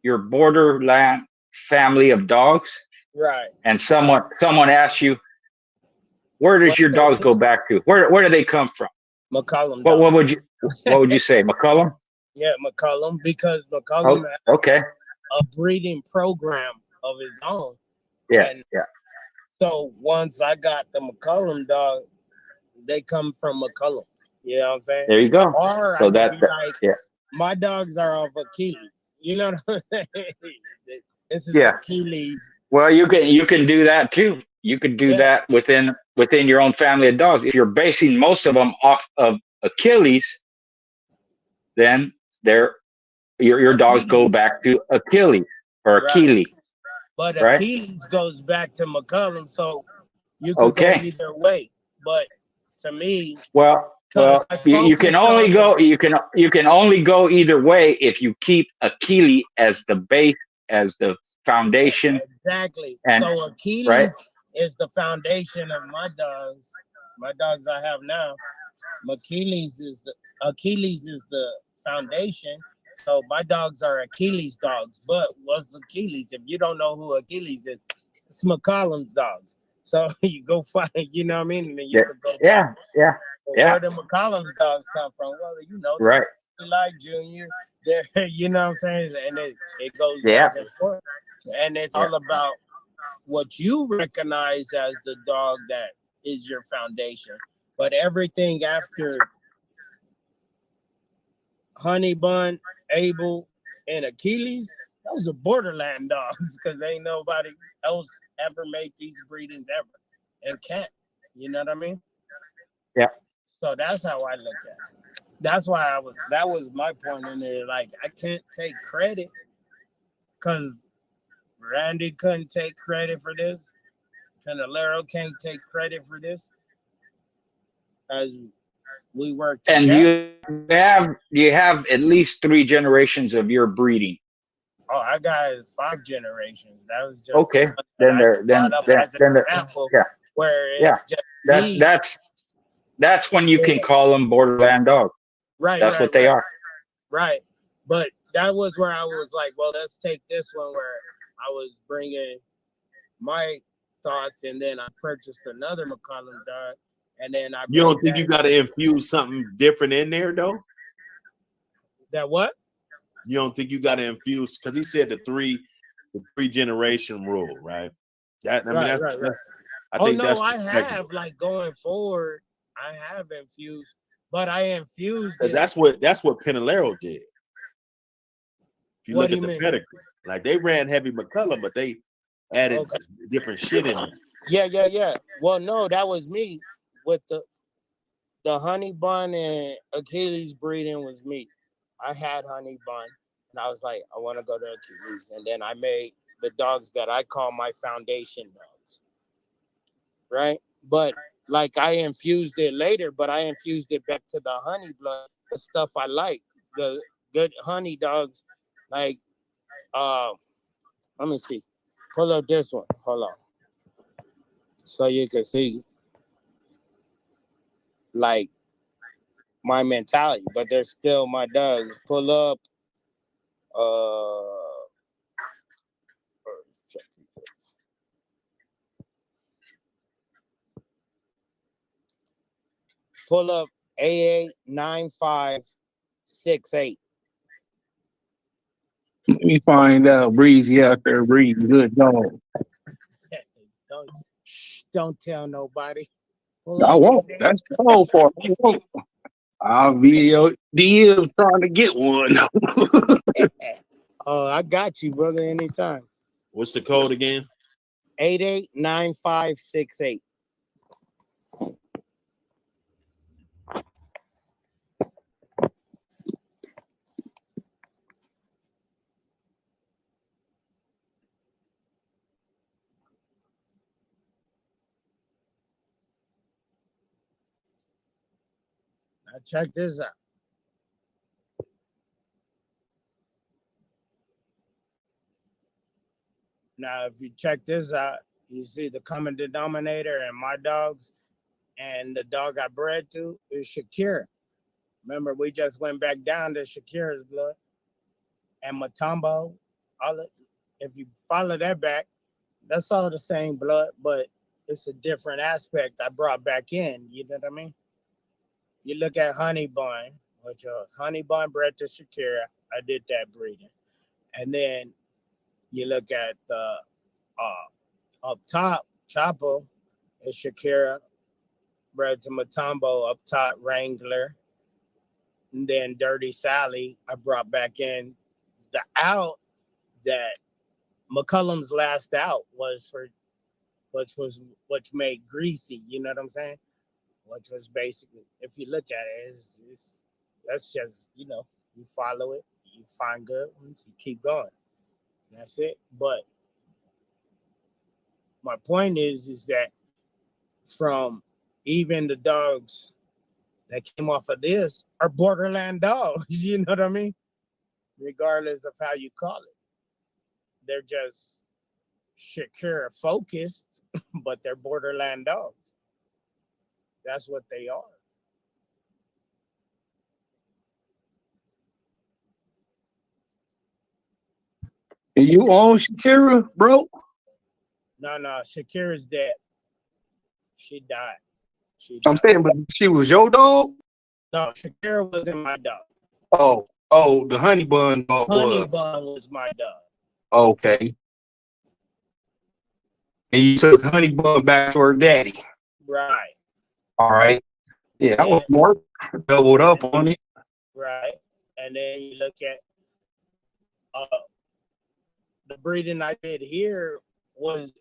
your borderland family of dogs, Right. and someone asks you, where does your dogs go back to? Where do they come from? McCollum. What would you say, McCullum? Yeah, McCollum, because McCollum has Okay. a breeding program of his own. Yeah. And Yeah. so once I got the McCollum dog, they come from McCollum. You know what I'm saying? There you go. Or So I could be like, yeah. my dogs are off Achilles. You know what I'm saying? This is Yeah. Achilles. Well, you can do that too. You could do that within your own family of dogs. If you're basing most of them off of Achilles, then your dogs go back to Achilles or Achilles. But right? Achilles goes back to McCollum, so you could go either way. But to me, well, you can only go you can only go either way if you keep Achilles as the base, as the foundation. Exactly. And, so Achilles is the foundation of my dogs. My dogs I have now. Achilles is the foundation. So my dogs are Achilles dogs. But what's Achilles? If you don't know who Achilles is, it's McCollum's dogs. So you go find, you know what I mean? And then you can go back. Where the McCollum's dogs come from? Well, you know, Eli Jr. There, you know what I'm saying? And it goes back and forth. And it's all about what you recognize as the dog that is your foundation. But everything after Honey Bun, Abel, and Achilles, those are borderland dogs because ain't nobody else ever made these breedings ever and can't. You know what I mean? Yeah. So that's how I look at it. That's why that was my point in there. Like, I can't take credit because Randy couldn't take credit for this. Canalero can't take credit for this. As we work together. And you have at least 3 generations of your breeding. Oh, I got 5 generations. That was just okay. Then example where it's just that's when you can call them borderland dogs. Right. That's what they are. Right. But that was where I was like, well, let's take this one where I was bringing my thoughts, and then I purchased another McCollum dog, and then I. You don't think you got to infuse something different in there though? That what? You don't think you got to infuse, because he said the three generation rule, right? That I think I have like going forward. I have infused, but I infused it. That's what Pinalero did. If you What look at the pedigree, like they ran heavy McCullum, but they added different shit in there. Yeah. Well, no, that was me with the Honey Bun and Achilles breeding was me. I had Honey Bun, and I was like, I want to go to Achilles, and then I made the dogs that I call my foundation dogs, right? But like I infused it later, but I infused it back to the honey blood, the stuff I like, the good honey dogs, like let me see, pull up this one, hold on, so you can see like my mentality, but they're still my dogs. Pull up Pull up 889568. Let me find out. Breezy out there breathing good dog. Don't tell nobody. I won't. That's the whole part. I won't. I'll be your DM trying to get one. Oh, I got you, brother, anytime. What's the code again? 889568. Now check this out. Now, if you check this out, you see the common denominator in my dogs and the dog I bred to is Shakira. Remember, we just went back down to Shakira's blood and Matumbo. All it, if you follow that back, that's all the same blood, but it's a different aspect I brought back in. You know what I mean? You look at Honey Bun, which was Honey Bun bred to Shakira. I did that breeding. And then you look at the up top, Chapo is Shakira, bred to Matumbo, up top, Wrangler. And then Dirty Sally, I brought back in the out that McCullum's last out was for, which made Greasy, you know what I'm saying? Which was basically, if you look at it, that's just, you follow it, you find good ones, you keep going. That's it. But my point is that from even the dogs that came off of this are borderland dogs, you know what I mean? Regardless of how you call it. They're just Shakira focused, but they're borderland dogs. That's what they are. And you own Shakira, bro? No, Shakira's dead. She died. I'm saying, but she was your dog? No, Shakira wasn't my dog. Oh, the Honey Bun dog Honey Bun was my dog. Okay. And you took Honey Bun back to her daddy. Right. All right. Yeah, I was more doubled up on it. Right. And then you look at the breeding I did here is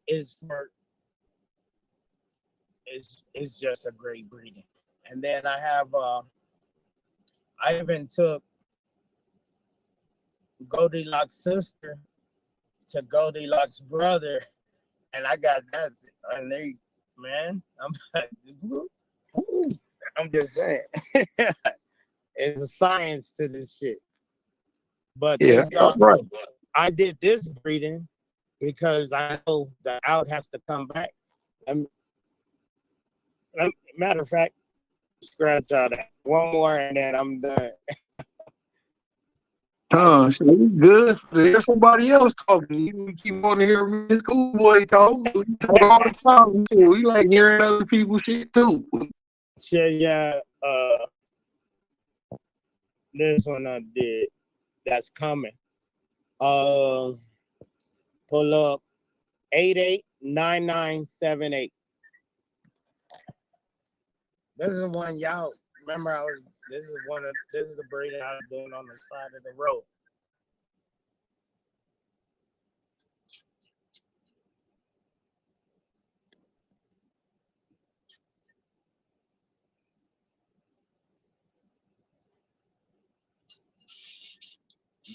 just a great breeding. And then I have I even took Goldilocks' sister to Goldilocks' brother, and I got that. And they, man, I'm just saying, it's a science to this shit. But yeah, right. I did this breeding because I know the out has to come back. Matter of fact, scratch out that one more, and then I'm done. Good. There's somebody else talking. You keep on hearing me, schoolboy talk. We talk all the time. Too. We like hearing other people's shit too. Yeah. This one I did. That's coming. Pull up 889978. This is one y'all remember. This is the breeding I was doing on the side of the road.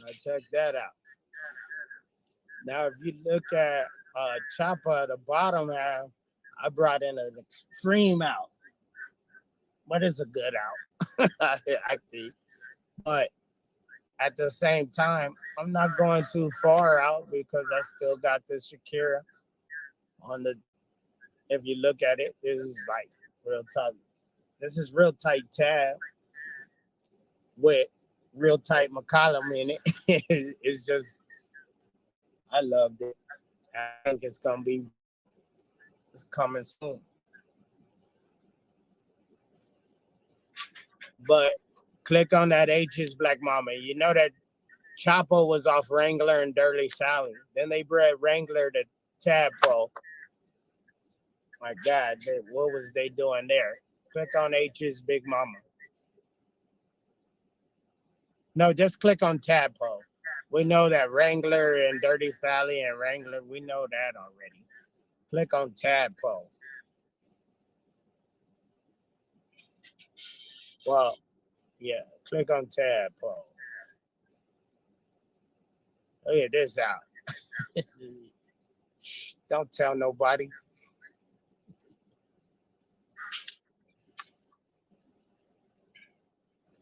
Now check that out. Now if you look at Chopper, the bottom half, I brought in an extreme out. But it's a good out, I think. But at the same time, I'm not going too far out because I still got this Shakira on the. If you look at it, this is like real tight. This is real tight tab with real tight McCollum in it. It's just, I loved it. I think it's coming soon. But click on that H's Black Mama. You know that Chapo was off Wrangler and Dirty Sally. Then they bred Wrangler to Tadpole. My God, what was they doing there? Click on H's Big Mama. No, just click on Tadpole. We know that Wrangler and Dirty Sally and Wrangler, we know that already. Click on Tadpole. Well, yeah, click on Tadpole. Look at this out. Don't tell nobody.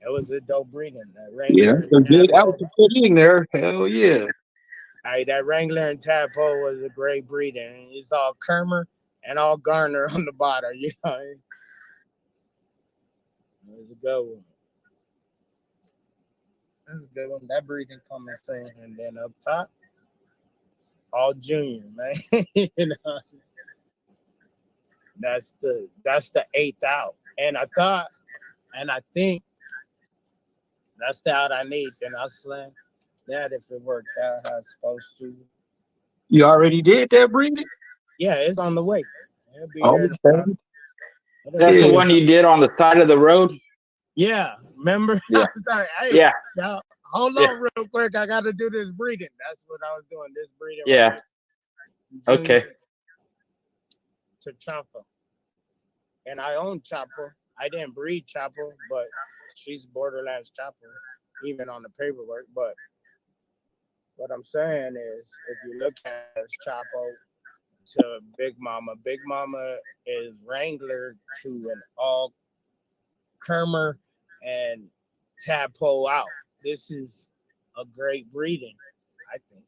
It was a dope breeding. That Yeah, Wrangler that's and a good Tadpole. out to put in there. Hell yeah. That Wrangler and Tadpole was a great breeding. It's all Kermer and all Garner on the bottom. You know, it was a good one. That's a good one. That breeding coming soon. And then up top, all junior, man. You know, that's the 8th out. And I think that's the out I need. Then I'll slam that if it worked out how it's supposed to. You already did that breeding? Yeah, it's on the way. It'll be Oh, here okay. That's the Yeah. one you did on the side of the road. Yeah, remember? Yeah. I was like, hey, Yeah. now, hold on real quick. I got to do this breeding. That's what I was doing. This breeding. Yeah. Right here. Okay. To Chopper. And I own Chopper. I didn't breed Chopper, but she's Borderlands Chopper, even on the paperwork. But what I'm saying is, if you look at this Chopper to Big Mama is Wrangler to an all Kermer and Tadpole out. This is a great breeding, I think.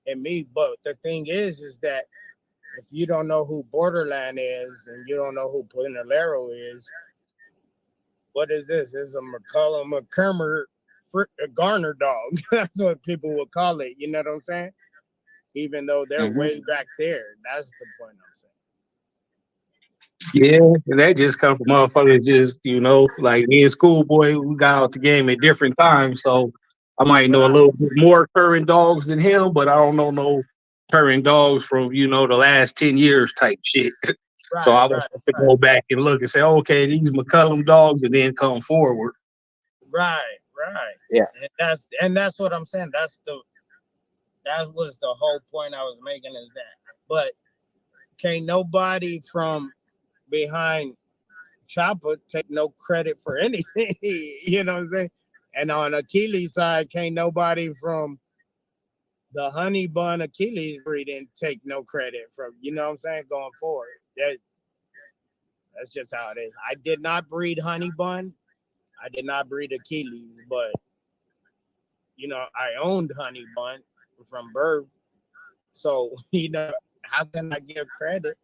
And me, but the thing is that if you don't know who Borderland is and you don't know who Pinalero is, what is this? It's a McCullum, a Kermer, a Garner dog. That's what people would call it. You know what I'm saying? Even though they're way back there. That's the point I'm saying. Yeah, and that just come from motherfuckers just, like me and Schoolboy, we got out the game at different times. So I might know a little bit more current dogs than him, but I don't know no current dogs from, the last 10 years type shit. So I would have to go back and look and say, okay, these McCullum dogs, and then come forward. Right. Yeah. And that's what I'm saying. That was the whole point I was making is that. But can't nobody from behind Chopper take no credit for anything. You know what I'm saying? And on Achilles' side, can't nobody from the honey bun Achilles breeding take no credit from, you know what I'm saying, going forward. That's just how it is. I did not breed honey bun. I did not breed Achilles, but I owned honey bun from birth. So, how can I give credit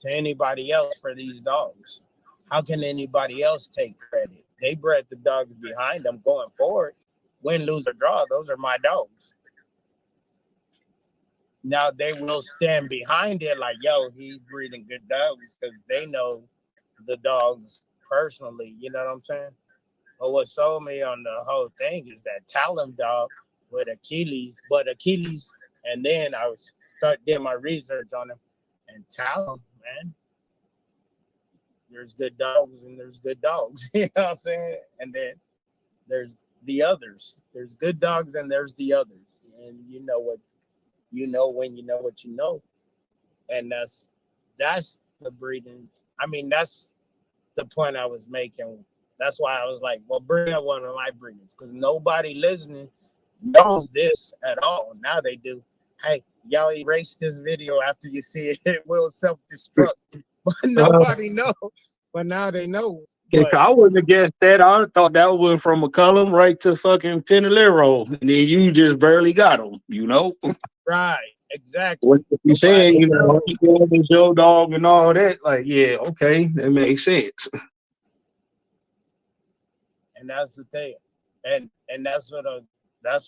to anybody else for these dogs? How can anybody else take credit? They bred the dogs behind them going forward. Win, lose, or draw, those are my dogs. Now they will stand behind it like, yo, he's breeding good dogs because they know the dogs personally. You know what I'm saying? But what sold me on the whole thing is that Talon dog with Achilles, and then I was doing my research on him, and Talon, man, there's good dogs and there's good dogs. You know what I'm saying? And then there's the others. There's good dogs and there's the others. And you know what you know when you know what you know. And that's the breeding. I mean, that's the point I was making. That's why I was like, well, bring up one of my breedings, because nobody listening knows this at all. Now they do. Hey, y'all erase this video after you see it. It will self-destruct. But nobody knows. But now they know. If I wouldn't have guessed that, I would have thought that went from McCullum right to fucking Pinalero. And then you just barely got them, Right, exactly. What you saying, the show dog and all that, like, yeah, okay, that makes sense. And that's the thing. And that's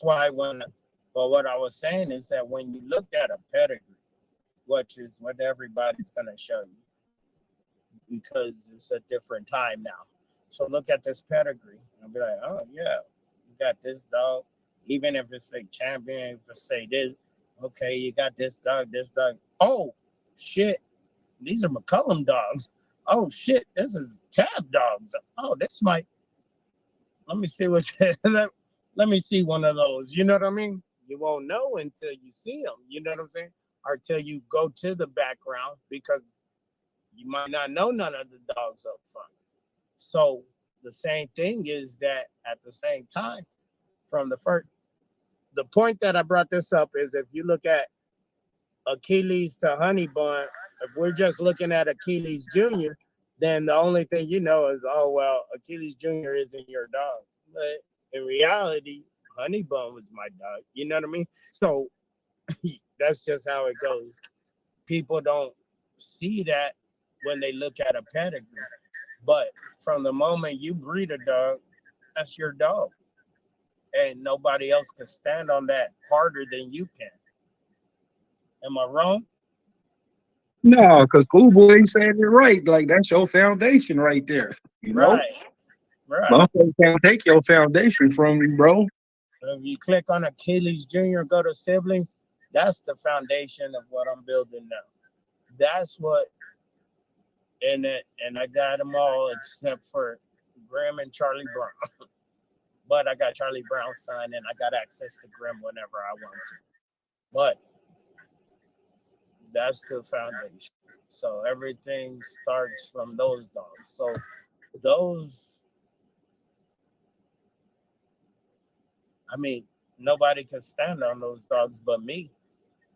why what I was saying is that when you look at a pedigree, which is what everybody's gonna show you, because it's a different time now. So look at this pedigree. I'll be like, oh yeah, you got this dog. Even if it's a champion, if it's say this, okay, you got this dog, this dog. Oh shit, these are McCullum dogs. Oh shit, this is tab dogs. Oh, this might. Let me see what. Let me see one of those. You know what I mean? You won't know until you see them. You know what I'm saying? Or until you go to the background because you might not know none of the dogs up front. So the same thing is that at the same time, from the point that I brought this up is if you look at Achilles to Honey Bun, if we're just looking at Achilles Jr., then the only thing you know is, oh, well, Achilles Jr. isn't your dog. But in reality, Honey Bun was my dog. You know what I mean? So that's just how it goes. People don't see that when they look at a pedigree. But from the moment you breed a dog, that's your dog. And nobody else can stand on that harder than you can. Am I wrong? No, because Cool Boy said it right. Like that's your foundation right there. You know, Right, right. motherfuckers can't take your foundation from you, bro. If you click on Achilles Jr., go to siblings, that's the foundation of what I'm building now. That's what, and I got them all except for Graham and Charlie Brown. But I got Charlie Brown's son, and I got access to Grim whenever I want to. But that's the foundation. So everything starts from those dogs. So those, I mean, nobody can stand on those dogs but me.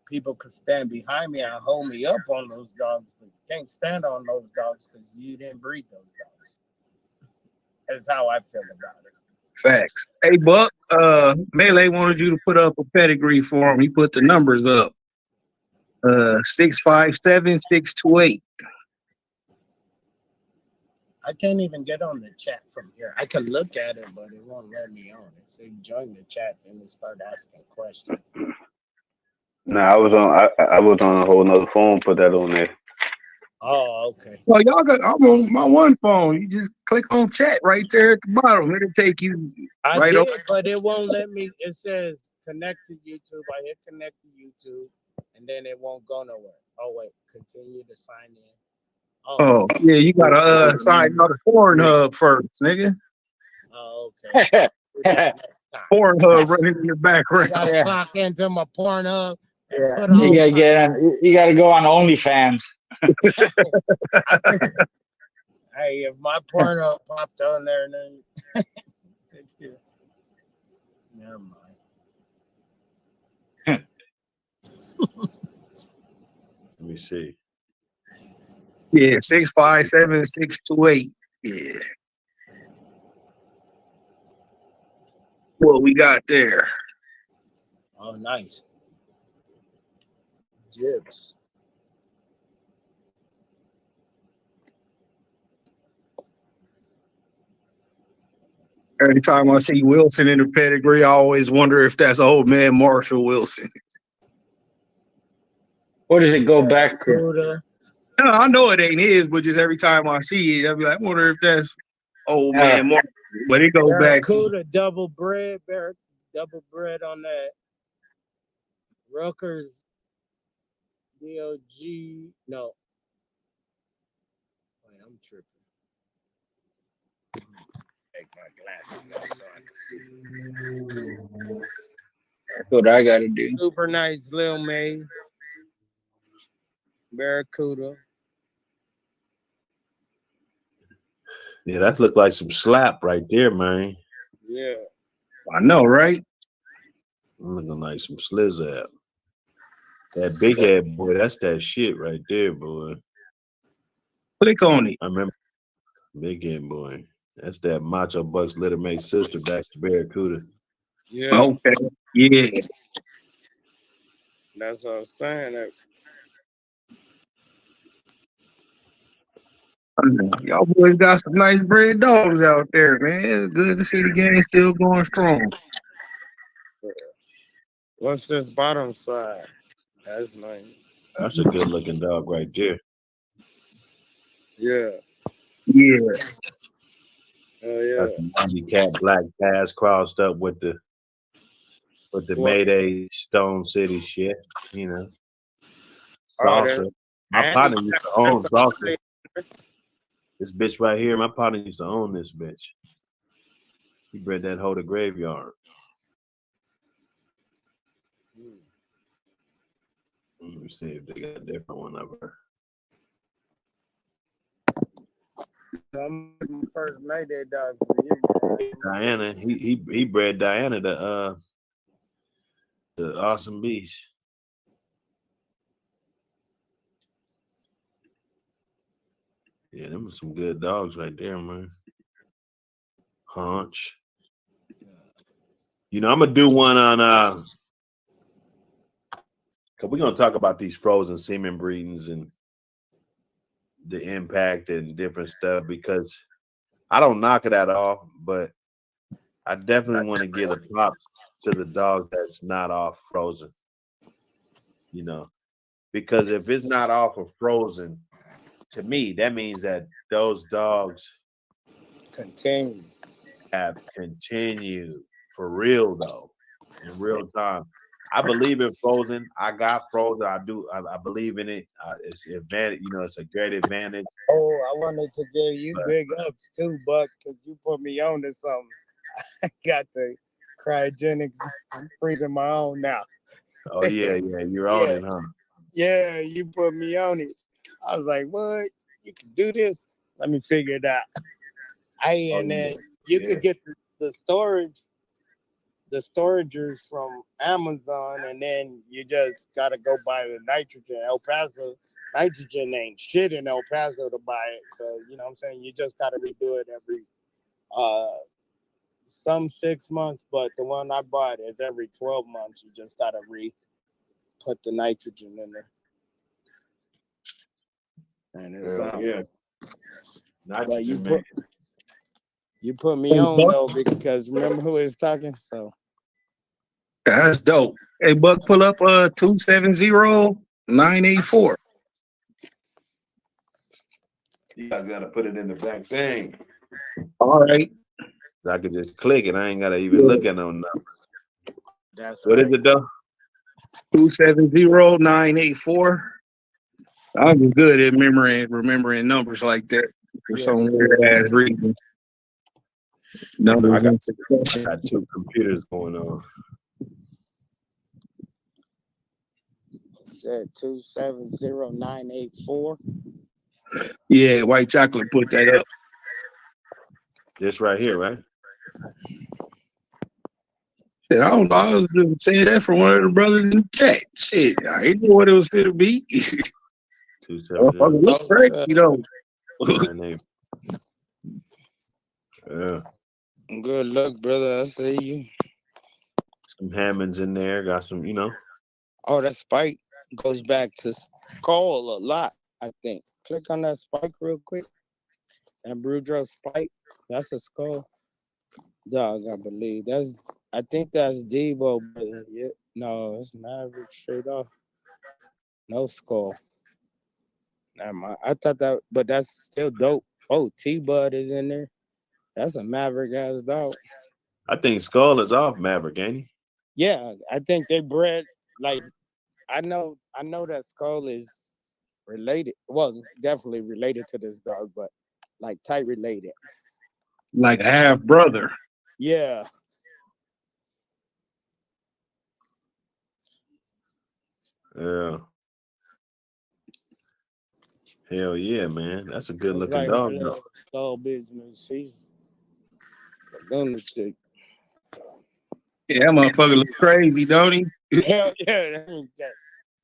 People could stand behind me and hold me up on those dogs, but you can't stand on those dogs because you didn't breed those dogs. That's how I feel about it. Facts. Hey, Buck, Melee wanted you to put up a pedigree for him. He put the numbers up. 657 628. I can't even get on the chat from here. I can look at it, but it won't let me on it. So you join the chat and then start asking questions. Nah, I was on a whole nother phone. Put that on there. Oh, okay. Well, y'all got, I'm on my one phone. You just click on chat right there at the bottom. It'll take you I right did, up. but it won't let me. It says connect to YouTube. I hit connect to YouTube, and then it won't go nowhere. Oh wait, continue to sign in. Oh, yeah, you gotta sign out of Pornhub first, nigga. Oh, okay. Pornhub running in the background. Gotta clock into my Pornhub and Yeah, put you on. gotta get on. You gotta go on OnlyFans. Hey, if my Pornhub popped on there, then never mind. Let me see. Yeah, 657 628. Yeah. What we got there? Oh, nice. Jibs. Every time I see Wilson in the pedigree, I always wonder if that's old man Marshall Wilson. What does it go back to? Cuda. No, I know it ain't his, but just every time I see it, I'll be like, I wonder if that's old man Marshall. But it goes back. Barracuda double bread on that. Rutgers DOG. No. Wait, I'm tripping. Take my glasses off so I can see. That's what I gotta do. Super nice Lil May. Barracuda. Yeah, that looked like some slap right there, man. Yeah. I know, right? Looking like some slizzap. That big head boy, that's that shit right there, boy. Click on it. I remember big head boy. That's that Macho Bucks Little Mate sister back to Barracuda. Yeah. Okay. Yeah. That's what I'm saying. Y'all boys got some nice bred dogs out there, man. It's good to see the game still going strong. What's this bottom side? That's nice. That's a good looking dog right there. Yeah. Yeah. Oh yeah. Got some handicap black pass crossed up with the What? Mayday Stone City shit, you know. Oh, that's Salsa. My partner used to own salsa. handicap. This bitch right here, my partner used to own this bitch. He bred that hoe to graveyard. Let me see if they got a different one of her. I'm my first Mayday dog for you, man. Diana, he bred Diana the awesome beast. Yeah, them are some good dogs right there, man. Haunch. You know, I'm gonna do one on cause we're gonna talk about these frozen semen breedings and the impact and different stuff because I don't knock it at all, but I definitely want to give the props to the dog that's not off frozen. You know, because if it's not off of frozen, to me, that means that those dogs Continue. have continued for real though, in real time. I believe in frozen. I got frozen. I do. I believe in it. It's an advantage. You know, it's a great advantage. Oh, I wanted to give you But, big ups too, Buck, because you put me on to something. I got the cryogenics. I'm freezing my own now. oh yeah, you're on Yeah, it, huh? yeah, you put me on it. I was like, what? You can do this? Let me figure it out. Oh And yeah, then you yeah. could get the storagers from Amazon, and then you just gotta go buy the nitrogen. El Paso nitrogen ain't shit in El Paso to buy it. So you know what I'm saying? You just gotta redo it every some 6 months, but the one I bought is every 12 months. You just gotta put the nitrogen in there. And it's Yeah. but Nitrogen, you put me Hey, on Buck, though because remember who is talking? So that's dope. Hey, Buck, pull up 270984. you guys got to put it in the back thing. All right. I could just click it. I ain't got to even Yeah. look at no number. that's What is right. it though? 270984. I'm good at remembering numbers like that for Yeah. some weird ass reason. I Numbers got in succession. two computers going on. Said 270984. Yeah, white chocolate put that up. This right here, right? Shit, I don't know. I was just saying that for one of the brothers in the chat. Shit, I didn't know what it was going to be. Motherfucker 270 look great, you know. 98. Yeah. Good luck, brother. I see you. Some Hammonds in there. Got some, you know. Oh, that spike goes back to Skull a lot, I think. Click on that spike real quick. That Brewdro spike. That's a skull. Dog, I believe. I think that's Debo, but yeah, no, it's Maverick straight off. No skull. Never mind. I thought that, but that's still dope. Oh, T Bud is in there. That's a Maverick ass dog. I think Skull is off Maverick, ain't he? Yeah, I think they bred like I know that Skull is related. Well, definitely related to this dog, but like tight related. Like a half brother. Yeah. Yeah. Hell yeah, man. That's a good It's looking like my dog, though. little Skull business. She's a lunatic. Yeah, that motherfucker look crazy, don't he? Hell yeah.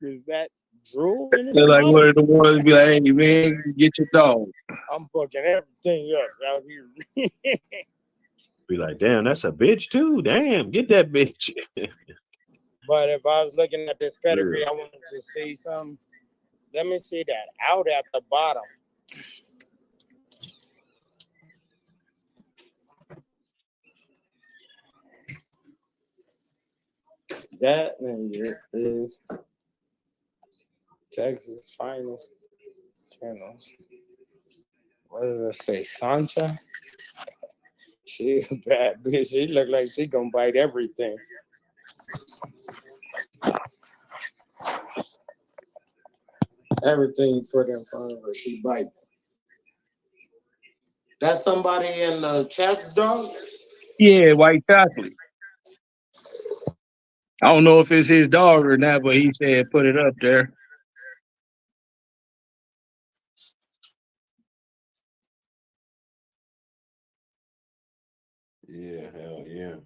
Is that drool in his They're like mouth? one of the ones be like, hey man, get your dog. I'm fucking everything up out here. Be like, damn, that's a bitch too. Damn, get that bitch. But if I was looking at this pedigree, Yeah. I wanted to see some. Let me see that out at the bottom. That is Texas finest kennels. What does it say? Sancha? She a bad bitch. She look like she gonna bite everything. Everything you put in front of her, she bite. That's somebody in the chat's dog. Yeah, white chocolate. I don't know if it's his dog or not, but he said put it up there. Yeah, hell yeah.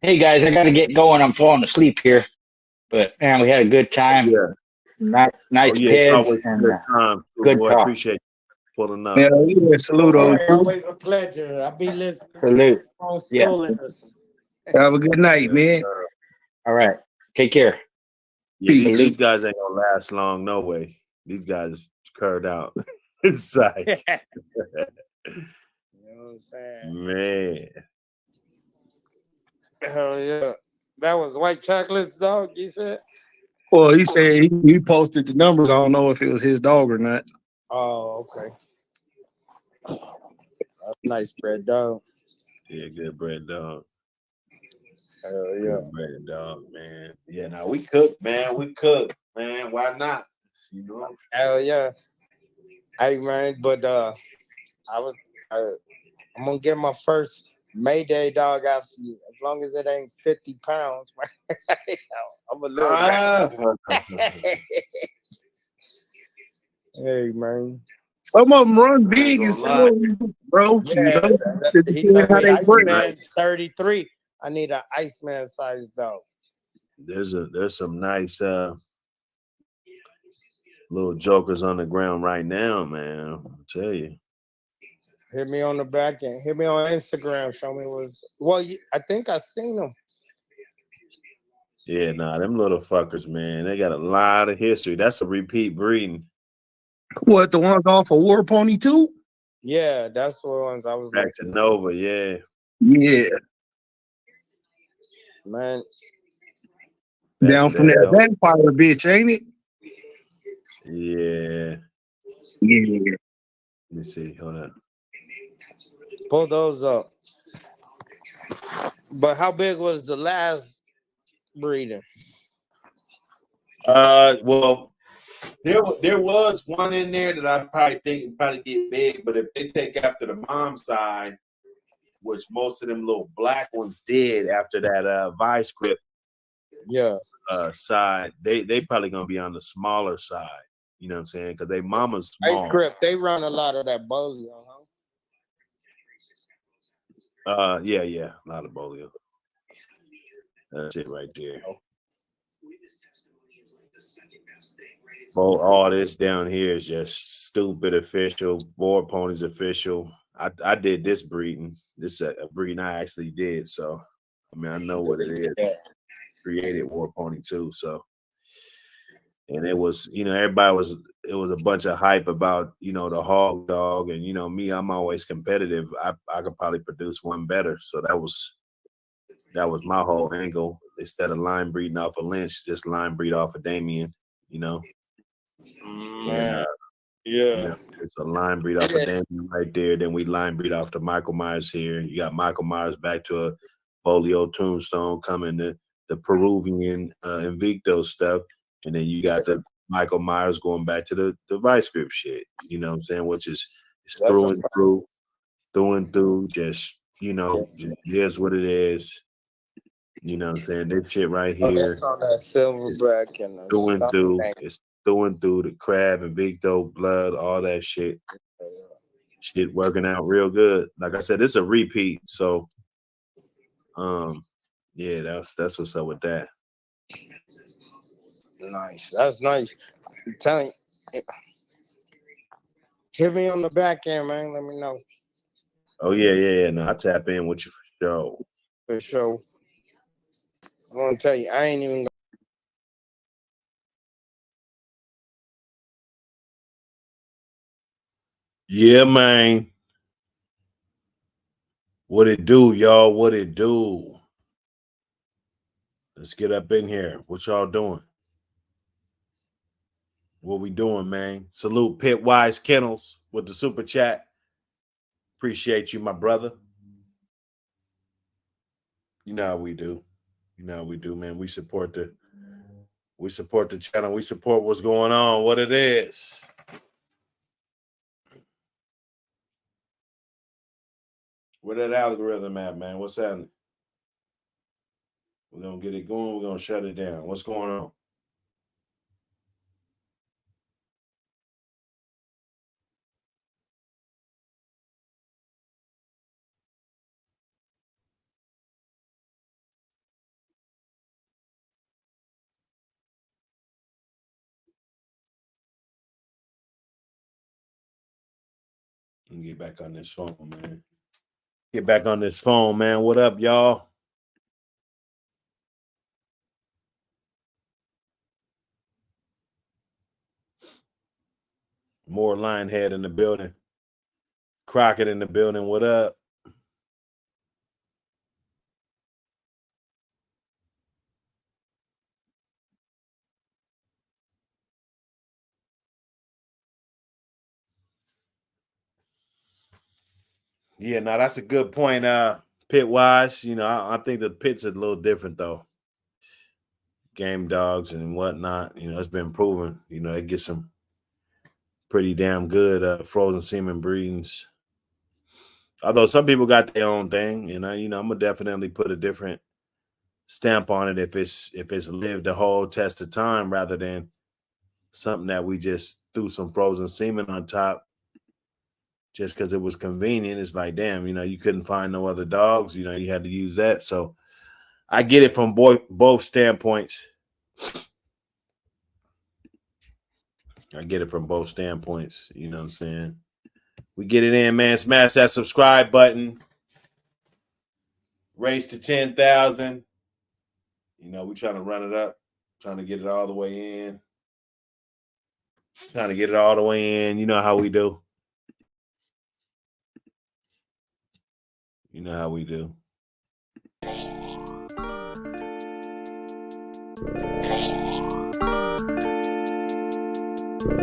Hey guys, I got to get going. I'm falling asleep here. But man, we had a good time. Yeah. Nice Oh yeah, it's peds always a and good time, too, good boy. talk. Appreciate you pulling Yeah, up. yeah, salute All on right, you. always a pleasure. I'll be listening Salute. on Yeah. schooling. Have a good night, Yes, man. sir. All right. Take care. Yeah, Peace. these guys ain't gonna last long, no way. These guys curved out. It's like, You know what I'm saying? man. Hell yeah. That was white chocolate's dog, you said? Well, he said he posted the numbers. I don't know if it was his dog or not. Oh, okay. That's nice bread dog. Yeah, good bread dog. Hell yeah. Good bread dog, man. Yeah, now we cook, man. We cook, man. Why not? You know? Hell yeah. Hey man, but I was I'm gonna get my first Mayday dog after you. As long as it ain't 50 pounds, I'm a little Ah. Hey man. Some of them run I ain't big gonna and lie. slow, bro. Yeah, You know, it he depends told how me they break. Iceman's 33. I need an Iceman size dog. There's some nice little jokers on the ground right now, man. I'll tell you. Hit me on the back end. Hit me on Instagram. Show me what's. Well, I think I seen them. Yeah, nah, them little fuckers, man. They got a lot of history. That's a repeat breeding. What, the ones off of War Pony 2? Yeah, that's the ones I was Back to looking. Nova, yeah. Yeah. Man, Down That's from that that Nova. vampire bitch, ain't it? Yeah. Yeah. Let me see. Hold on. pull those up. But how big was the last breeding? Well, there was one in there that I probably think would probably get big, but if they take after the mom side, which most of them little black ones did after that vice grip Yeah. side, they probably gonna be on the smaller side. You know what I'm saying? Because they mama's Ice small. grip, they run a lot of that bolio, huh? Yeah, a lot of bolio. That's it right there. All this down here is just stupid official. Board ponies official. I did this breeding. This a breeding I actually did. So I mean I know what it is. Yeah. Created War Pony too. So and it was, everybody was, it was a bunch of hype about, the hog dog, and me, I'm always competitive. I could probably produce one better. So that was my whole angle. Instead of line breeding off of Lynch, just line breed off of Damien, And Man. Yeah. it's a line breed off of Damien right there. Then we line breed off to Michael Myers here. You got Michael Myers back to a Bolio Tombstone coming, the Peruvian Invicto stuff. And then you got the Michael Myers going back to the vice grip shit. You know what I'm saying? Which is through and through, just, here's what it is. You know what I'm saying? This shit right here. That's on that silverback and Through and through. It's through and through, the crab, Invicto, blood, all that shit. Shit working out real good. Like I said, it's a repeat. So yeah, that's what's up with that. Nice. That's nice. I'm telling you. Hit me on the back end, man. Let me know. Oh yeah. No, I tap in with you for sure. For sure. I want to tell you, I ain't even. Yeah, man. What it do, y'all? What it do? Let's get up in here. What y'all doing? What we doing, man? Salute Pitwise Kennels with the super chat. Appreciate you, my brother. You know how we do. You know how we do, man. We support the channel. We support what's going on, what it is. Where that algorithm at, man? What's happening? We're gonna get it going. We're gonna shut it down. What's going on? Let me get back on this phone, man. Get back on this phone, man. What up, y'all? More Lionhead in the building. Crockett in the building. What up? Yeah, now that's a good point. Pit wise, you know, I think the pit's a little different though. Game dogs and whatnot, you know, it's been proven. You know, they get some pretty damn good frozen semen breedings. Although some people got their own thing, and I'm gonna definitely put a different stamp on it if it's lived the whole test of time rather than something that we just threw some frozen semen on top just because it was convenient. It's like, damn, you know, you couldn't find no other dogs, you know, you had to use that. So I get it from both standpoints. I get it from both standpoints. You know what I'm saying? We get it in, man. Smash that subscribe button. Race to 10,000. You know, we trying to run it up. Trying to get it all the way in. Trying to get it all the way in. You know how we do. You know how we do.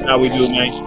How we do, man?